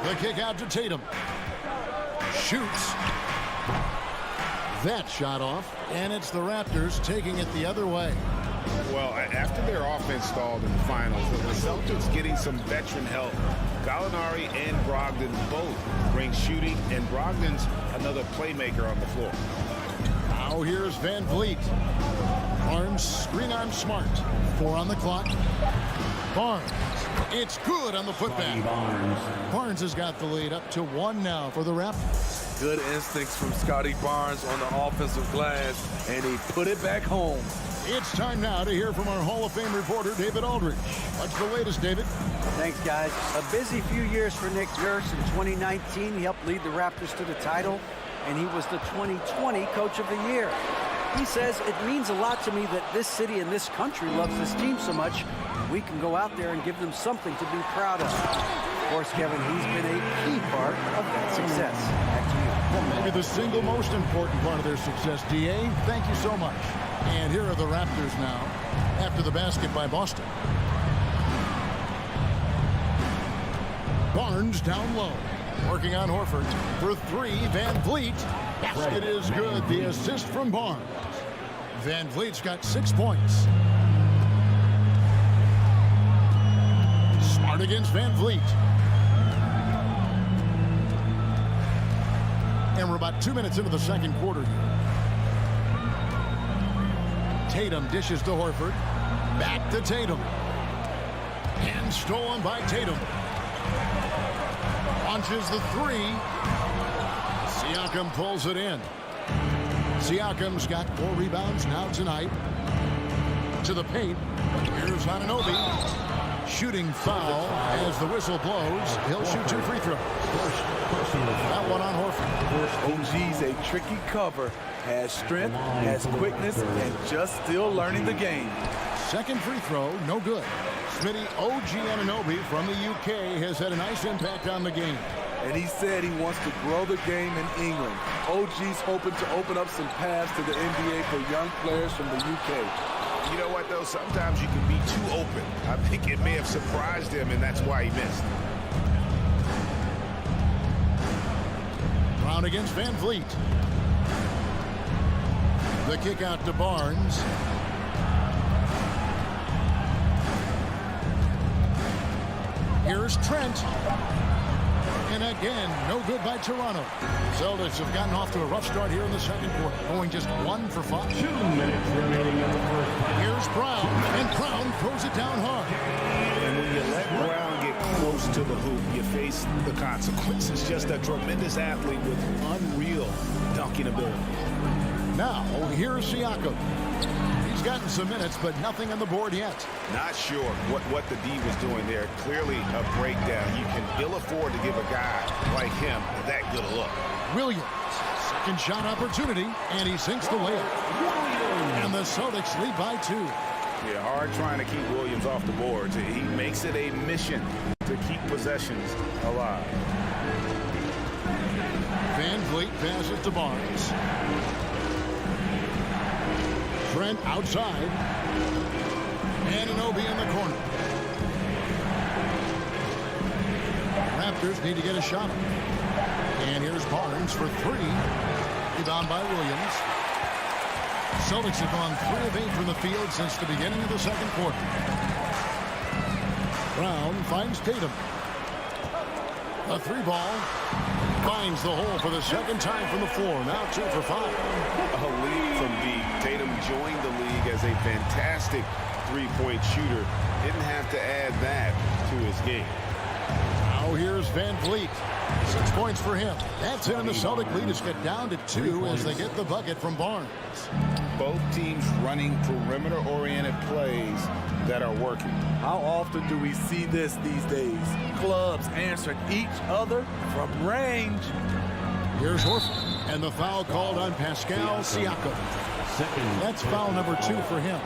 The kick out to Tatum. Shoots. That shot off. And it's the Raptors taking it the other way. Well, after their offense stalled in the finals, the Celtics getting some veteran help. Gallinari and Brogdon both bring shooting, and Brogdon's another playmaker on the floor. Now here's Van Vliet. Barnes screen on Smart. 4 on the clock. Barnes. It's good on the putback. Barnes has got the lead up to 1 now for the Raptors. Good instincts from Scotty Barnes on the offensive glass, and he put it back home. It's time now to hear from our Hall of Fame reporter, David Aldridge. What's the latest, David? Thanks, guys. A busy few years for Nick Nurse. In 2019, he helped lead the Raptors to the title, and he was the 2020 Coach of the Year. He says, it means a lot to me that this city and this country loves this team so much. We can go out there and give them something to be proud of. Of course, Kevin, he's been a key part of that success. Back to you. Well, maybe the single most important part of their success, D.A. Thank you so much. And here are the Raptors now after the basket by Boston. Barnes down low. Working on Horford. For 3, Van Vliet. Basket is good. The assist from Barnes. Van Vliet's got 6 points. Smart against Van Vliet. And we're about 2 minutes into the second quarter here. Tatum dishes to Horford. Back to Tatum. And stolen by Tatum. Launches the 3. Siakam pulls it in. Siakam's got 4 rebounds now tonight. To the paint. Here's Anunoby. Shooting foul as the whistle blows. He'll shoot 2 free throws. That one on Horford. OG's a tricky cover. Has strength, has quickness, and just still learning the game. Second free throw, no good. Smitty, OG Anunoby from the UK has had a nice impact on the game. And he said he wants to grow the game in England. OG's hoping to open up some paths to the NBA for young players from the UK. You know what, though? Sometimes you can be too open. I think it may have surprised him, and that's why he missed. Brown against Van Vliet. The kick out to Barnes. Here's Trent. And again, no good by Toronto. Celtics have gotten off to a rough start here in the second quarter, going just 1 for 5. 2 minutes remaining in the first. Here's Brown, and Brown throws it down hard. And when you let Brown get close to the hoop, you face the consequences. Just a tremendous athlete with unreal dunking ability. Now, here's Siakam. He's gotten some minutes, but nothing on the board yet. Not sure what the D was doing there. Clearly a breakdown. You can ill afford to give a guy like him that good a look. Williams, second shot opportunity, and he sinks the layup. And the Celtics lead by 2. Yeah, hard trying to keep Williams off the boards. He makes it a mission to keep possessions alive. Van Vliet passes to Barnes. Trent outside. Anunoby in the corner. Raptors need to get a shot. And here's Barnes for 3. Rebound by Williams. Celtics have gone 3 of 8 from the field since the beginning of the second quarter. Brown finds Tatum. A 3-ball. Finds the hole for the second time from the floor. Now 2 for 5. A lead from deep. Tatum joined the league as a fantastic three-point shooter. Didn't have to add that to his game. Now here's Van Vliet. 6 points for him. That's it, and the Celtic lead is cut down to 2 as they get the bucket from Barnes. Both teams running perimeter-oriented plays that are working. How often do we see this these days? Clubs answering each other from range. Here's Horford, and the foul called on Pascal Siakam. That's foul number 2 for him.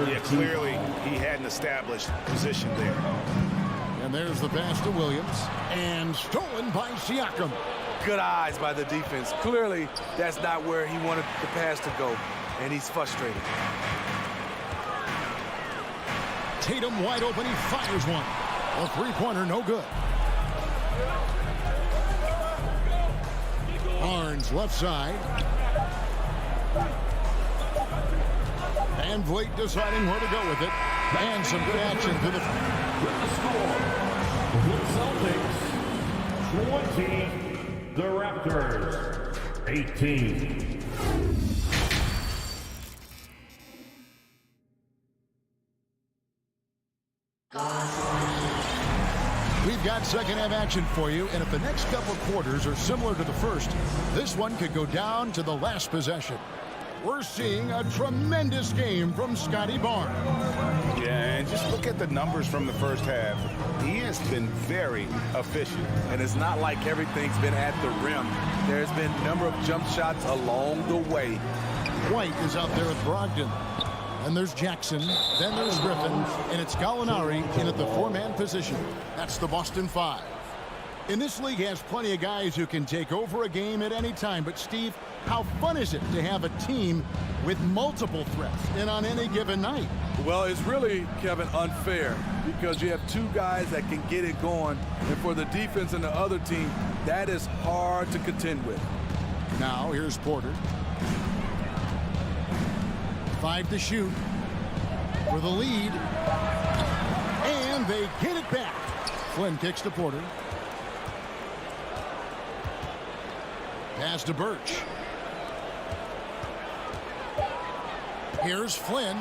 Yeah, clearly he hadn't established position there. And there's the pass to Williams, and stolen by Siakam. Good eyes by the defense. Clearly, that's not where he wanted the pass to go, and he's frustrated. Tatum wide open, he fires one. A 3-pointer, no good. Barnes left side. Van Vliet deciding where to go with it. And some good action to the score. The Celtics 20, the Raptors 18. We've got second half action for you, and if the next couple quarters are similar to the first, this one could go down to the last possession. We're seeing a tremendous game from Scotty Barnes. Yeah, and just look at the numbers from the first half. He has been very efficient. And it's not like everything's been at the rim. There's been a number of jump shots along the way. White is out there with Brogdon. And there's Jackson, then there's Griffin, and it's Gallinari in at the 4-man position. That's the Boston 5. And this league has plenty of guys who can take over a game at any time. But, Steve, how fun is it to have a team with multiple threats and on any given night? Well, it's really, Kevin, unfair because you have 2 guys that can get it going. And for the defense and the other team, that is hard to contend with. Now, here's Porter. 5 to shoot for the lead. And they get it back. Flynn kicks to Porter. Pass to Birch. Here's Flynn.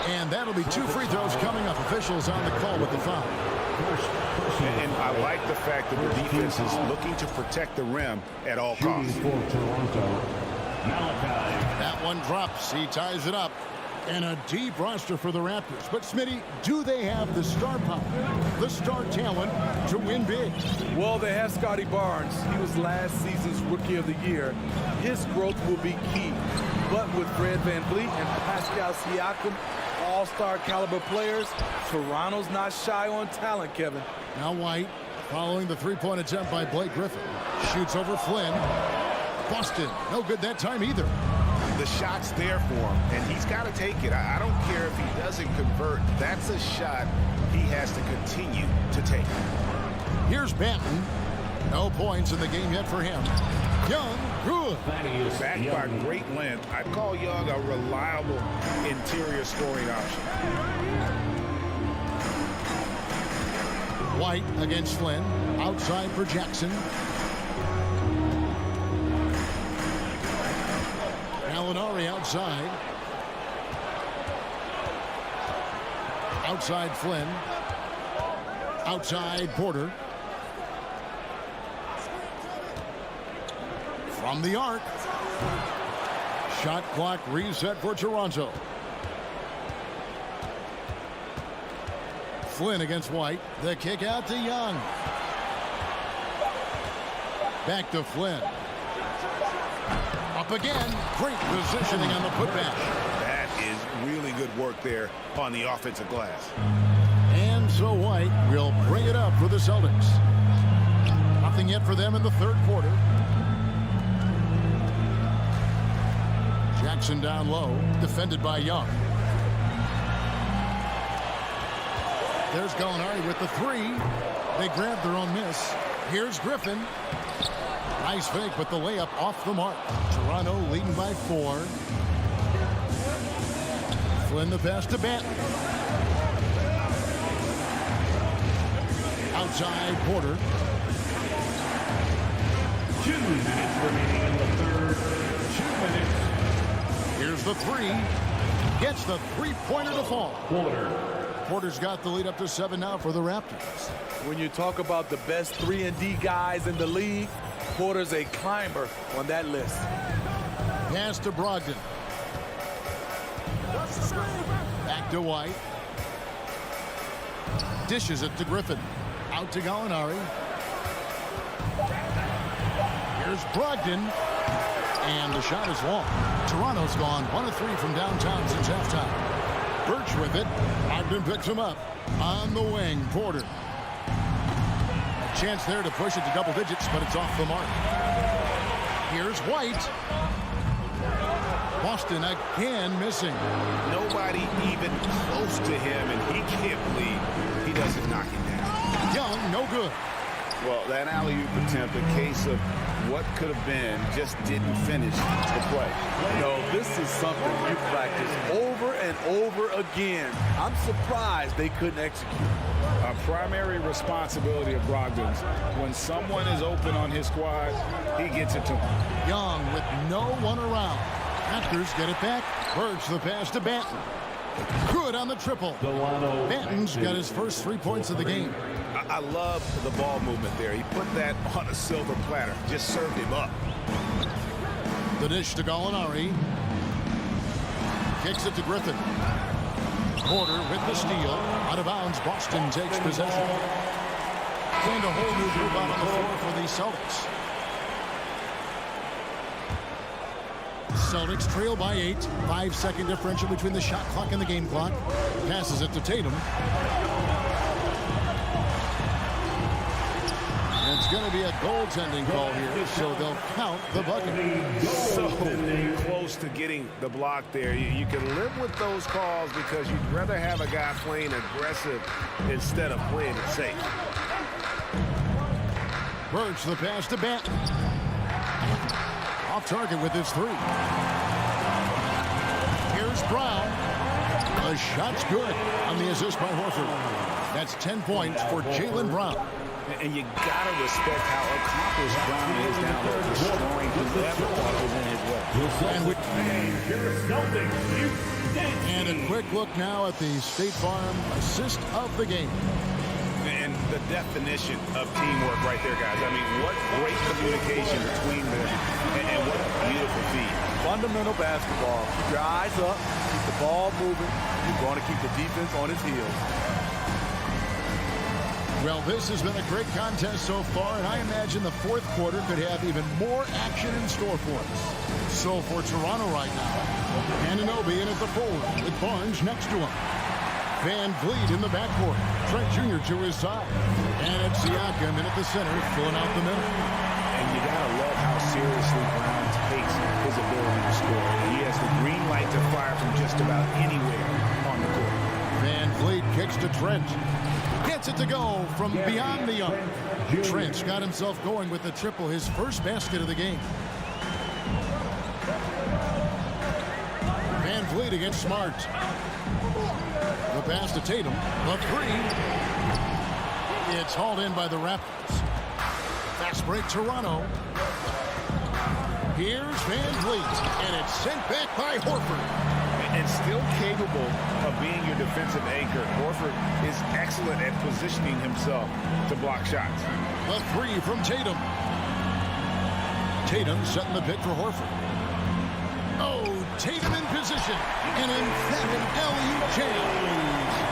And that'll be 2 free throws coming up. Officials on the call with the foul. And I like the fact that the defense is looking to protect the rim at all costs. That one drops. He ties it up. And a deep roster for the Raptors. But, Smitty, do they have the star power, the star talent to win big? Well, they have Scotty Barnes. He was last season's Rookie of the Year. His growth will be key. But with Fred VanVleet and Pascal Siakam, all-star caliber players, Toronto's not shy on talent, Kevin. Now White, following the 3-point attempt by Blake Griffin. Shoots over Flynn. Boston, no good that time either. The shot's there for him, and he's got to take it. I don't care if he doesn't convert. That's a shot he has to continue to take. Here's Banton. No points in the game yet for him. Young, good. Backed by great length. I'd call Young a reliable interior scoring option. White against Flynn. Outside for Jackson. Gallinari outside. Outside Flynn. Outside Porter. From the arc. Shot clock reset for Toronto. Flynn against White. The kick out to Young. Back to Flynn. Up again. Great positioning on the putback. That is really good work there on the offensive glass. And so White will bring it up for the Celtics. Nothing yet for them in the third quarter. Jackson down low, defended by Young. There's Gallinari with the three. They grab their own miss. Here's Griffin. Nice fake, but the layup off the mark. Toronto leading by 4. Flynn the pass to Banton. Outside Porter. 2 minutes remaining in the third. 2 minutes. Here's the three. Gets the three-pointer to fall. Porter's got the lead up to 7 now for the Raptors. When you talk about the best 3-and-D guys in the league, Porter's a climber on that list. Pass to Brogdon. Back to White. Dishes it to Griffin. Out to Gallinari. Here's Brogdon. And the shot is long. Toronto's gone 1 of 3 from downtown since halftime. Birch with it. Brogdon picks him up. On the wing, Porter. A chance there to push it to double digits, but it's off the mark. Here's White. Boston again missing. Nobody even close to him, and he can't believe he doesn't knock him down. Young, no good. Well, that alley-oop attempt, a case of what could have been, just didn't finish the play. No, this is something you practice over and over again. I'm surprised they couldn't execute. A primary responsibility of Brogdon's. When someone is open on his squad, he gets it to him. Young with no one around. Raptors get it back. Birch the pass to Banton. Good on the triple. Banton's got his first 3 points of the game. I love the ball movement there. He put that on a silver platter. Just served him up. The dish to Gallinari. Kicks it to Griffin. Porter with the steal. Out of bounds. Boston takes possession. And a whole new group out on the floor for the Celtics. Celtics trail by 8. 5-second differential between the shot clock and the game clock. Passes it to Tatum. It's going to be a goaltending call here, so they'll count the bucket. So close to getting the block there. You can live with those calls because you'd rather have a guy playing aggressive instead of playing it safe. Birch the pass to Banton. Off target with his 3. Here's Brown. The shot's good on the assist by Horford. That's 10 points for Jaylen Brown. And you got to respect how accomplished Brown is down there, destroying whoever was in his way. And a quick look now at the State Farm assist of the game. And the definition of teamwork right there, guys. I mean, what great communication between them, and what a beautiful feed. Fundamental basketball. Keep your eyes up, keep the ball moving. You're going to keep the defense on its heels. Well, this has been a great contest so far, and I imagine the fourth quarter could have even more action in store for us. So for Toronto right now, Anunoby in at the forward with Barnes next to him. Van Vliet in the backcourt. Trent Jr. to his side. And it's Siakam in at the center, filling out the middle. And you got to love how seriously Brown takes his ability to score. He has the green light to fire from just about anywhere on the court. Van Vliet kicks to Trent. Gets it to go from beyond the arc. Trent's got himself going with the triple, his first basket of the game. Van Vliet against Smart. The pass to Tatum. The 3. It's hauled in by the Raptors. Fast break Toronto. Here's Van Vliet. And it's sent back by Horford. And still capable of being your defensive anchor. Horford is excellent at positioning himself to block shots. The 3 from Tatum. Tatum setting the pick for Horford. Oh, Tatum in position. An emphatic alley-oop jam.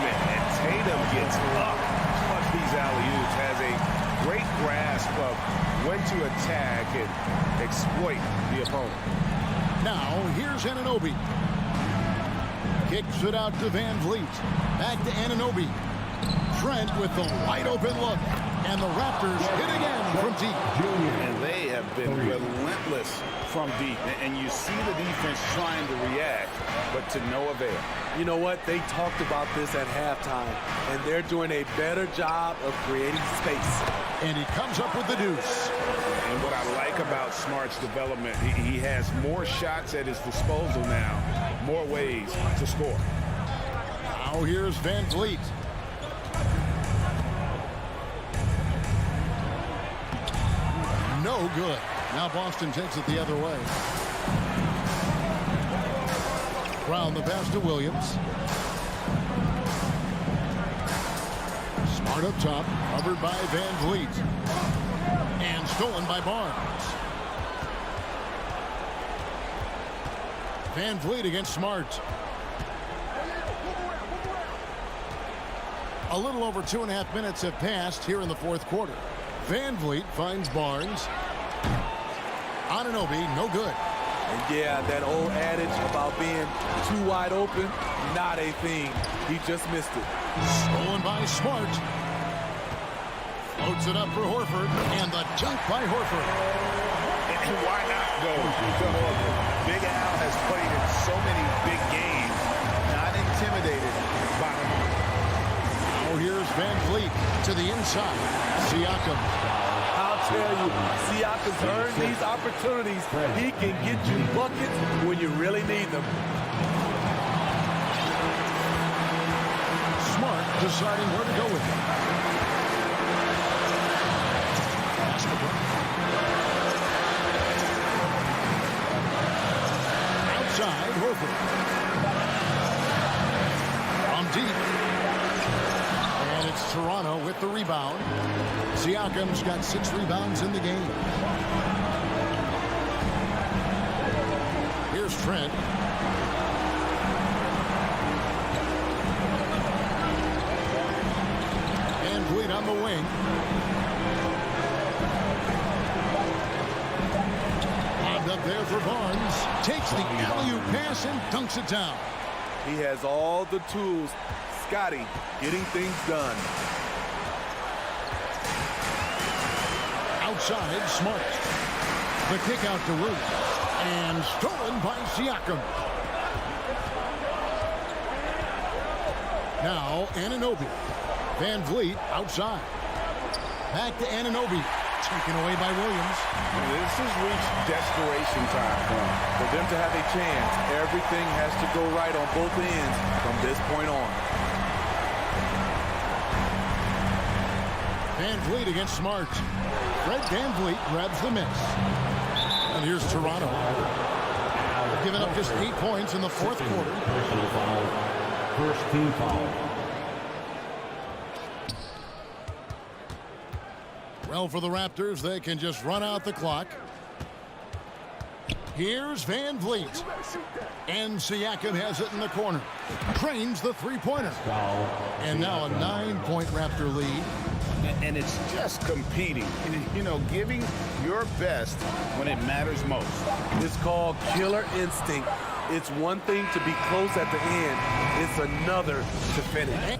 And Tatum gets up. Plus these alley-oops, has a great grasp of when to attack and exploit the opponent. Now, here's Anunoby. Kicks it out to Van Vliet. Back to Anunoby. Trent with the wide-open look. And the Raptors hit again from deep. And they have been relentless from deep. And you see the defense trying to react, but to no avail. You know what? They talked about this at halftime, and they're doing a better job of creating space. And he comes up with the deuce. And what I like about Smart's development, he has more shots at his disposal now, more ways to score. Now here's Van Vliet. No good. Now Boston takes it the other way. Brown the pass to Williams. Smart up top, covered by Van Vliet. And stolen by Barnes. Van Vliet against Smart. A little over 2.5 minutes have passed here in the fourth quarter. Van Vliet finds Barnes. Anunoby, no good. And yeah, that old adage about being too wide open, not a thing. He just missed it. Stolen by Smart. Floats it up for Horford, and the dunk by Horford. And why not go to Horford? Big Al has played in so many big games, not intimidated by him. Oh, here's Van Vliet to the inside. Siakam. I'll tell you, Siakam's earned these opportunities. He can get you buckets when you really need them. Smart deciding where to go with it. Outside, Horford. From deep. And it's Toronto with the rebound. Siakam's got 6 rebounds in the game. Here's Trent. Van Vliet on the wing. Lobbed up there for Barnes. Takes the alley-oop pass and dunks it down. He has all the tools. Scotty getting things done. Outside, Smart. The kick out to Williams. And stolen by Siakam. Now, Anunoby. Van Vliet outside. Back to Anunoby. Taken away by Williams. This has reached desperation time for him. For them to have a chance, everything has to go right on both ends from this point on. Van Vliet against Smart. Fred Van Vliet grabs the miss. And here's Toronto. They've given up just 8 points in the fourth quarter. First team foul. Well, for the Raptors, they can just run out the clock. Here's Van Vliet. And Siakam has it in the corner. Trains the three-pointer. And now a 9-point Raptor lead. And it's just competing, you know, giving your best when it matters most. It's called killer instinct. It's one thing to be close at the end. It's another to finish.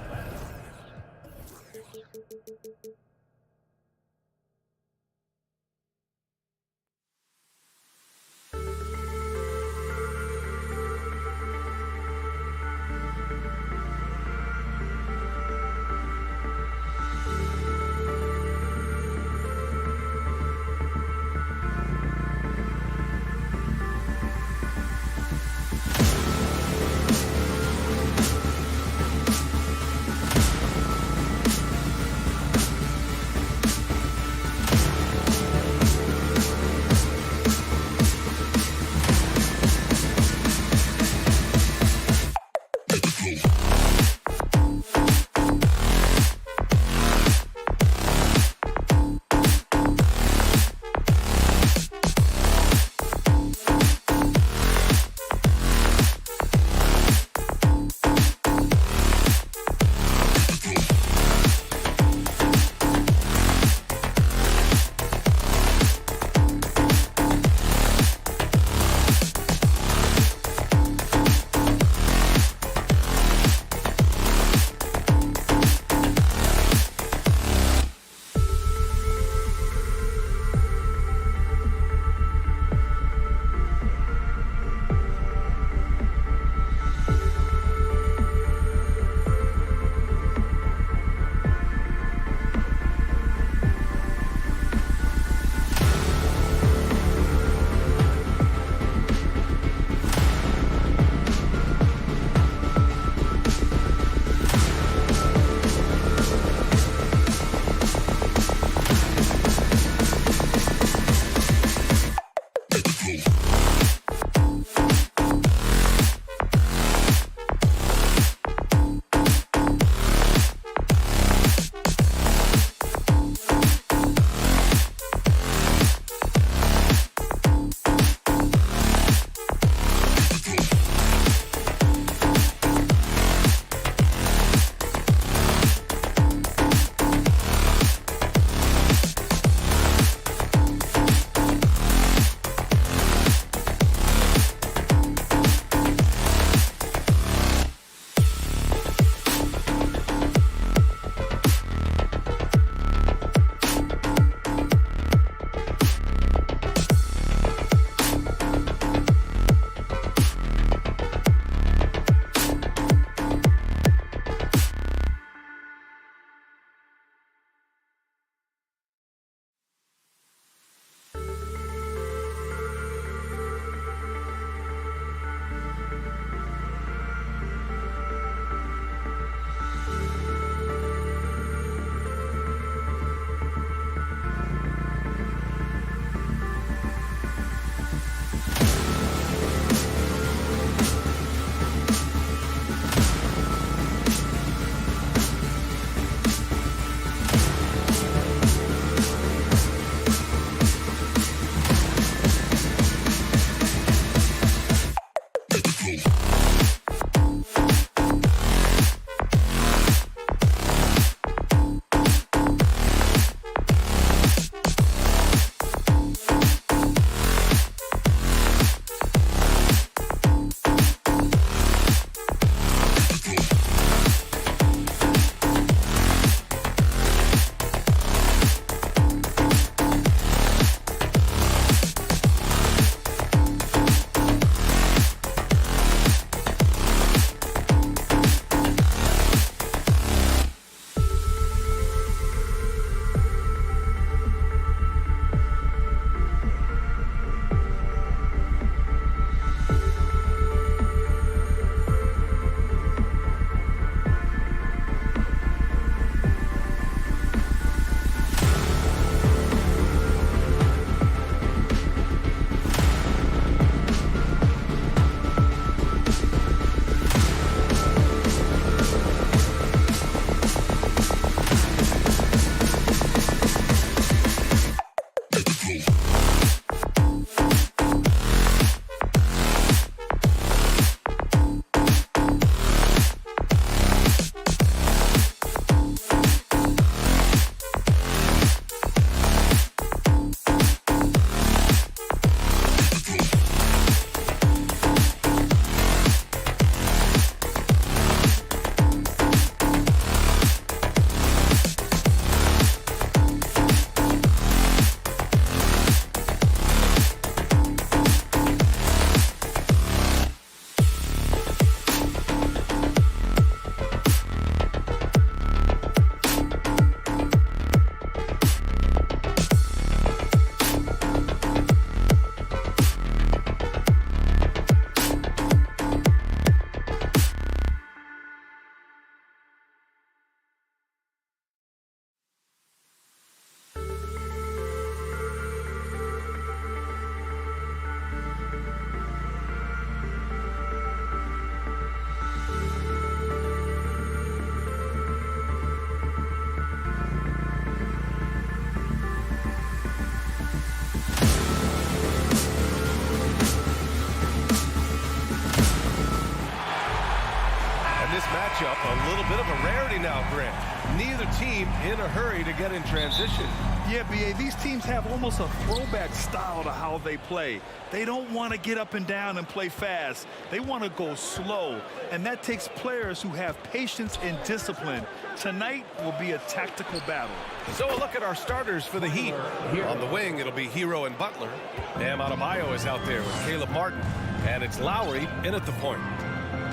bit of a rarity now, Grant. Neither team in a hurry to get in transition. Yeah, B.A., these teams have almost a throwback style to how they play. They don't want to get up and down and play fast. They want to go slow, and that takes players who have patience and discipline. Tonight will be a tactical battle. So a look at our starters for the Heat. On the wing, it'll be Hero and Butler. Bam Adebayo is out there with Caleb Martin, and it's Lowry in at the point.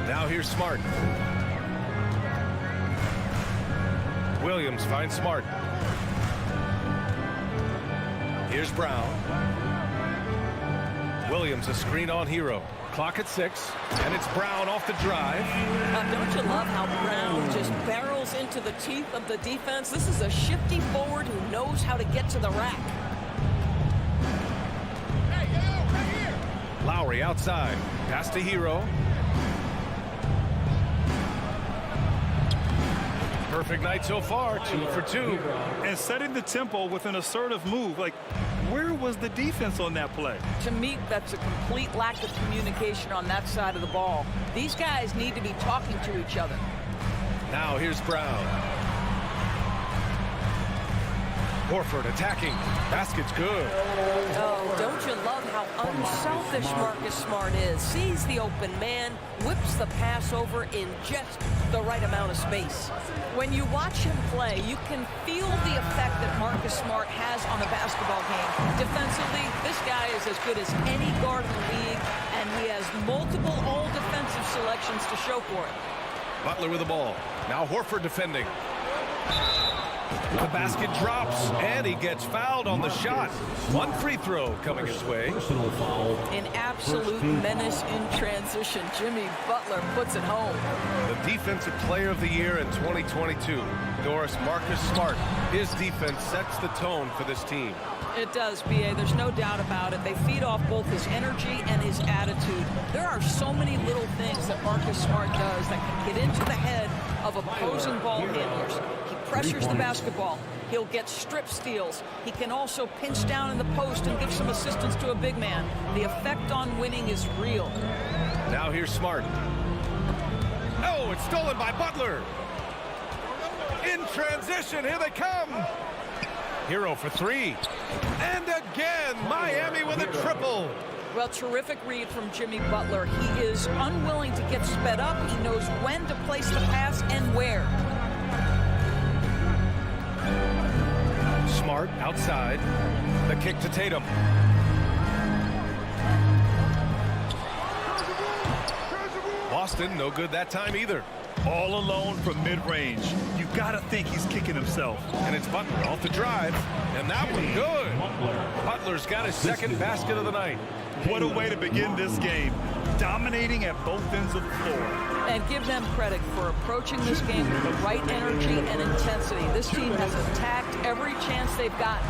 Now here's Smart. Williams finds Smart. Here's Brown. Williams a screen on Hero. Clock at 6, and it's Brown off the drive. Don't you love how Brown just barrels into the teeth of the defense? This is a shifty forward who knows how to get to the rack. Lowry outside. Pass to Hero. Perfect night so far, 2 for 2. And setting the tempo with an assertive move. Like, where was the defense on that play? To me, that's a complete lack of communication on that side of the ball. These guys need to be talking to each other. Now here's Brown. Horford attacking. Basket's good. Oh, don't you love how unselfish Marcus Smart is? Sees the open man, whips the pass over in just the right amount of space. When you watch him play, you can feel the effect that Marcus Smart has on a basketball game. Defensively, this guy is as good as any guard in the league, and he has multiple all-defensive selections to show for it. Butler with the ball. Now Horford defending. The basket drops, and he gets fouled on the shot. One free throw coming his way. An absolute menace in transition. Jimmy Butler puts it home. The Defensive Player of the Year in 2022, Doris Marcus Smart. His defense sets the tone for this team. It does, B.A. There's no doubt about it. They feed off both his energy and his attitude. There are so many little things that Marcus Smart does that can get into the head of opposing ball handlers. He pressures the basketball. He'll get strip steals. He can also pinch down in the post and give some assistance to a big man. The effect on winning is real. Now here's Smart. Oh, it's stolen by Butler. In transition, here they come. Hero for 3. And again, Miami with a triple. Well, terrific read from Jimmy Butler. He is unwilling to get sped up. He knows when to place the pass and where. Smart outside. The kick to Tatum. Boston, no good that time either. All alone from mid-range. You gotta think he's kicking himself. And it's Butler off the drive. And that one good. Butler's got his second basket of the night. What a way to begin this game. Dominating at both ends of the floor. And give them credit for approaching this game with the right energy and intensity. This team has attacked every chance they've gotten.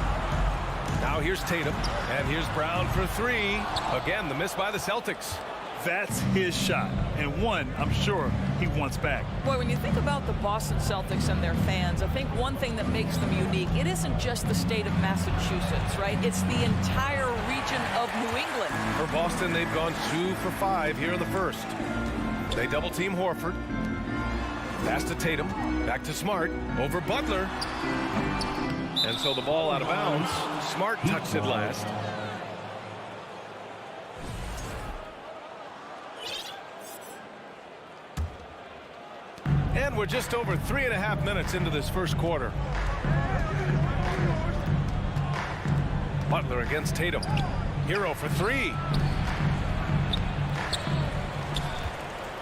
Now here's Tatum. And here's Brown for 3. Again, the miss by the Celtics. That's his shot, and one I'm sure he wants back. Boy, when you think about the Boston Celtics and their fans, I think one thing that makes them unique, it isn't just the state of Massachusetts, right? It's the entire region of New England. For Boston, they've gone 2 for 5 here in the first. They double-team Horford. Pass to Tatum. Back to Smart. Over Butler. And so the ball out of bounds. Smart touched it last. And we're just over 3.5 minutes into this first quarter. Butler against Tatum. Hero for 3.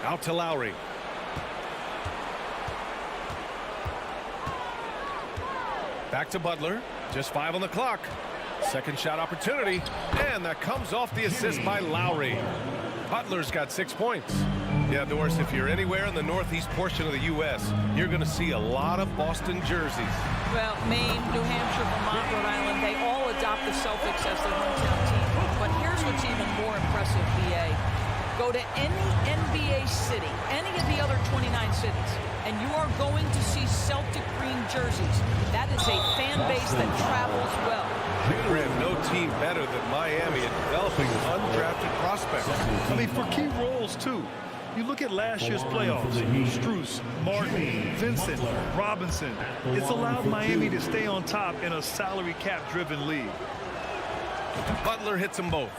Out to Lowry. Back to Butler. Just 5 on the clock. Second shot opportunity. And that comes off the assist by Lowry. Butler's got 6 points. Yeah, Doris, if you're anywhere in the northeast portion of the U.S., you're going to see a lot of Boston jerseys. Well, Maine, New Hampshire, Vermont, Rhode Island, they all adopt the Celtics as their hometown team. But here's what's even more impressive, BA. Go to any NBA city, any of the other 29 cities, and you are going to see Celtic green jerseys. That is a fan base that travels well. Grant, no team better than Miami at developing undrafted prospects. I mean, for key roles, too. You look at last year's playoffs, Strus, Martin, Vincent, Robinson. It's allowed Miami to stay on top in a salary cap-driven league. Butler hits them both.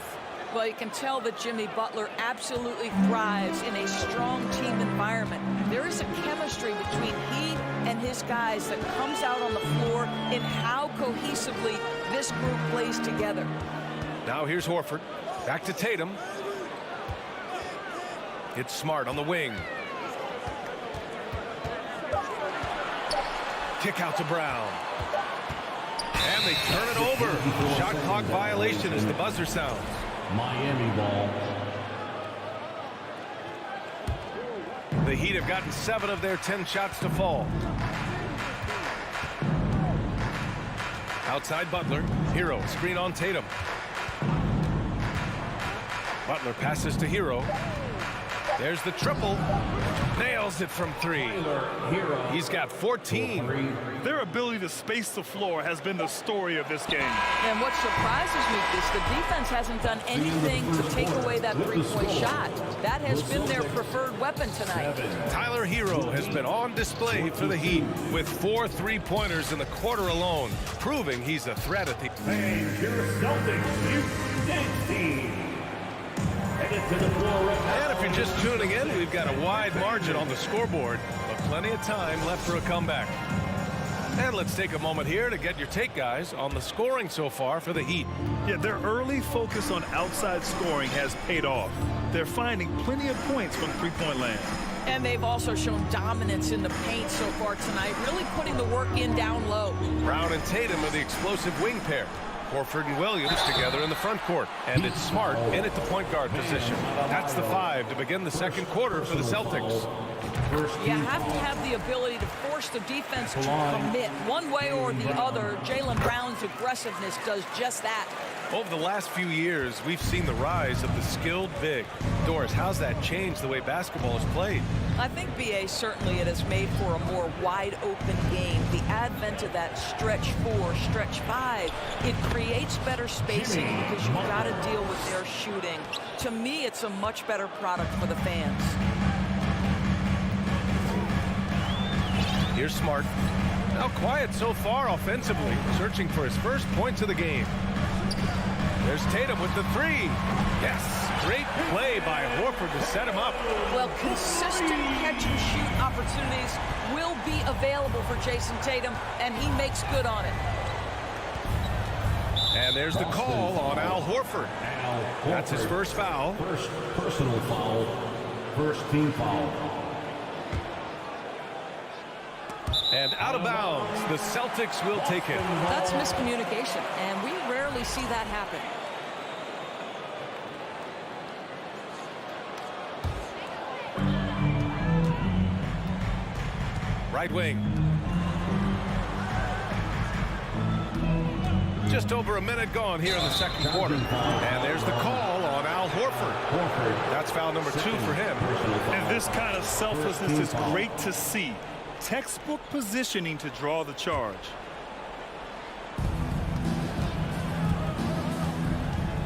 Well, you can tell that Jimmy Butler absolutely thrives in a strong team environment. There is a chemistry between he and his guys that comes out on the floor in how cohesively this group plays together. Now here's Horford. Back to Tatum. It's Smart on the wing. Kick out to Brown. And they turn it over. Shot clock violation as the buzzer sounds. Miami ball. The Heat have gotten 7 of their 10 shots to fall. Outside Butler. Hero. Screen on Tatum. Butler passes to Hero. There's the triple. Nails it from 3. He's got 14. Their ability to space the floor has been the story of this game. And what surprises me is the defense hasn't done anything to take away that three-point shot. That has been their preferred weapon tonight. Tyler Hero has been on display for the Heat with 4 3-pointers in the quarter alone, proving he's a threat at the... And your Celtics, you team. And if you're just tuning in, we've got a wide margin on the scoreboard, but plenty of time left for a comeback. And let's take a moment here to get your take, guys, on the scoring so far for the Heat. Yeah, their early focus on outside scoring has paid off. They're finding plenty of points from three-point land. And they've also shown dominance in the paint so far tonight, really putting the work in down low. Brown and Tatum are the explosive wing pair. Horford and Williams together in the front court. And it's Smart in at the point guard position. That's the 5 to begin the second quarter for the Celtics. You have to have the ability to force the defense to commit one way or the other. Jaylen Brown's aggressiveness does just that. Over the last few years, we've seen the rise of the skilled big. Doris, how's that changed the way basketball is played? I think, B.A., certainly it has made for a more wide-open game. The advent of that stretch 4, stretch 5, it creates better spacing because you've got to deal with their shooting. To me, it's a much better product for the fans. Here's Smart. Now quiet so far offensively, searching for his first points of the game. There's Tatum with the 3. Yes, great play by Horford to set him up. Well, consistent catch-and-shoot opportunities will be available for Jason Tatum, and he makes good on it. And there's the call on Al Horford. That's his first foul. First personal foul. First team foul. And out of bounds, the Celtics will take it. That's miscommunication, and we rarely see that happen. Right wing. Just over a minute gone here in the second quarter. And there's the call on Al Horford. That's foul number 2 for him. And this kind of selflessness is great to see. Textbook positioning to draw the charge.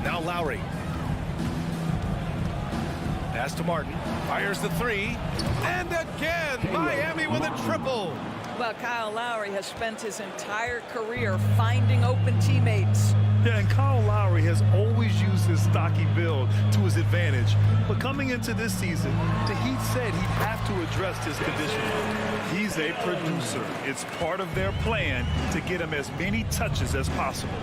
Now Lowry. Pass to Martin. Fires the 3. And again, Miami with a triple. Well, Kyle Lowry has spent his entire career finding open teammates. Yeah, and Kyle Lowry has always used his stocky build to his advantage. But coming into this season, the Heat said he'd have to address his conditioning. He's a producer. It's part of their plan to get him as many touches as possible.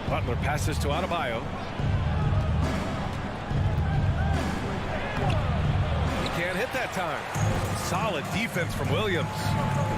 Butler passes to Adebayo. He can't hit that time. Solid defense from Williams.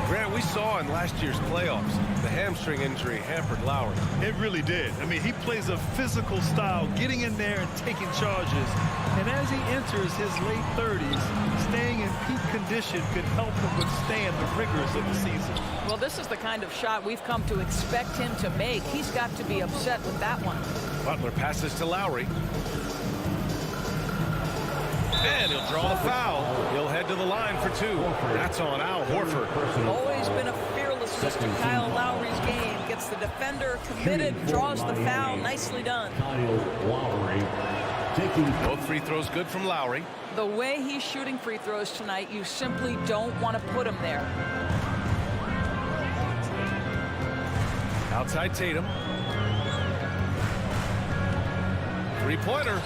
Grant, we saw in last year's playoffs, the hamstring injury hampered Lowry. It really did. I mean, he plays a physical style, getting in there and taking charges. And as he enters his late 30s, staying in peak condition could help him withstand the rigors of the season. Well, this is the kind of shot we've come to expect him to make. He's got to be upset with that one. Butler passes to Lowry. And he'll draw the foul. He'll head to the line for 2. That's on Al Horford. Always been a fearlessness to Kyle Lowry's game. Gets the defender committed, draws the foul. Nicely done. Kyle Lowry. Both free throws good from Lowry. The way he's shooting free throws tonight, you simply don't want to put him there. Outside Tatum. Three-pointer.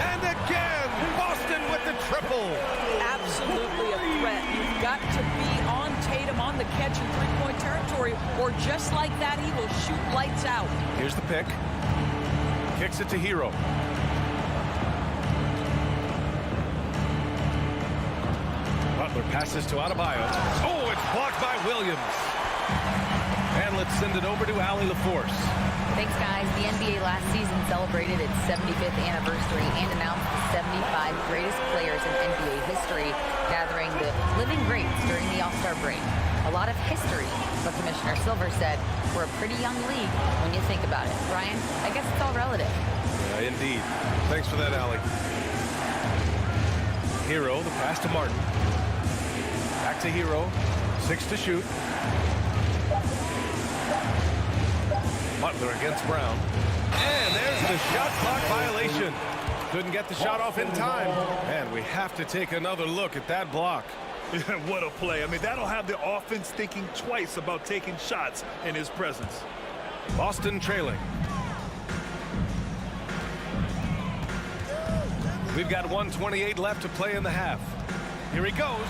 And again, Boston with the triple. Absolutely a threat. You've got to be on Tatum on the catch in three-point territory, or just like that, he will shoot lights out. Here's the pick. Kicks it to Hero. Butler passes to Adebayo. Oh, it's blocked by Williams. And let's send it over to Allie LaForce. Thanks, guys. The NBA last season celebrated its 75th anniversary and announced the 75 greatest players in NBA history, gathering the living greats during the All-Star break. A lot of history, but Commissioner Silver said we're a pretty young league when you think about it. Brian, I guess it's all relative. Yeah, indeed. Thanks for that, Allie. Hero, the pass to Martin. Back to Hero. 6 to shoot. Butler against Brown. And there's the shot clock violation. Couldn't get the shot off in time. And we have to take another look at that block. What a play. I mean, that'll have the offense thinking twice about taking shots in his presence. Boston trailing. We've got 1:28 left to play in the half. Here he goes.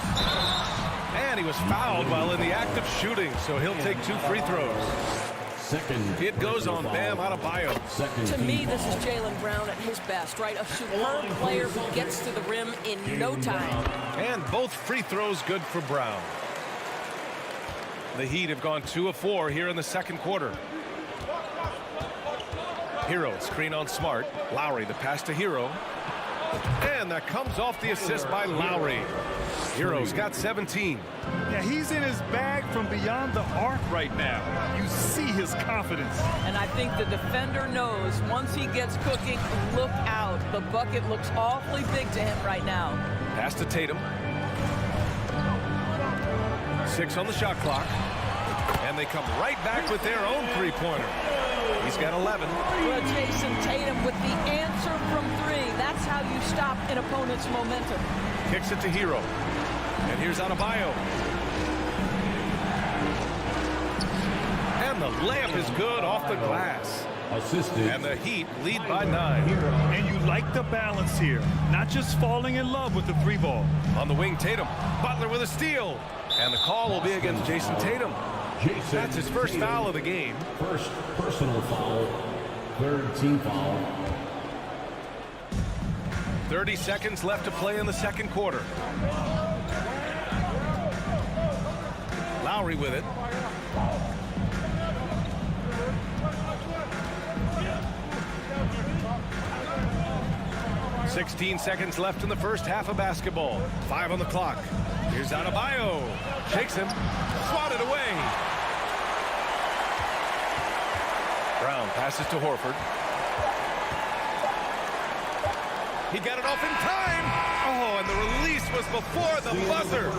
And he was fouled while in the act of shooting, so he'll take 2 free throws. It goes on Bam Adebayo. To me, this is Jaylen Brown at his best, right? A superb player who gets to the rim in no time. And both free throws good for Brown. The Heat have gone 2 of 4 here in the second quarter. Hero, screen on Smart. Lowry, the pass to Hero. And that comes off the assist by Lowry. Hero's got 17. Yeah, he's in his bag from beyond the arc right now. You see his confidence. And I think the defender knows once he gets cooking, look out. The bucket looks awfully big to him right now. Pass to Tatum. 6 on the shot clock. And they come right back with their own three-pointer. He's got 11. Well, Jason Tatum with the answer from 3. That's how you stop an opponent's momentum. Kicks it to Hero. And here's Adebayo. And the layup is good off the glass. And the Heat lead by 9. And you like the balance here. Not just falling in love with the 3 ball. On the wing, Tatum. Butler with a steal. And the call will be against Jason Tatum. That's his first foul of the game. First personal foul, 3rd team foul. 30 seconds left to play in the second quarter. Lowry with it. "16 seconds left in the first half of basketball. 5 on the clock. Here's Adebayo. Shakes him. Swatted away. Brown passes to Horford. He got it off in time. Oh, and the release was before the buzzer.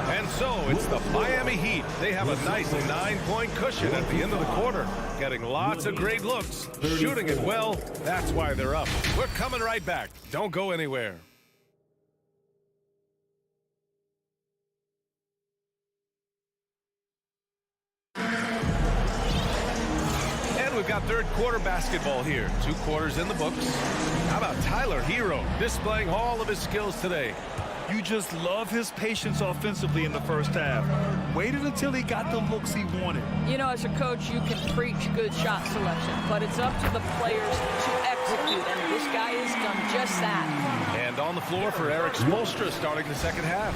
And so it's the Miami Heat. They have a nice 9-point cushion at the end of the quarter. Getting lots of great looks. Shooting it well. That's why they're up. We're coming right back. Don't go anywhere. We've got third quarter basketball here. 2 quarters in the books. How about Tyler Hero displaying all of his skills today? You just love his patience offensively in the first half. Waited until he got the looks he wanted. You know, as a coach, you can preach good shot selection, but it's up to the players to execute, and this guy has done just that. And on the floor for Eric Spoelstra starting the second half.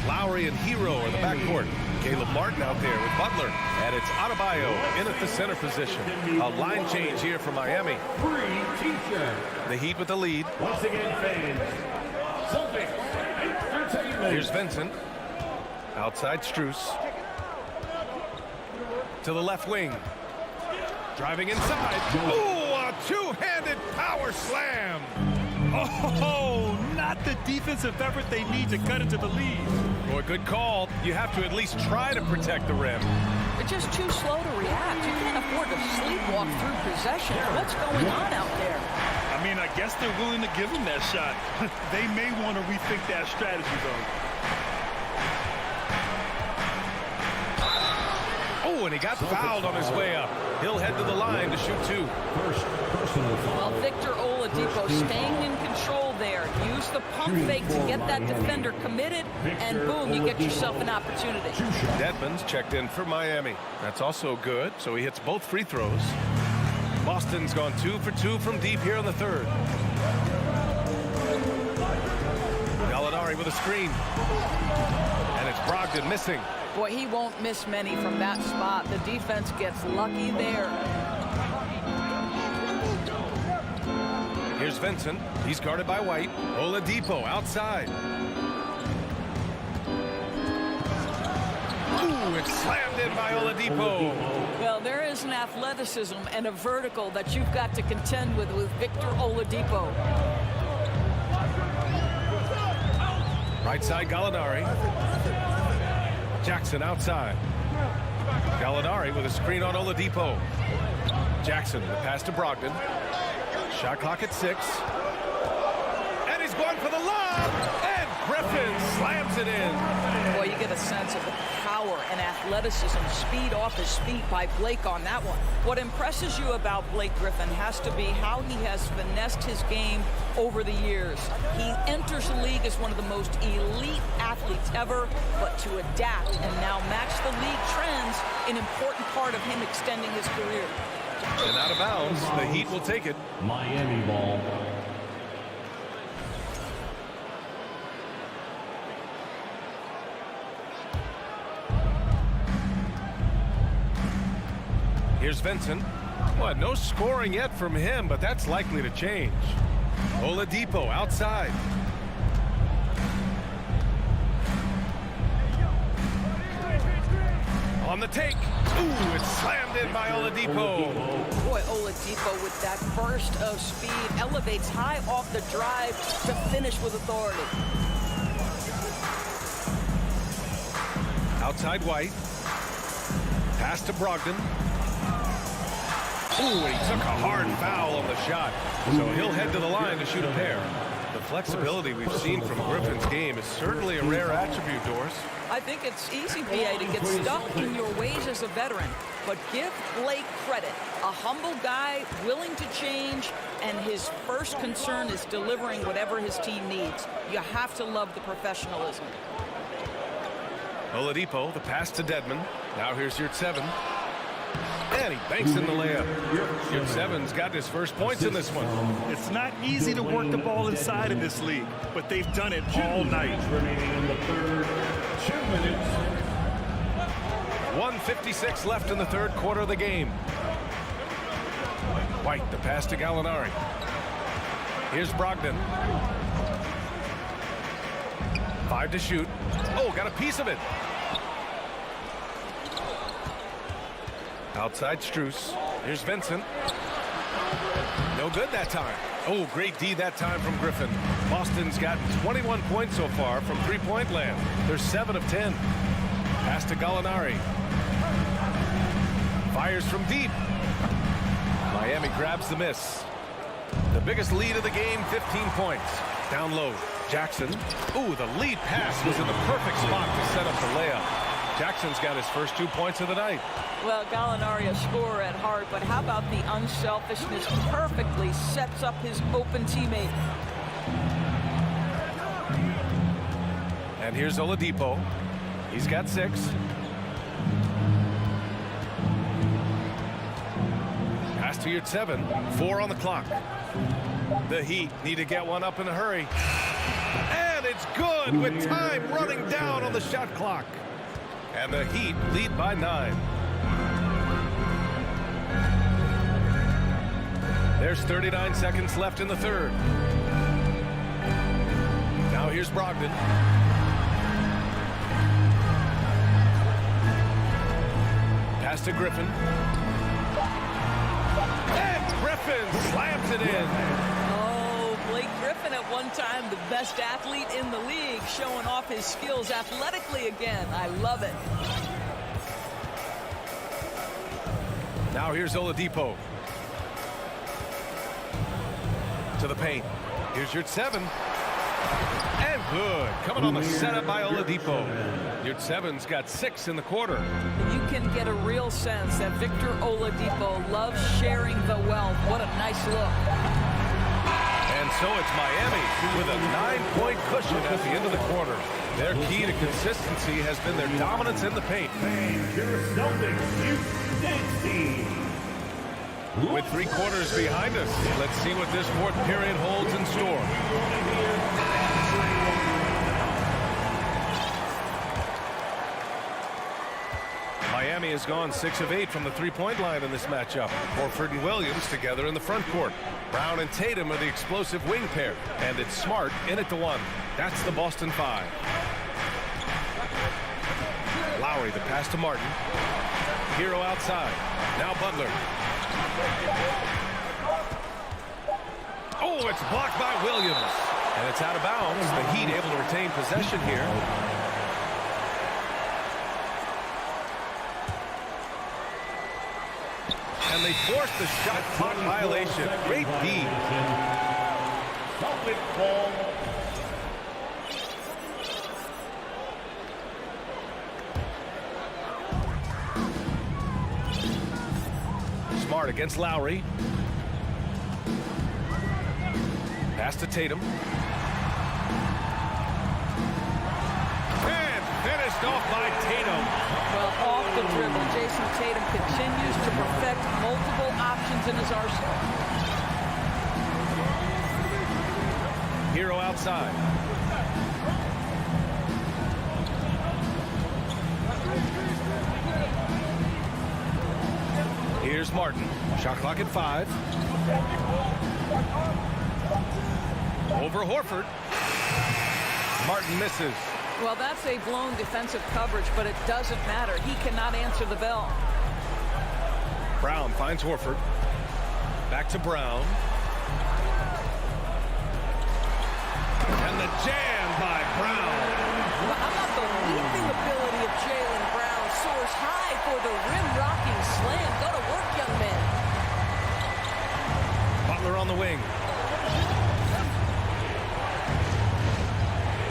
Lowry and Hero are the backcourt. Caleb Martin out there with Butler. And it's Adebayo in at the center position. A line change here for Miami. The Heat with the lead. Once again, fans. Celtics. Here's Vincent. Outside Strus. To the left wing. Driving inside. Ooh, a two-handed power slam. Oh, not the defensive effort they need to cut into the lead. Boy, good call. You have to at least try to protect the rim. They're just too slow to react. You can't afford to sleepwalk through possession. What's going on out there? I I mean, I guess they're willing to give him that shot. They may want to rethink that strategy, though. Oh, and he got fouled on his way up. He'll head to the line to shoot 2. Well, Victor Oladipo staying in control there. Use the pump fake to get that defender committed, and boom, you get yourself an opportunity. Dedmon's checked in for Miami. That's also good, so he hits both free throws. Boston's gone 2 for 2 from deep here in the third. Gallinari with a screen. And it's Brogdon missing. Boy, he won't miss many from that spot. The defense gets lucky there. Here's Vincent. He's guarded by White. Oladipo outside. Ooh, it's slammed in by Oladipo. Well, there is an athleticism and a vertical that you've got to contend with Victor Oladipo. Right side, Gallinari. Jackson outside. Gallinari with a screen on Oladipo. Jackson, the pass to Brogdon. Shot clock at 6. And he's going for the lob. And Griffin slams it in. Boy, you get a sense of the power and athleticism, speed off his feet by Blake on that one. What impresses you about Blake Griffin has to be how he has finessed his game over the years. He enters the league as one of the most elite athletes ever, but to adapt and now match the league trends, an important part of him extending his career. And out of bounds, the Heat will take it. Miami ball. Here's Vincent. What, no scoring yet from him, but that's likely to change. Oladipo outside. On the take. Ooh, it's slammed in by Oladipo. Boy, Oladipo with that burst of speed elevates high off the drive to finish with authority. Outside White. Pass to Brogdon. Ooh, and he took a hard foul on the shot. So he'll head to the line to shoot a pair. The flexibility we've seen from Griffin's game is certainly a rare attribute, Doris. I think it's easy, B.A., to get stuck in your ways as a veteran. But give Blake credit. A humble guy, willing to change, and his first concern is delivering whatever his team needs. You have to love the professionalism. Oladipo, the pass to Dedmon. Now here's Yurtseven. And he banks in the layup. Yurtseven's got his first points in this one. It's not easy to work the ball inside in this league, but they've done it all night. Remaining in the third. 2 minutes. 1:56 left in the third quarter of the game. White, the pass to Gallinari. Here's Brogdon. 5 to shoot. Oh, got a piece of it. Outside Strus. Here's Vincent. No good that time. Oh, great D that time from Griffin. Boston's gotten 21 points so far from three-point land. They're 7 of 10. Pass to Gallinari. Fires from deep. Miami grabs the miss. The biggest lead of the game, 15 points. Down low, Jackson. Ooh, the lead pass was in the perfect spot to set up the layup. Jackson's got his first 2 points of the night. Well, Gallinari, a scorer at heart, but how about the unselfishness? Perfectly sets up his open teammate. And here's Oladipo. He's got 6. Pass to Yurtseven. 4 on the clock. The Heat need to get one up in a hurry. And it's good with time running down on the shot clock. And the Heat lead by 9. There's 39 seconds left in the third. Now here's Brogdon. Pass to Griffin. And Griffin slams it in. Oh, Blake Griffin at one time the best athlete in the league, showing off his skills athletically again. I love it. Now here's Oladipo. To the paint. Here's your 7. And good. Coming on the setup by Oladipo. Yurtseven's got 6 in the quarter. You can get a real sense that Victor Oladipo loves sharing the wealth. What a nice look. And so it's Miami with a 9-point cushion at the end of the quarter. Their key to consistency has been their dominance in the paint. With 3 quarters behind us, let's see what this 4th period holds in store. Miami has gone 6 of 8 from the 3-point line in this matchup. Horford and Williams together in the front court. Brown and Tatum are the explosive wing pair. And it's Smart in at the 1. That's the Boston 5. Lowry, the pass to Martin. Hero outside. Now Butler. Oh, it's blocked by Williams. And it's out of bounds. The Heat able to retain possession here. And they forced the shot clock violation. Great D. Smart against Lowry. Pass to Tatum. And finished off by Tatum. Well, off the dribble, Jason Tatum continues to perfect multiple options in his arsenal. Hero outside. Here's Martin. Shot clock at 5. Over Horford. Martin misses. Well, that's a blown defensive coverage, but it doesn't matter. He cannot answer the bell. Brown finds Horford. Back to Brown. And the jam by Brown. Well, how about the leaping ability of Jaylen Brown? Soars high for the rim-rocking slam. Go to work, young man. Butler on the wing.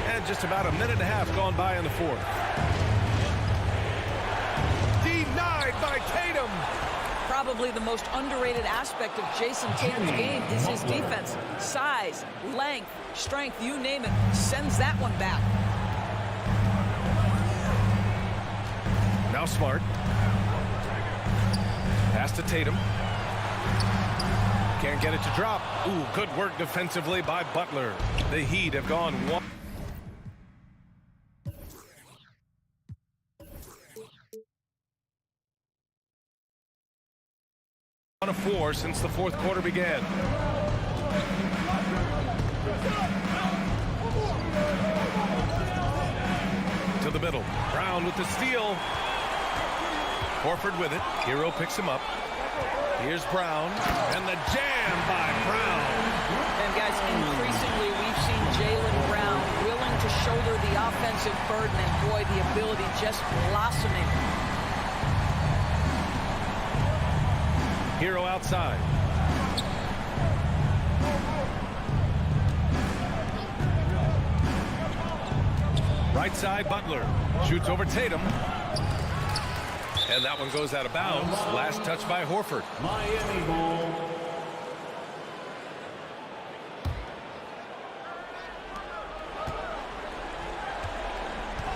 And just about a minute and a half gone by in the 4th. Denied by Tatum. Probably the most underrated aspect of Jason Tatum's game is his defense. Size, length, strength, you name it, sends that one back. Now Smart. Pass to Tatum. Can't get it to drop. Ooh, good work defensively by Butler. The Heat have gone 1. On a 4 since the 4th quarter began. To the middle. Brown with the steal. Horford with it. Hero picks him up. Here's Brown. And the jam by Brown. And guys, increasingly we've seen Jaylen Brown willing to shoulder the offensive burden, and boy, the ability just blossoming. Hero outside. Right side, Butler. Shoots over Tatum. And that one goes out of bounds. Last touch by Horford. Miami ball.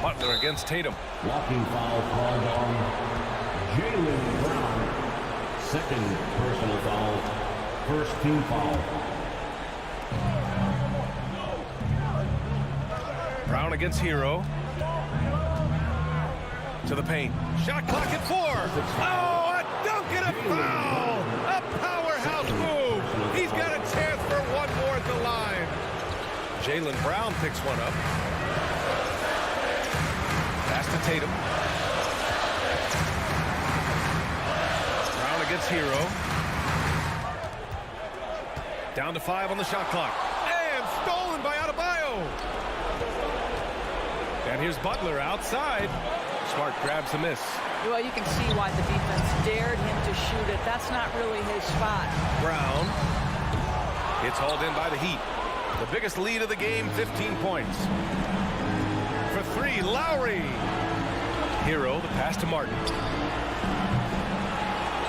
Butler against Tatum. Blocking foul called on Jaylen Brown. Second personal foul. First team foul. Brown against Hero. To the paint. Shot clock at 4. Oh, a dunk and a foul. A powerhouse move. He's got a chance for one more at the line. Jaylen Brown picks one up. Pass to Tatum. Brown against Hero. Down to 5 on the shot clock. And stolen by Adebayo. And here's Butler outside. Smart grabs a miss. Well, you can see why the defense dared him to shoot it. That's not really his spot. Brown. It's hauled in by the Heat. The biggest lead of the game, 15 points. For three, Lowry. Hero, the pass to Martin.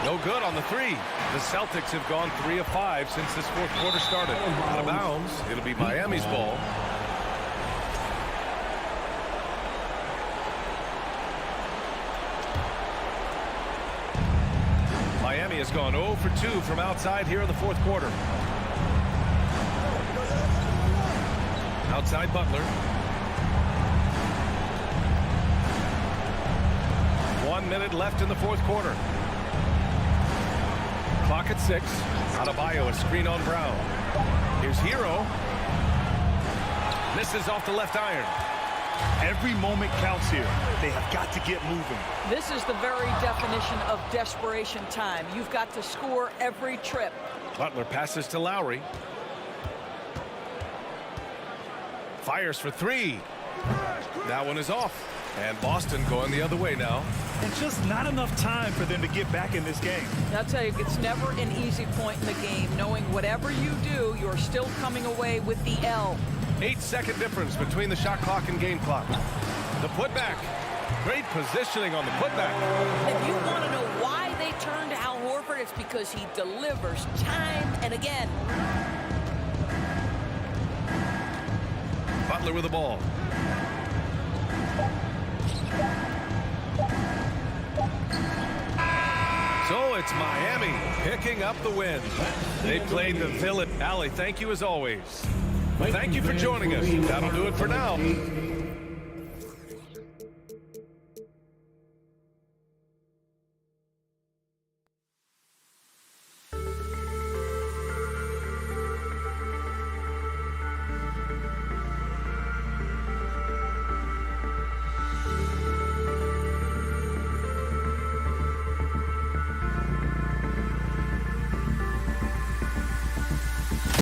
No good on the three. The Celtics have gone 3 of 5 since this fourth quarter started. Out of bounds. It'll be Miami's ball. Miami has gone 0 for 2 from outside here in the fourth quarter. Outside Butler. 1 minute left in the fourth quarter. Clock at 6. Adebayo, a screen on Brown. Here's Hero. Misses off the left iron. Every moment counts here. They have got to get moving. This is the very definition of desperation time. You've got to score every trip. Butler passes to Lowry. Fires for three. That one is off. And Boston going the other way now. And just not enough time for them to get back in this game. I'll tell you, it's never an easy point in the game, knowing whatever you do, you're still coming away with the L. 8-second difference between the shot clock and game clock. The putback. Great positioning on the putback. If you want to know why they turned to Al Horford, it's because he delivers time and again. Butler with the ball. So it's Miami picking up the win. They played the villain. Allie, thank you as always. Thank you for joining us. That'll do it for now.